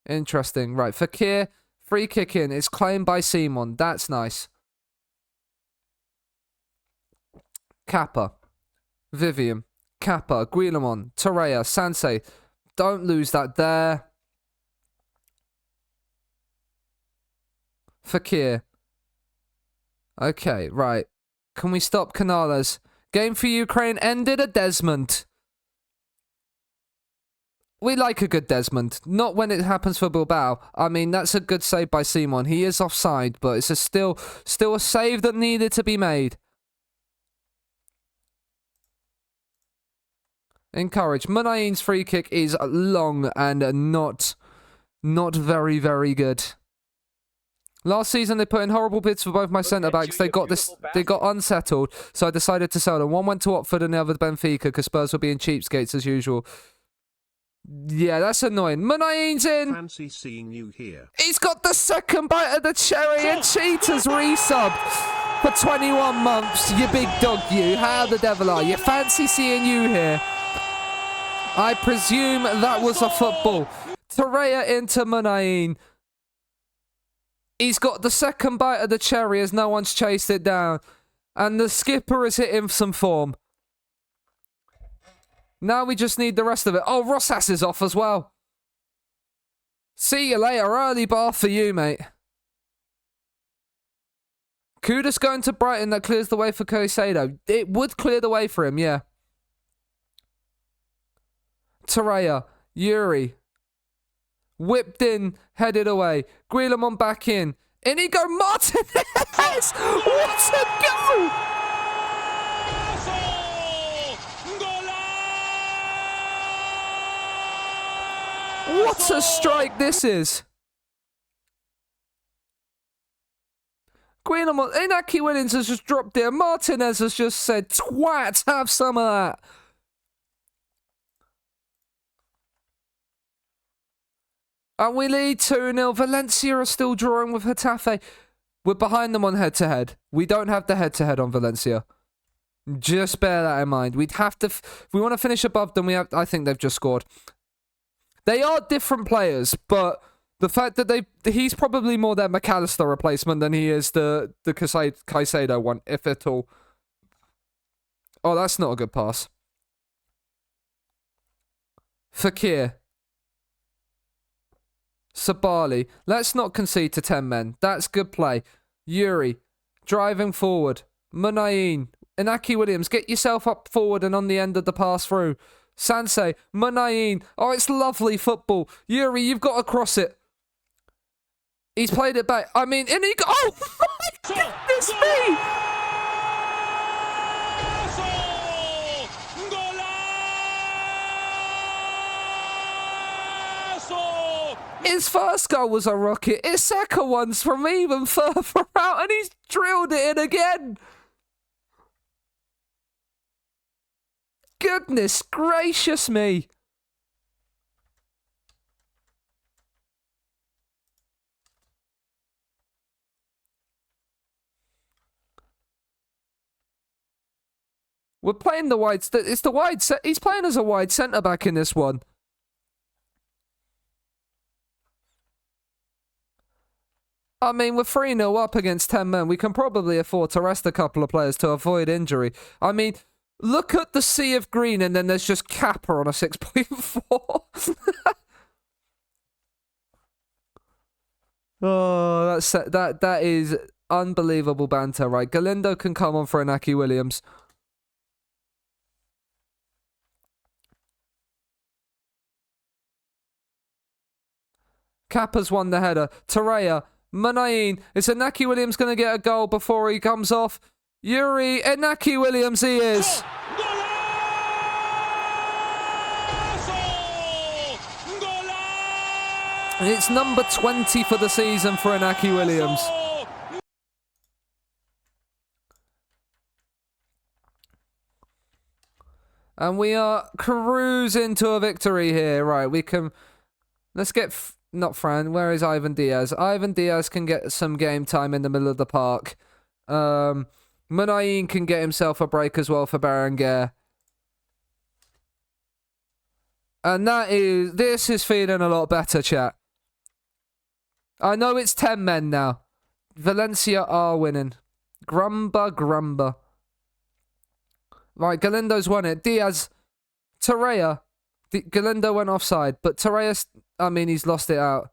Interesting. Right, Fekir, free kick in. It's claimed by Simon. That's nice. Kappa, Vivian, Kappa, Guillemon, Torreya, Sanse. Don't lose that there. Fekir. Okay, right. Can we stop Canales? Game for Ukraine ended at Desmond. We like a good Desmond. Not when it happens for Bilbao. I mean, that's a good save by Simon. He is offside, but it's still a save that needed to be made. Encourage. Munayin's free kick is long and not Not very, very good. Last season, they put in horrible bids for both my centre-backs. They got unsettled, so I decided to sell them. One went to Watford and the other to Benfica because Spurs were being cheapskates as usual. Yeah, that's annoying. Munain's in. Fancy seeing you here. He's got the second bite of the cherry and Cheetah's resubbed for 21 months. You big dog, you. How the devil are you? Fancy seeing you here. I presume that was a football. Torreira into Munain. He's got the second bite of the cherry as no one's chased it down. And the skipper has hit him some form. Now we just need the rest of it. Oh, Rosas is off as well. See you later. Early bar for you, mate. Kudos going to Brighton. That clears the way for Caicedo. It would clear the way for him, yeah. Torreira. Yuri. Whipped in. Headed away. Guillemon back in. Inigo Martinez! What a go! What a strike this is! Guillemon, Inaki Williams has just dropped it. Martinez has just said, twat, have some of that. And we lead 2-0. Valencia are still drawing with Getafe. We're behind them on head-to-head. We don't have the head-to-head on Valencia. Just bear that in mind. We'd have to... If we want to finish above them, I think they've just scored. They are different players, but the fact that he's probably more their McAllister replacement than he is the Caicedo one, if at all. Oh, that's not a good pass. Fekir. Sabali. Let's not concede to 10 men. That's good play. Yuri. Driving forward. Munain. Inaki Williams. Get yourself up forward and on the end of the pass through. Sansei. Munain. Oh, it's lovely football. Yuri, you've got to cross it. He's played it back. I mean, Inigo. Oh, my goodness me! His first goal was a rocket. His second one's from even further out, and he's drilled it in again. Goodness gracious me. We're playing the wide... It's the wide... He's playing as a wide centre-back in this one. I mean, we're 3-0 up against 10 men. We can probably afford to rest a couple of players to avoid injury. I mean, look at the sea of green and then there's just Kappa on a 6.4. Oh, that is unbelievable banter, right? Galindo can come on for Inaki Williams. Kappa's won the header. Torreira. Munain. Is Inaki Williams going to get a goal before he comes off? Yuri. Inaki Williams, he is. It's number 20 for the season for Inaki Williams. And we are cruising to a victory here. Right, we can... Let's get... Not Fran. Where is Ivan Diaz? Ivan Diaz can get some game time in the middle of the park. Munain can get himself a break as well for Berenguer. And this is feeling a lot better, chat. I know it's 10 men now. Valencia are winning. Grumba. Right, Galindo's won it. Diaz. Torreira. Galindo went offside, but Torreira, I mean, he's lost it out.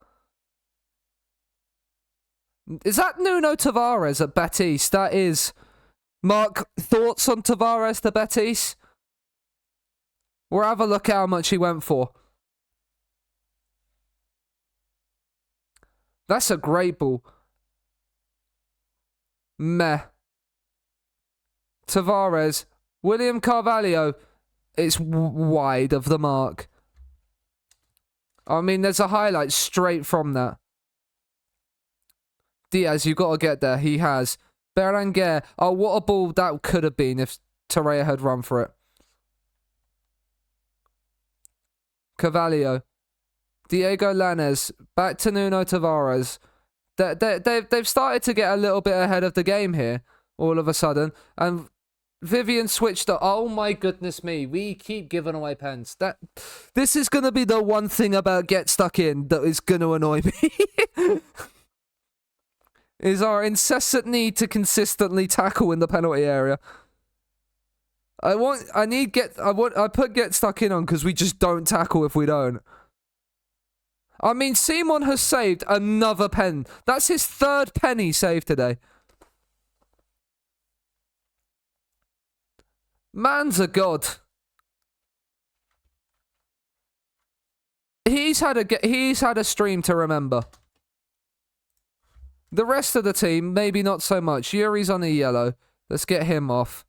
Is that Nuno Tavares at Betis? That is. Mark, thoughts on Tavares to Betis? We'll have a look at how much he went for. That's a great ball. Meh. Tavares. William Carvalho. It's wide of the mark. I mean, there's a highlight straight from that. Diaz, you got to get there. He has. Berenguer. Oh, what a ball that could have been if Torreira had run for it. Carvalho. Diego Lainez. Back to Nuno Tavares. They've started to get a little bit ahead of the game here, all of a sudden. And Vivian switched up. Oh my goodness me. We keep giving away pens. This is going to be the one thing about Get Stuck In that is going to annoy me. Is our incessant need to consistently tackle in the penalty area. I put Get Stuck In on because we just don't tackle if we don't. I mean, Simon has saved another pen. That's his third pen he saved today. Man's a god. He's had a stream to remember. The rest of the team, maybe not so much. Yuri's on a yellow. Let's get him off.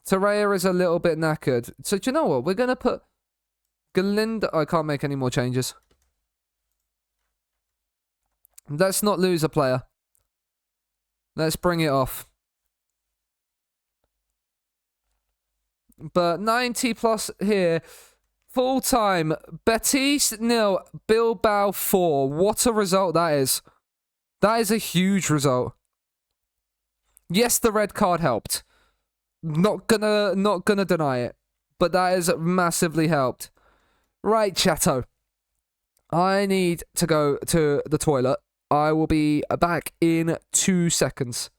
Torreira is a little bit knackered. So do you know what? We're going to put Galindo. I can't make any more changes. Let's not lose a player. Let's bring it off. But 90 plus here. Full time. Betis 0. Bilbao 4. What a result that is. That is a huge result. Yes, the red card helped. Not gonna deny it. But that has massively helped. Right, Chateau. I need to go to the toilet. I will be back in 2 seconds.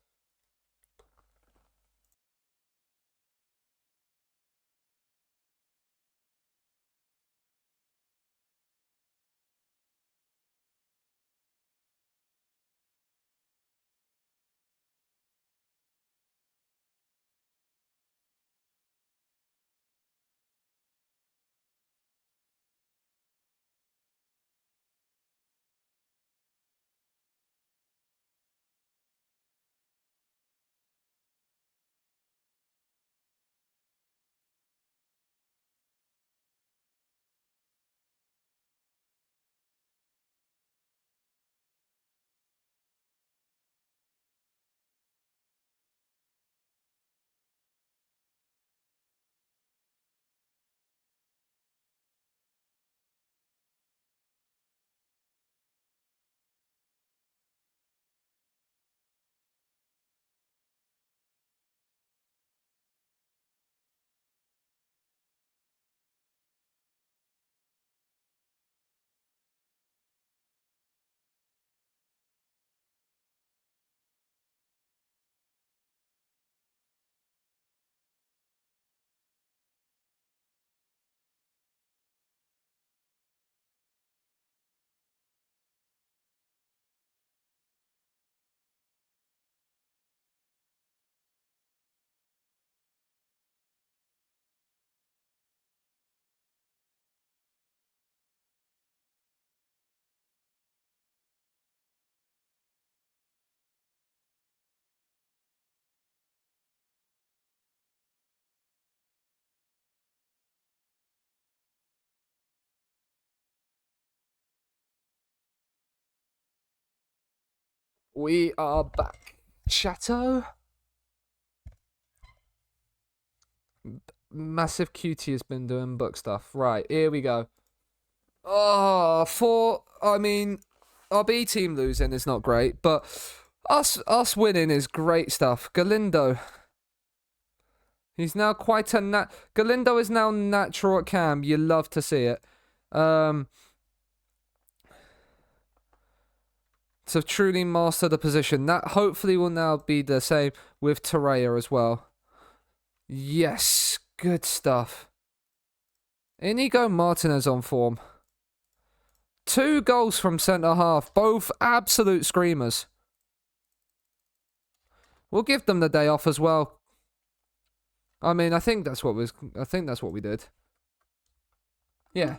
We are back. Chateau. Massive Cutie has been doing book stuff. Right, here we go. Oh, I mean, our B team losing is not great, but us winning is great stuff. Galindo. He's now quite a Galindo is now natural at cam. You love to see it. To truly master the position. That hopefully will now be the same with Torreira as well. Yes, good stuff. Inigo Martinez on form. 2 goals from centre half, both absolute screamers. We'll give them the day off as well. I mean, I think that's what we did. Yeah.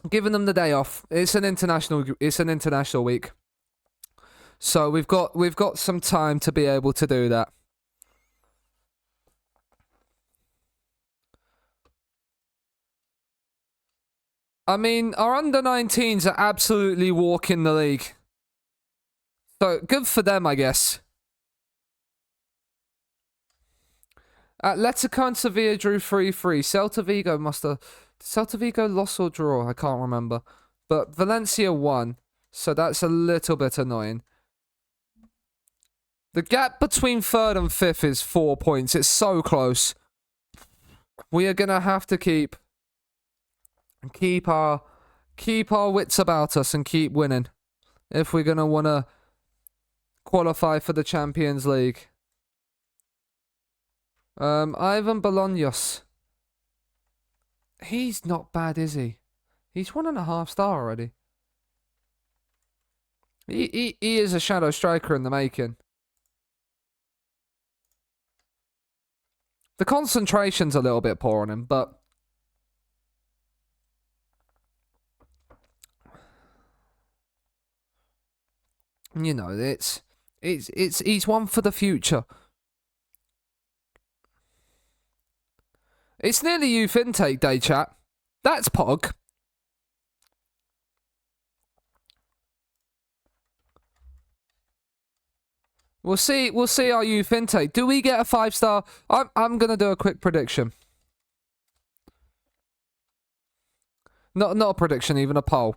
Giving them the day off. It's an international week. So we've got some time to be able to do that. I mean, our under-19s are absolutely walking the league. So, good for them, I guess. Atletico and Sevilla drew 3-3. Celta Vigo must have... Celta Vigo lost or draw? I can't remember. But Valencia won. So that's a little bit annoying. The gap between 3rd and 5th is 4 points. It's so close. We are going to have to keep our wits about us and keep winning if we're going to want to qualify for the Champions League. Ivan Bolaños. He's not bad, is he? He's 1.5 star already. He is a shadow striker in the making. The concentration's a little bit poor on him, but you know, he's one for the future. It's nearly youth intake day, chat. That's Pog. We'll see our youth intake. Do we get a 5-star? I'm gonna do a quick prediction. Not a prediction, even a poll.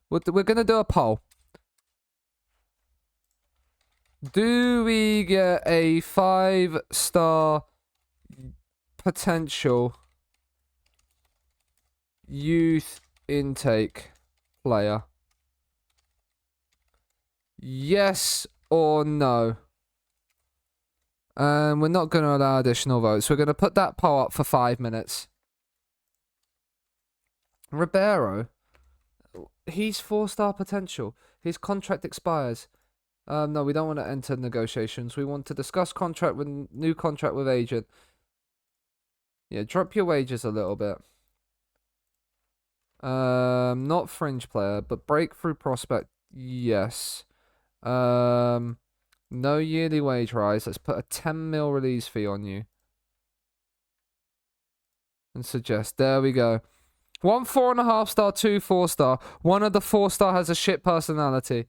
We're gonna do a poll. Do we get a 5-star potential youth intake player? Yes or no? We're not going to allow additional votes. We're going to put that poll up for 5 minutes. Ribeiro, he's 4-star potential. His contract expires. No, we don't want to enter negotiations. We want to discuss new contract with agent. Yeah, drop your wages a little bit. Not fringe player, but breakthrough prospect. Yes. No yearly wage rise. Let's put a 10 mil release fee on you. And suggest. There we go. 1 4.5 star, 2 4-star. One of the 4-star has a shit personality.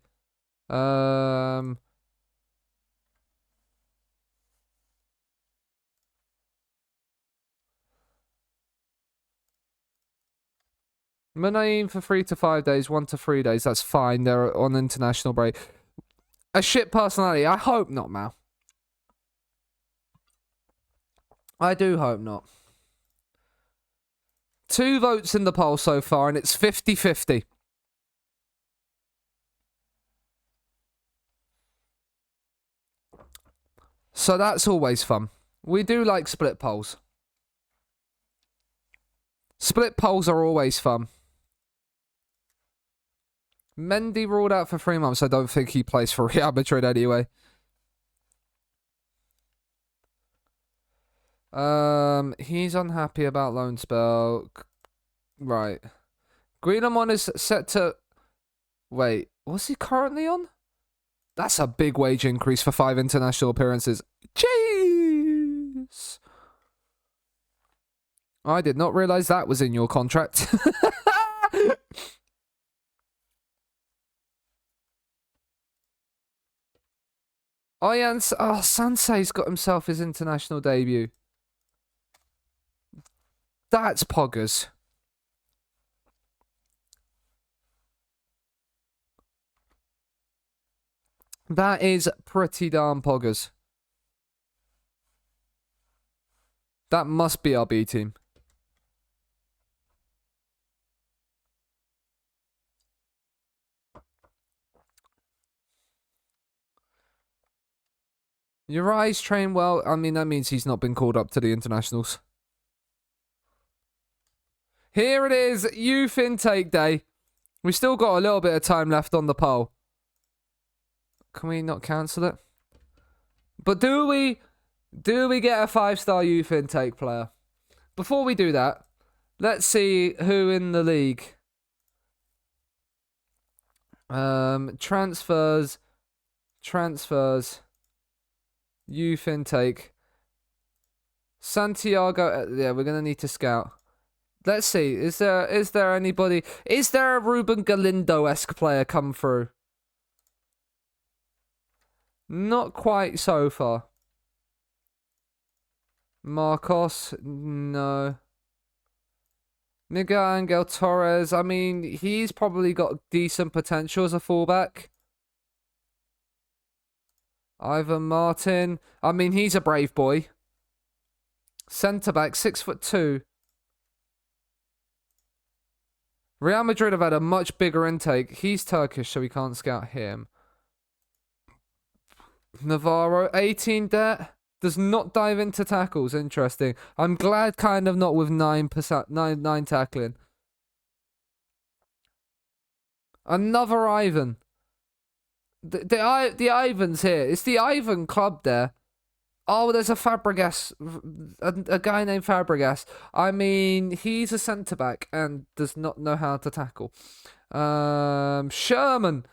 Munaim for 3 to 5 days, 1 to 3 days. That's fine. They're on international break. A shit personality. I hope not, Mal. I do hope not. 2 votes in the poll so far, and it's 50-50. So that's always fun. We do like split polls. Split polls are always fun. Mendy ruled out for 3 months. I don't think he plays for Real Madrid anyway. He's unhappy about loan spell. Right. Greenamon is set to... Wait, what's he currently on? That's a big wage increase for 5 international appearances. Jeez! I did not realise that was in your contract. Sansei's got himself his international debut. That's poggers. That is pretty darn poggers. That must be our B team. Your eyes train well. I mean, that means he's not been called up to the internationals. Here it is, youth intake day. We've still got a little bit of time left on the poll. Can we not cancel it? But do we get a 5-star youth intake player? Before we do that, let's see who in the league. Transfers. Youth intake. Santiago. Yeah, we're going to need to scout. Let's see. Is there anybody? Is there a Ruben Galindo-esque player come through? Not quite so far. Marcos, no. Miguel Angel Torres, I mean, he's probably got decent potential as a fullback. Ivan Martin, I mean, he's a brave boy. Centre back, 6'2". Real Madrid have had a much bigger intake. He's Turkish, so we can't scout him. Navarro, 18 debt. Does not dive into tackles. Interesting. I'm glad kind of not with 9%, 9 tackling. Another Ivan. The Ivans here. It's the Ivan club there. Oh, there's a Fabregas. A guy named Fabregas. I mean, he's a centre-back and does not know how to tackle. Sherman.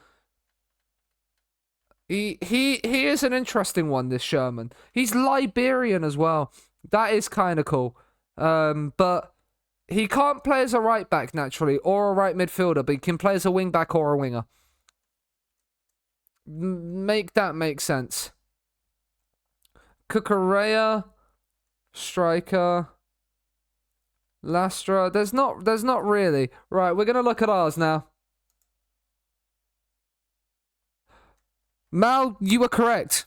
He is an interesting one, this Sherman. He's Liberian as well. That is kind of cool. But he can't play as a right back naturally or a right midfielder, but he can play as a wing back or a winger. Make that make sense. Cucurella, striker. Lastra. There's not really. Right, we're gonna look at ours now. Mal, you are correct.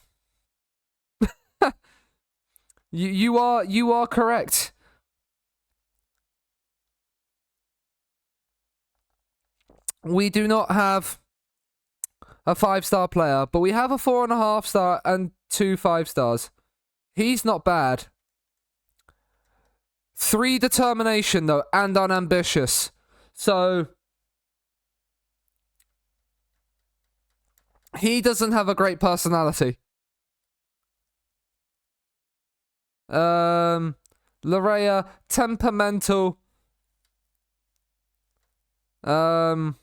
you are correct. We do not have a 5-star player, but we have a 4.5 star and 2 5 stars. He's not bad. 3 determination though, and unambitious. So he doesn't have a great personality. Larea, temperamental. And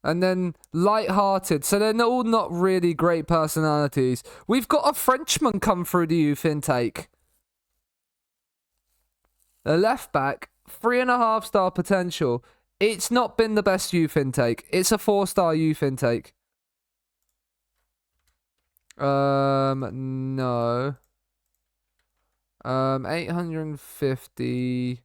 then light-hearted. So they're all not really great personalities. We've got a Frenchman come through the youth intake. A left back, 3.5 star potential. It's not been the best youth intake. It's a 4-star youth intake. No. 850.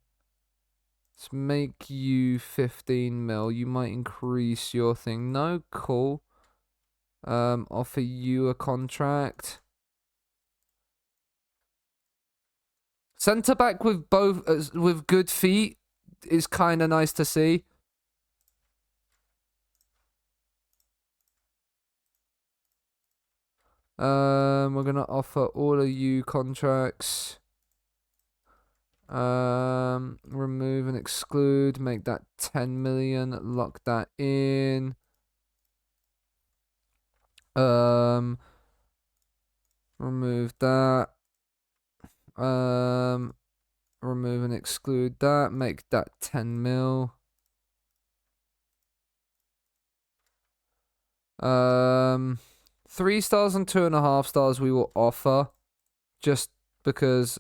Let's make you 15 mil. You might increase your thing. No, cool. Offer you a contract. Centre back with both with good feet is kind of nice to see. We're gonna offer all of you contracts. Remove and exclude. Make that 10 million. Lock that in. Remove that. Remove and exclude that. Make that 10 mil. 3 stars and 2.5 stars we will offer, just because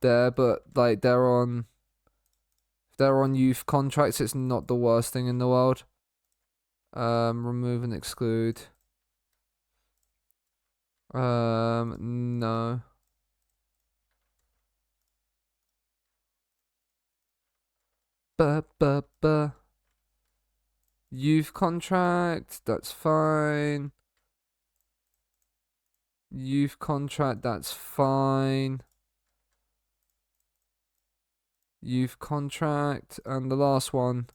but like they're on youth contracts. It's not the worst thing in the world. Remove and exclude. No. Youth contract, that's fine. Youth contract, that's fine. Youth contract, and the last one.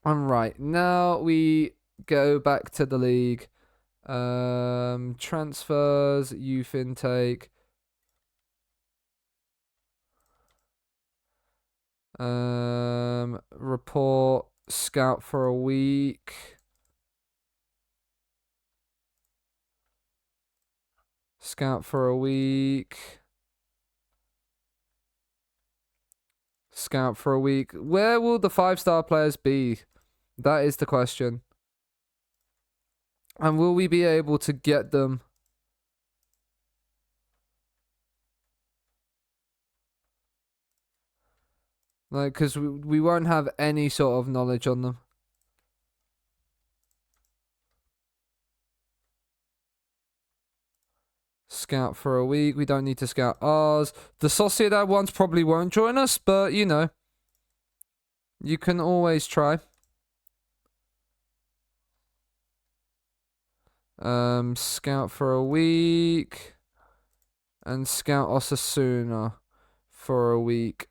Alright, now we go back to the league. Transfers, youth intake. Report, scout for a week. Scout for a week. Scout for a week. Where will the 5-star players be? That is the question. And will we be able to get them? Like, because we won't have any sort of knowledge on them. Scout for a week. We don't need to scout ours. The Sociedad ones probably won't join us, but, you know. You can always try. Scout for a week. And scout Osasuna for a week.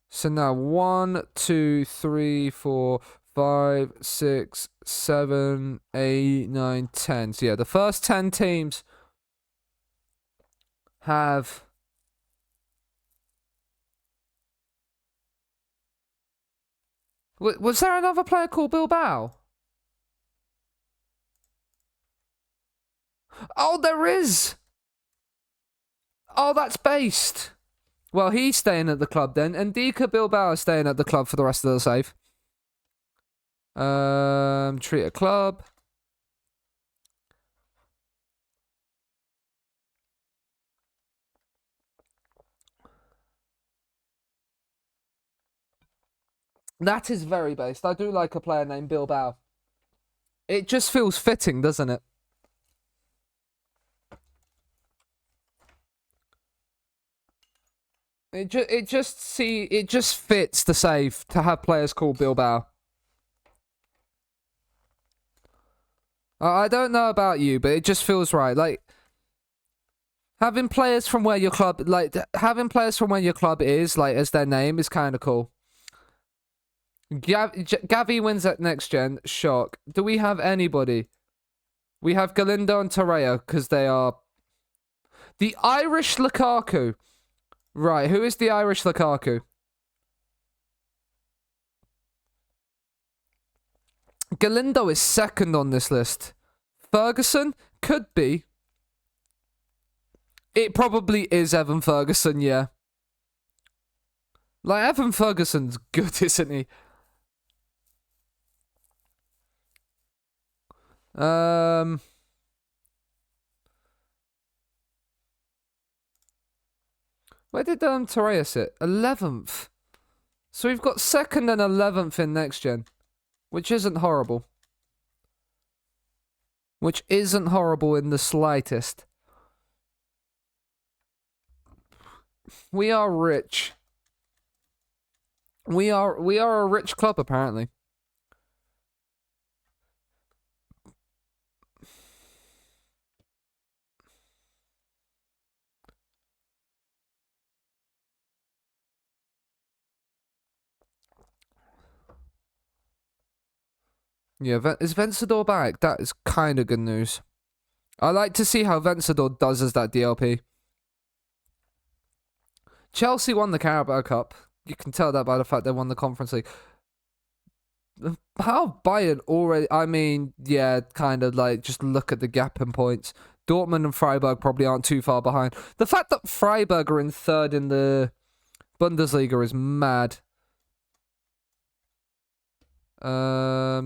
So now 1, 2, 3, 4, 5, 6, 7, 8, 9, 10. So yeah, the first 10 teams have was there another player called Bilbao? Oh, there is. Oh, that's based. Well, he's staying at the club then, and Dika Bilbao is staying at the club for the rest of the save. Treat a club. That is very based. I do like a player named Bilbao. It just feels fitting, doesn't it? It just fits the save to have players called Bilbao. I don't know about you, but it just feels right. Like having players from where your club, is, like as their name, is kind of cool. Gavi wins at next gen. Shock. Do we have anybody? We have Galindo and Torreya because they are the Irish Lukaku. Right, who is the Irish Lukaku? Galindo is second on this list. Ferguson? Could be. It probably is Evan Ferguson, yeah. Like, Evan Ferguson's good, isn't he? Where did Torreya sit? 11th. So we've got 2nd and 11th in next gen. Which isn't horrible. Which isn't horrible in the slightest. We are rich. We are a rich club, apparently. Yeah, is Vencedor back? That is kind of good news. I like to see how Vencedor does as that DLP. Chelsea won the Carabao Cup. You can tell that by the fact they won the Conference League. How Bayern already... I mean, yeah, kind of like, just look at the gap in points. Dortmund and Freiburg probably aren't too far behind. The fact that Freiburg are in 3rd in the Bundesliga is mad.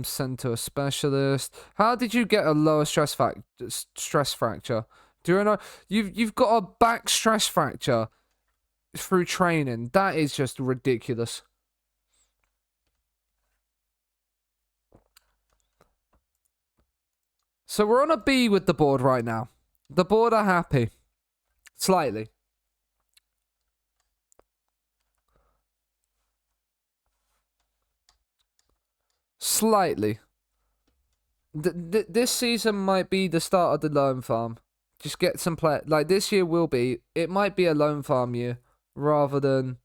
Send to a specialist. How did you get a lower stress fracture? Do you know you've got a back stress fracture through training? That is just ridiculous. So we're on a B with the board right now. The board are happy. Slightly. Slightly. This season might be the start of the loan farm. Just get some play. Like this year will be. It might be a loan farm year rather than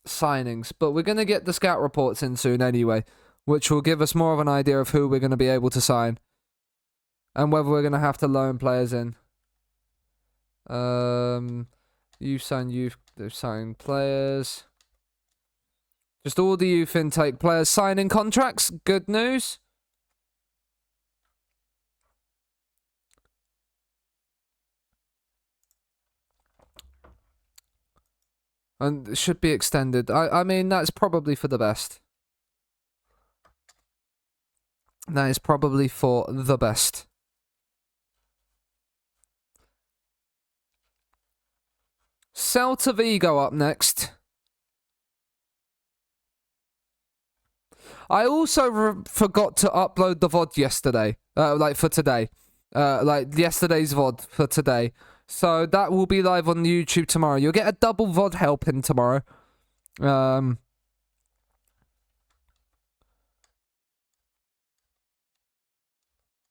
signings. But we're gonna get the scout reports in soon anyway, which will give us more of an idea of who we're gonna be able to sign and whether we're gonna have to loan players in. You've signed players. Just all the youth intake players signing contracts. Good news. And it should be extended. I mean, that's probably for the best. That is probably for the best. Celta Vigo up next. I also forgot to upload the VOD yesterday. Like for today. Like yesterday's VOD for today. So that will be live on YouTube tomorrow. You'll get a double VOD helping tomorrow. And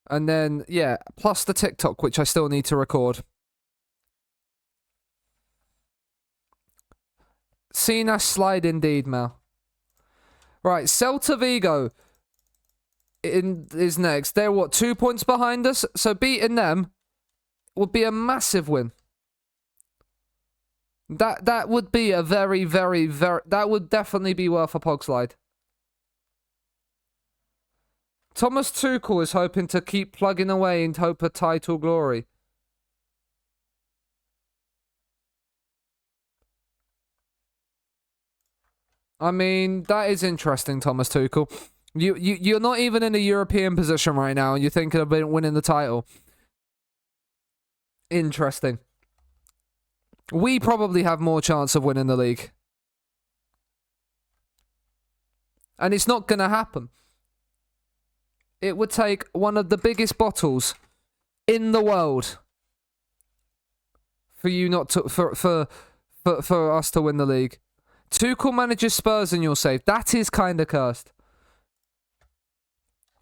then, yeah, plus the TikTok, which I still need to record. Seanasea slide indeed, Mal. Right, Celta Vigo is next. They're, what, 2 points behind us? So beating them would be a massive win. That would be a very, very, very... That would definitely be worth a pog slide. Thomas Tuchel is hoping to keep plugging away in hope of title glory. I mean, that is interesting, Thomas Tuchel. You're not even in a European position right now, and you're thinking of winning the title. Interesting. We probably have more chance of winning the league. And it's not going to happen. It would take one of the biggest bottles in the world for you not to for us to win the league. Tuchel manages Spurs and you're safe. That is kind of cursed.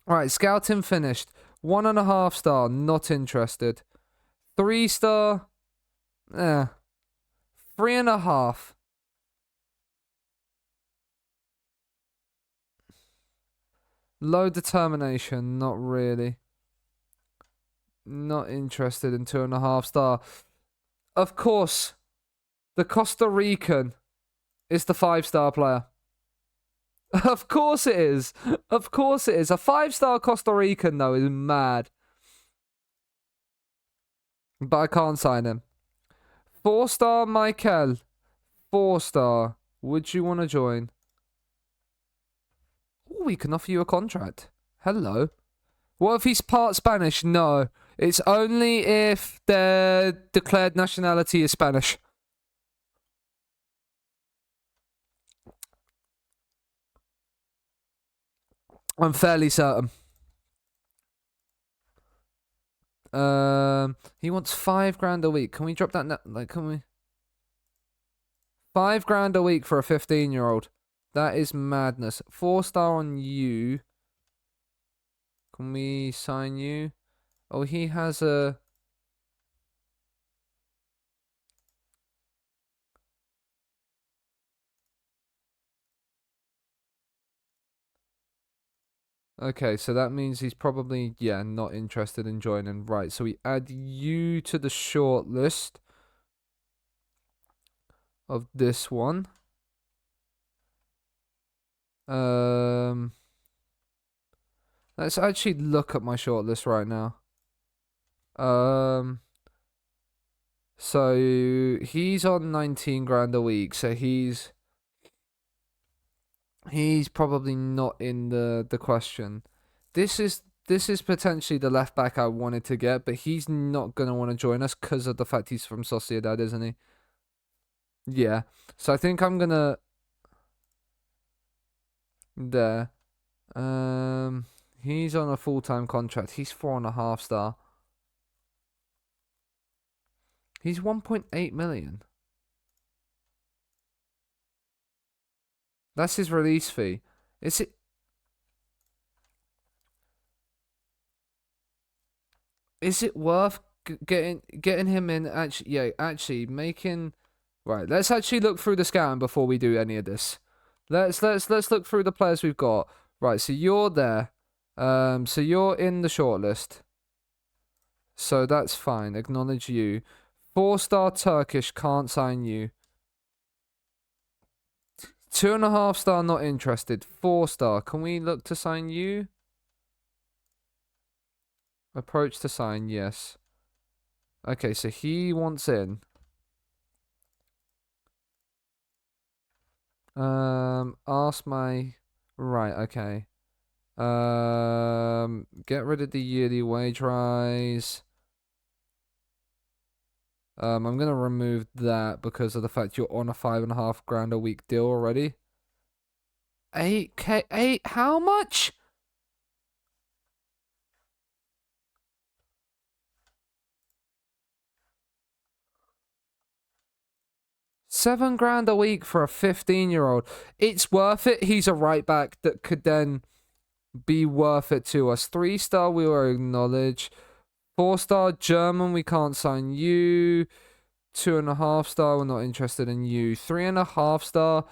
Right, scouting finished. 1.5 star, not interested. 3 star, 3.5. Low determination, not really. Not interested in 2.5 star. Of course, the Costa Rican is the 5-star player. Of course it is. Of course it is. A 5-star Costa Rican, though, is mad. But I can't sign him. 4-star Michael. 4-star. Would you want to join? Oh, we can offer you a contract. Hello. What if he's part Spanish? No. It's only if their declared nationality is Spanish. I'm fairly certain. He wants $5,000 a week. Can we drop that? Can we? $5,000 a week for a 15-year-old. That is madness. 4-star on you. Can we sign you? Oh, he has a... Okay, so that means he's probably, yeah, not interested in joining. Right, so we add you to the short list of this one. Let's actually look at my shortlist right now. So he's on $19,000 a week. So he's probably not in the question. This is potentially the left back I wanted to get, but he's not gonna want to join us because of the fact he's from Sociedad, isn't he? Yeah. So I think I'm gonna there. He's on a full-time contract. He's 4.5 star. He's 1.8 million. That's his release fee. Is it worth getting him in? Actually, yeah, actually making. Right, let's actually look through the scouting before we do any of this. Let's look through the players we've got. Right, so you're there. So you're in the shortlist. So that's fine. Acknowledge you. 4-star Turkish, can't sign you. 2.5 star, not interested. 4-star, can we look to sign you? Approach to sign, yes. Okay, so he wants in. Ask my... Right, okay. Get rid of the yearly wage rise. I'm gonna remove that because of the fact you're on a 5.5 grand a week deal already. 8K, 8, how much? £7 grand a week for a 15-year-old. It's worth it. He's a right back that could then be worth it to us. 3-star, we will acknowledge. 4-star German, we can't sign you. 2.5-star, we're not interested in you. 3.5-star,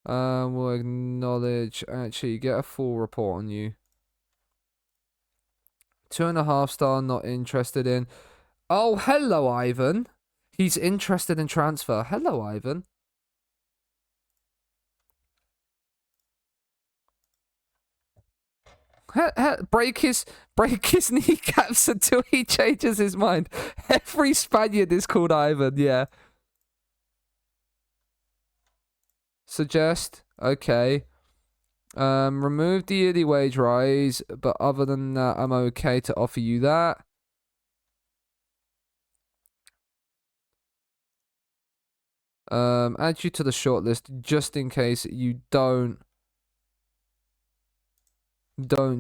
we'll acknowledge. Actually, get a full report on you. 2.5-star, not interested in. Oh, hello, Ivan. He's interested in transfer. Hello, Ivan. Break his kneecaps until he changes his mind. Every Spaniard is called Ivan, yeah. Suggest, okay. Remove the yearly wage rise, but other than that, I'm okay to offer you that. Add you to the shortlist just in case you don't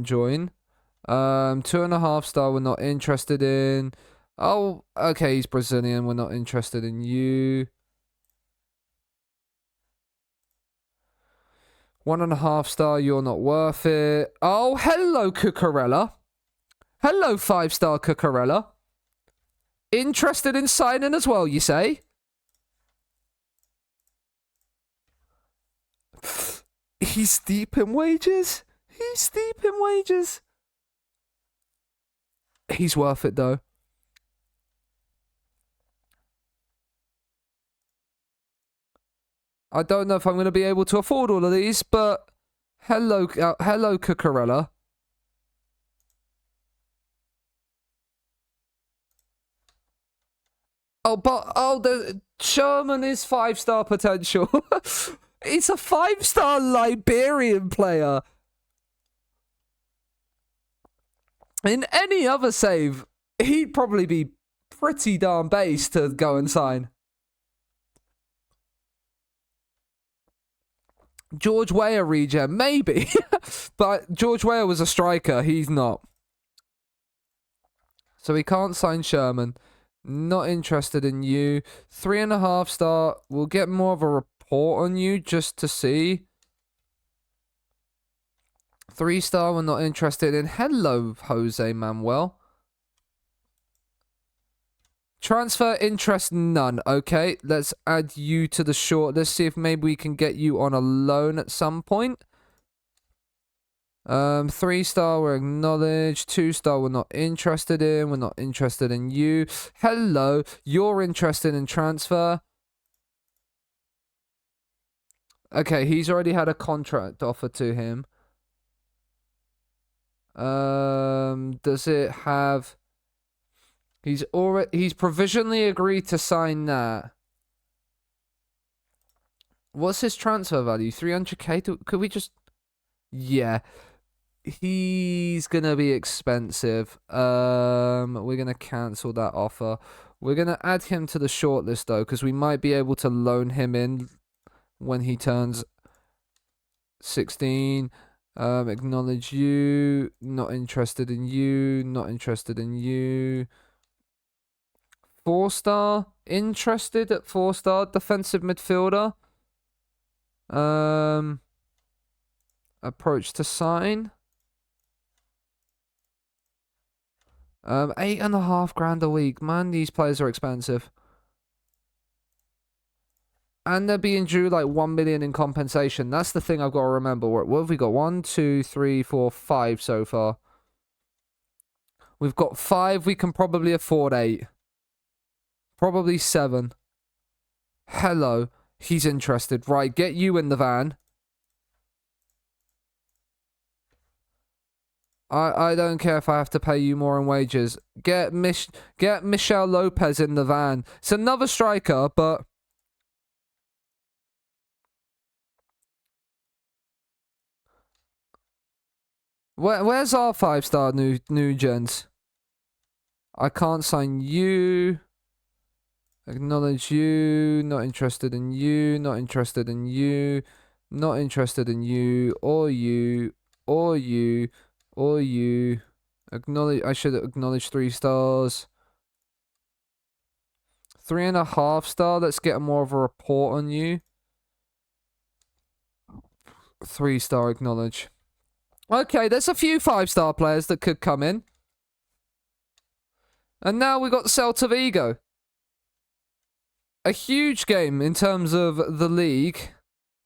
join. 2.5-star, we're not interested in. Oh, okay, he's Brazilian. We're not interested in you. 1.5-star, you're not worth it. Oh, hello, Cucurella. Hello, 5-star Cucurella. Interested in signing as well, you say? He's deep in wages. He's deep in wages. He's worth it, though. I don't know if I'm going to be able to afford all of these, but hello, hello, Cucurella. Oh, but the Sherman is 5-star potential. It's a 5-star Liberian player. In any other save, he'd probably be pretty darn base to go and sign. George Weah regen, maybe. But George Weah was a striker. He's not. So he can't sign Sherman. Not interested in you. 3.5-star. We'll get more of a report on you just to see. 3-star, we're not interested in. Hello, Jose Manuel. Transfer interest, none. Okay, let's add you to the short. Let's see if maybe we can get you on a loan at some point. 3-star, we're acknowledged. 2-star, we're not interested in. We're not interested in you. Hello, you're interested in transfer. Okay, he's already had a contract offer to him. Does it have... He's provisionally agreed to sign that. What's his transfer value? 300k? Could we just... Yeah. He's gonna be expensive. We're gonna cancel that offer. We're gonna add him to the shortlist though, because we might be able to loan him in when he turns 16. Acknowledge you. Not interested in you. Not interested in you. 4-star. Interested at 4-star. Defensive midfielder. Approach to sign. 8.5 grand a week. Man, these players are expensive. And they're being due like 1 million in compensation. That's the thing I've got to remember. What have we got? 1, 2, 3, 4, 5 so far. We've got 5. We can probably afford 8. Probably 7. Hello. He's interested. Right, get you in the van. I don't care if I have to pay you more in wages. Get Michel Lopez in the van. It's another striker, but... Where's our 5-star new gens? I can't sign you. Acknowledge you. Not interested in you. Not interested in you. Not interested in you. Or you. Or you. Or you. Acknowledge. I should acknowledge 3 stars. 3.5 star. Let's get more of a report on you. 3 star acknowledge. Okay, there's a few 5-star players that could come in. And now we got Celta Vigo. A huge game in terms of the league.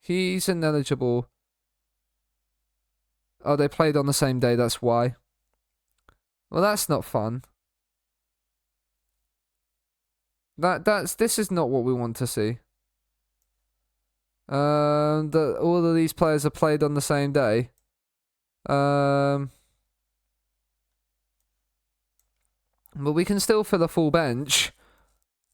He's ineligible. Oh, they played on the same day, that's why. Well, that's not fun. This is not what we want to see. All of these players are played on the same day. But we can still fill a full bench.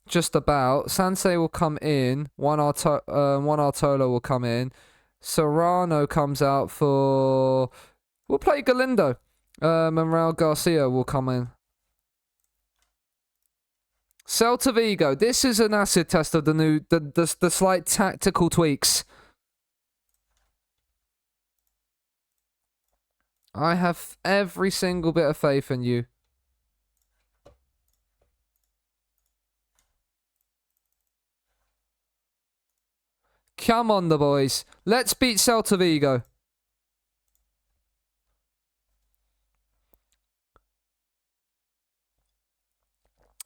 Just about. Seanasea will come in. Juan Artola will come in. Serrano comes out for... We'll play Galindo. And Raul Garcia will come in. Celta Vigo. This is an acid test of the slight tactical tweaks. I have every single bit of faith in you. Come on, the boys. Let's beat Celta Vigo.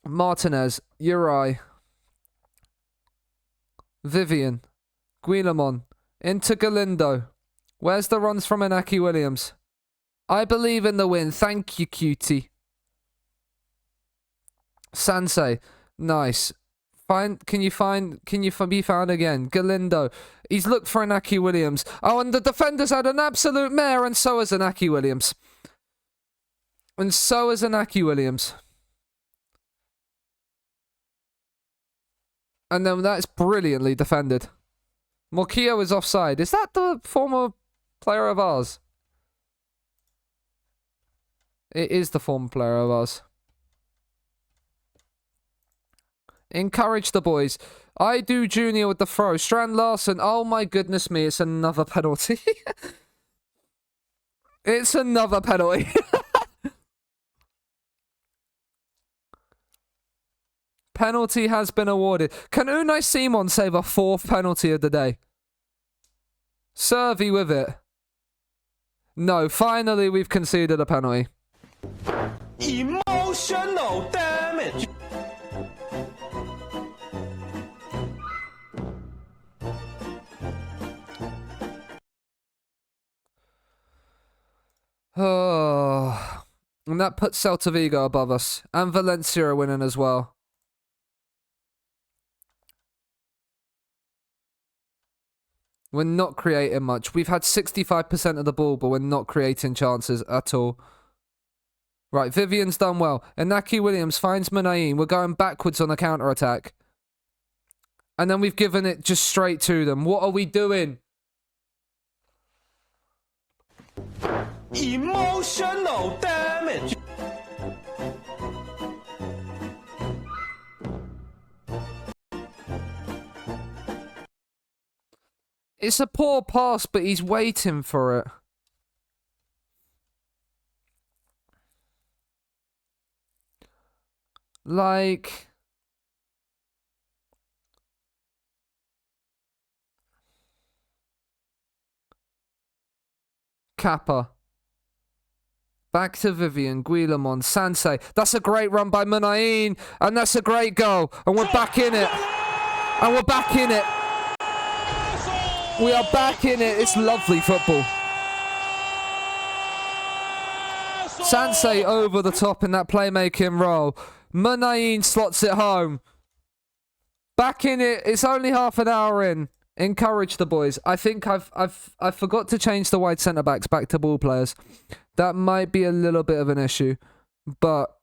Martinez, REY, Vivian, Guillamon, into Galindo. Where's the runs from Inaki Williams? I believe in the win. Thank you, cutie. Seanasea, nice. Can you be found again? Galindo, he's looked for Inaki Williams. Oh, and the defenders had an absolute mare, and so has Inaki Williams. And so has Inaki Williams. And then that's brilliantly defended. Morquillo is offside. Is that the former player of ours? It is the former player of ours. Encourage the boys. I do Junior with the throw. Strand Larson. Oh my goodness me. It's another penalty. It's another penalty. Penalty has been awarded. Can Unai Simon save a 4th penalty of the day? Servey with it. No, finally we've conceded a penalty. Emotional damage. Oh, and that puts Celta Vigo above us. And Valencia are winning as well. We're not creating much. We've had 65% of the ball, but we're not creating chances at all. Right, Vivian's done well. Inaki Williams finds Munayin. We're going backwards on the counter-attack. And then we've given it just straight to them. What are we doing? Emotional damage. It's a poor pass, but he's waiting for it. Like... COPA. Back to Vivian, Guillamon, Seanasea. That's a great run by Munayin. And that's a great goal. And we're back in it. And we're back in it. We are back in it. It's lovely football. Seanasea over the top in that playmaking role. Munayin slots it home. Back in it. It's only half an hour in. Encourage the boys. I think I forgot to change the wide centre backs back to ball players. That might be a little bit of an issue, but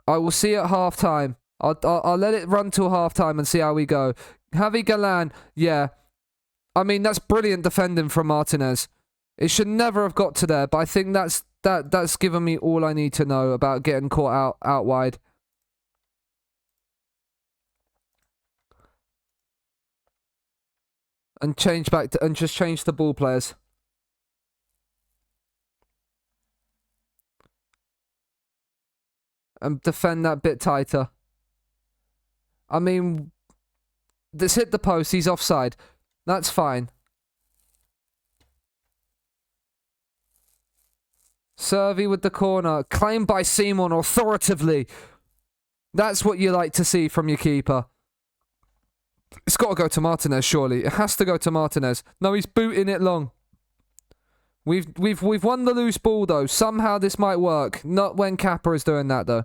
I will see at half time. I'll let it run till half time and see how we go. Javi Galan, yeah. I mean, that's brilliant defending from Martinez. It should never have got to there, but I think that's given me all I need to know about getting caught out wide. and change back to, and just change to ball players. And defend that bit tighter. I mean, this hit the post. He's offside. That's fine. Servey with the corner. Claimed by Simon authoritatively. That's what you like to see from your keeper. It's got to go to Martinez, surely. It has to go to Martinez. No, he's booting it long. We've won the loose ball, though. Somehow this might work. Not when Kappa is doing that, though.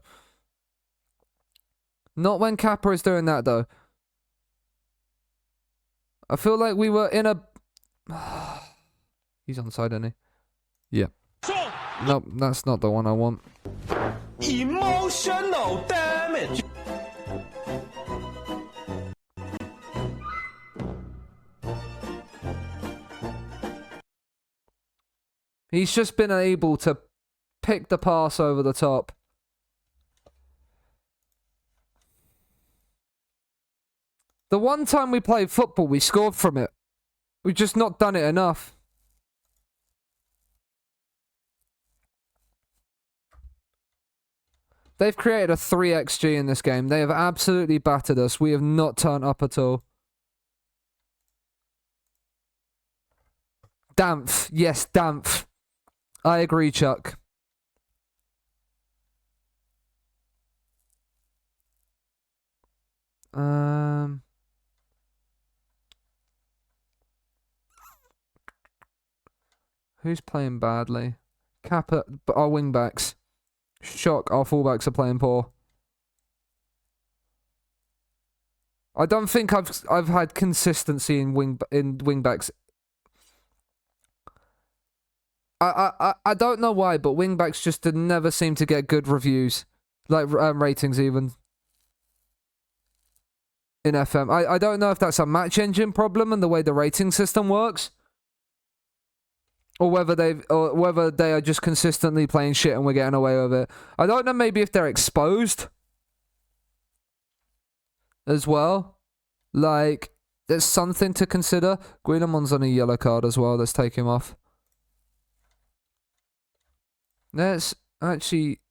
Not when Kappa is doing that, though. I feel like we were in a... He's onside, isn't he? Yeah. Nope, that's not the one I want. Emotional damage. He's just been able to pick the pass over the top. The one time we played football, we scored from it. We've just not done it enough. They've created a 3xG in this game. They have absolutely battered us. We have not turned up at all. Dampf. Yes, Dampf. I agree, Chuck. Who's playing badly? Kappa, our wingbacks. Shock, our fullbacks are playing poor. I don't think I've had consistency in wingbacks. I don't know why, but wingbacks just never seem to get good reviews, like ratings even in FM. I don't know if that's a match engine problem and the way the rating system works, or whether they are just consistently playing shit and we're getting away with it. I don't know. Maybe if they're exposed as well, like there's something to consider. Guillemon's on a yellow card as well. Let's take him off. Let's actually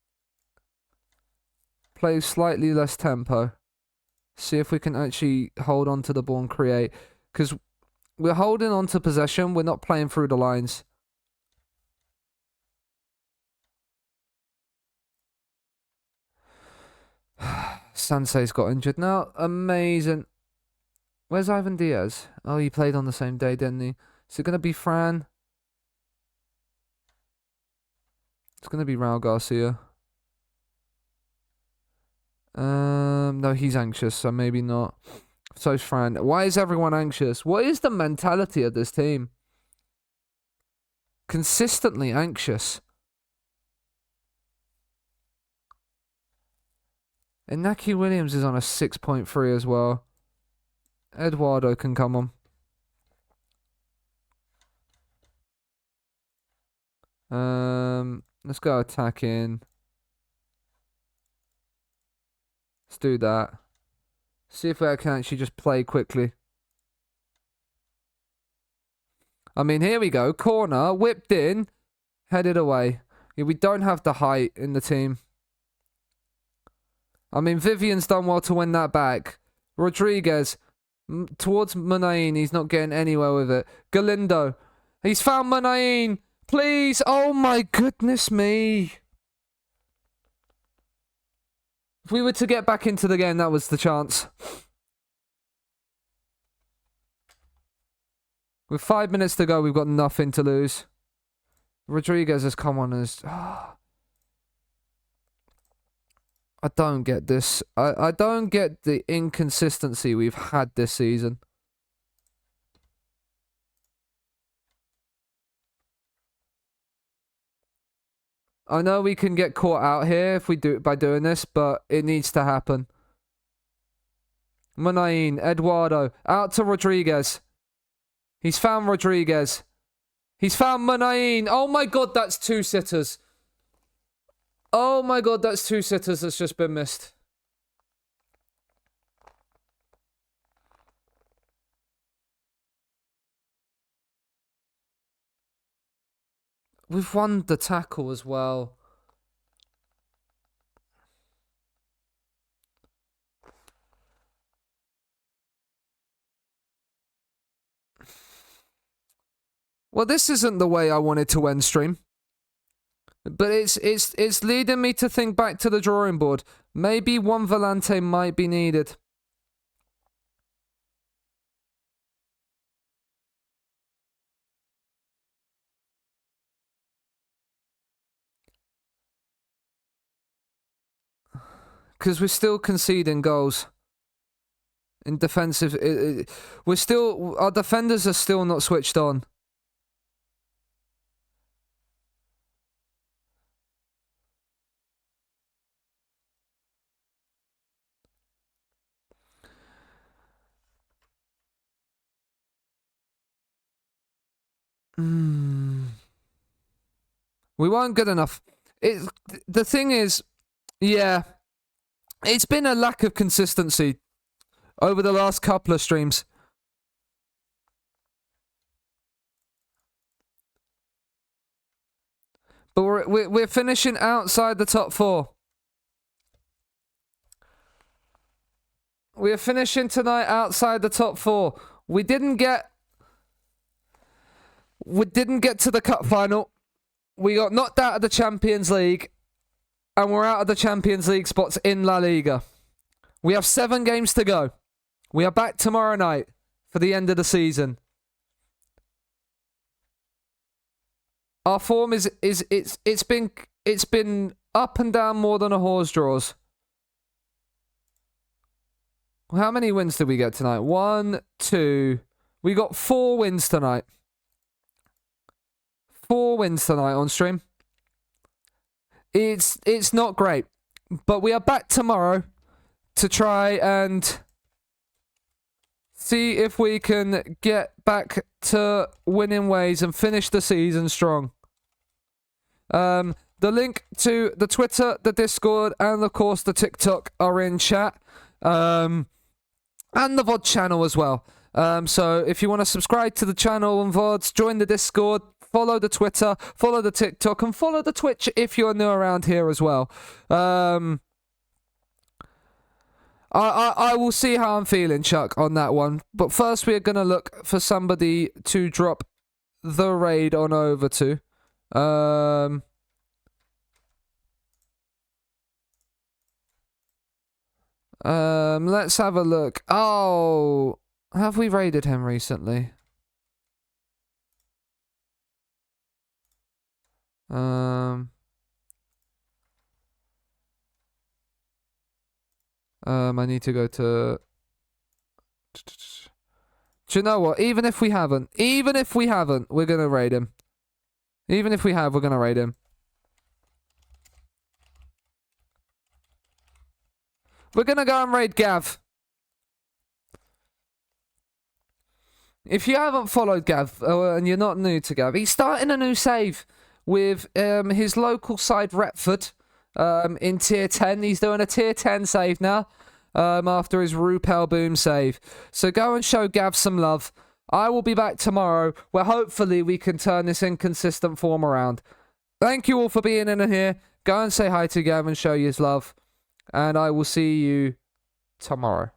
play slightly less tempo. See if we can actually hold on to the ball and create. Because we're holding on to possession. We're not playing through the lines. Sansei's got injured now. Amazing. Where's Ivan Diaz? Oh, he played on the same day, didn't he? Is it going to be Fran? It's going to be Raul Garcia. No, he's anxious, so maybe not. So's Fran. Why is everyone anxious? What is the mentality of this team? Consistently anxious. Inaki Williams is on a 6.3 as well. Eduardo can come on. Let's go attacking. Let's do that. See if I can actually just play quickly. I mean, here we go. Corner, whipped in, headed away. Yeah, we don't have the height in the team. I mean, Vivian's done well to win that back. Rodriguez, towards Munain, he's not getting anywhere with it. Galindo, he's found Munain. Please, oh my goodness me. If we were to get back into the game, that was the chance. With 5 minutes to go, we've got nothing to lose. Rodriguez has come on as... I don't get this. I don't get the inconsistency we've had this season. I know we can get caught out here if we do by doing this, but it needs to happen. Munain, Eduardo, out to Rodriguez. He's found Rodriguez. He's found Munain. Oh my god, that's two sitters. Oh my god, that's two sitters that's just been missed. we've won the tackle as well. Well, this isn't the way I wanted to end stream. But it's leading me to think back to the drawing board. Maybe one Volante might be needed. Because we're still conceding goals. In defensive... we're still... Our defenders are still not switched on. We weren't good enough. The thing is, yeah, it's been a lack of consistency over the last couple of streams. But we're finishing outside the top 4. We're finishing tonight outside the top 4. We didn't get to the cup final. We got knocked out of the Champions League. And we're out of the Champions League spots in La Liga. We have 7 games to go. We are back tomorrow night for the end of the season. Our form it's been up and down more than a horse draws. How many wins did we get tonight? 1, 2. We got 4 wins tonight. 4 wins tonight on stream. It's not great, but we are back tomorrow to try and see if we can get back to winning ways and finish the season strong. The link to the Twitter, the Discord, and of course the TikTok are in chat. And the VOD channel as well. So if you want to subscribe to the channel and VODs, join the Discord, follow the Twitter, follow the TikTok, and follow the Twitch if you're new around here as well. I will see how I'm feeling, Chuck, on that one. But first we're going to look for somebody to drop the raid on over to. Let's have a look. Oh, have we raided him recently? I need to go to... Do you know what? Even if we haven't, we're gonna raid him. Even if we have, we're gonna raid him. We're gonna go and raid Gav. If you haven't followed Gav, and you're not new to Gav, he's starting a new save with his local side, Retford, in Tier 10. He's doing a Tier 10 save now, after his Rupel Boom save. So go and show Gav some love. I will be back tomorrow, where hopefully we can turn this inconsistent form around. Thank you all for being in here. Go and say hi to Gav and show his love. And I will see you tomorrow.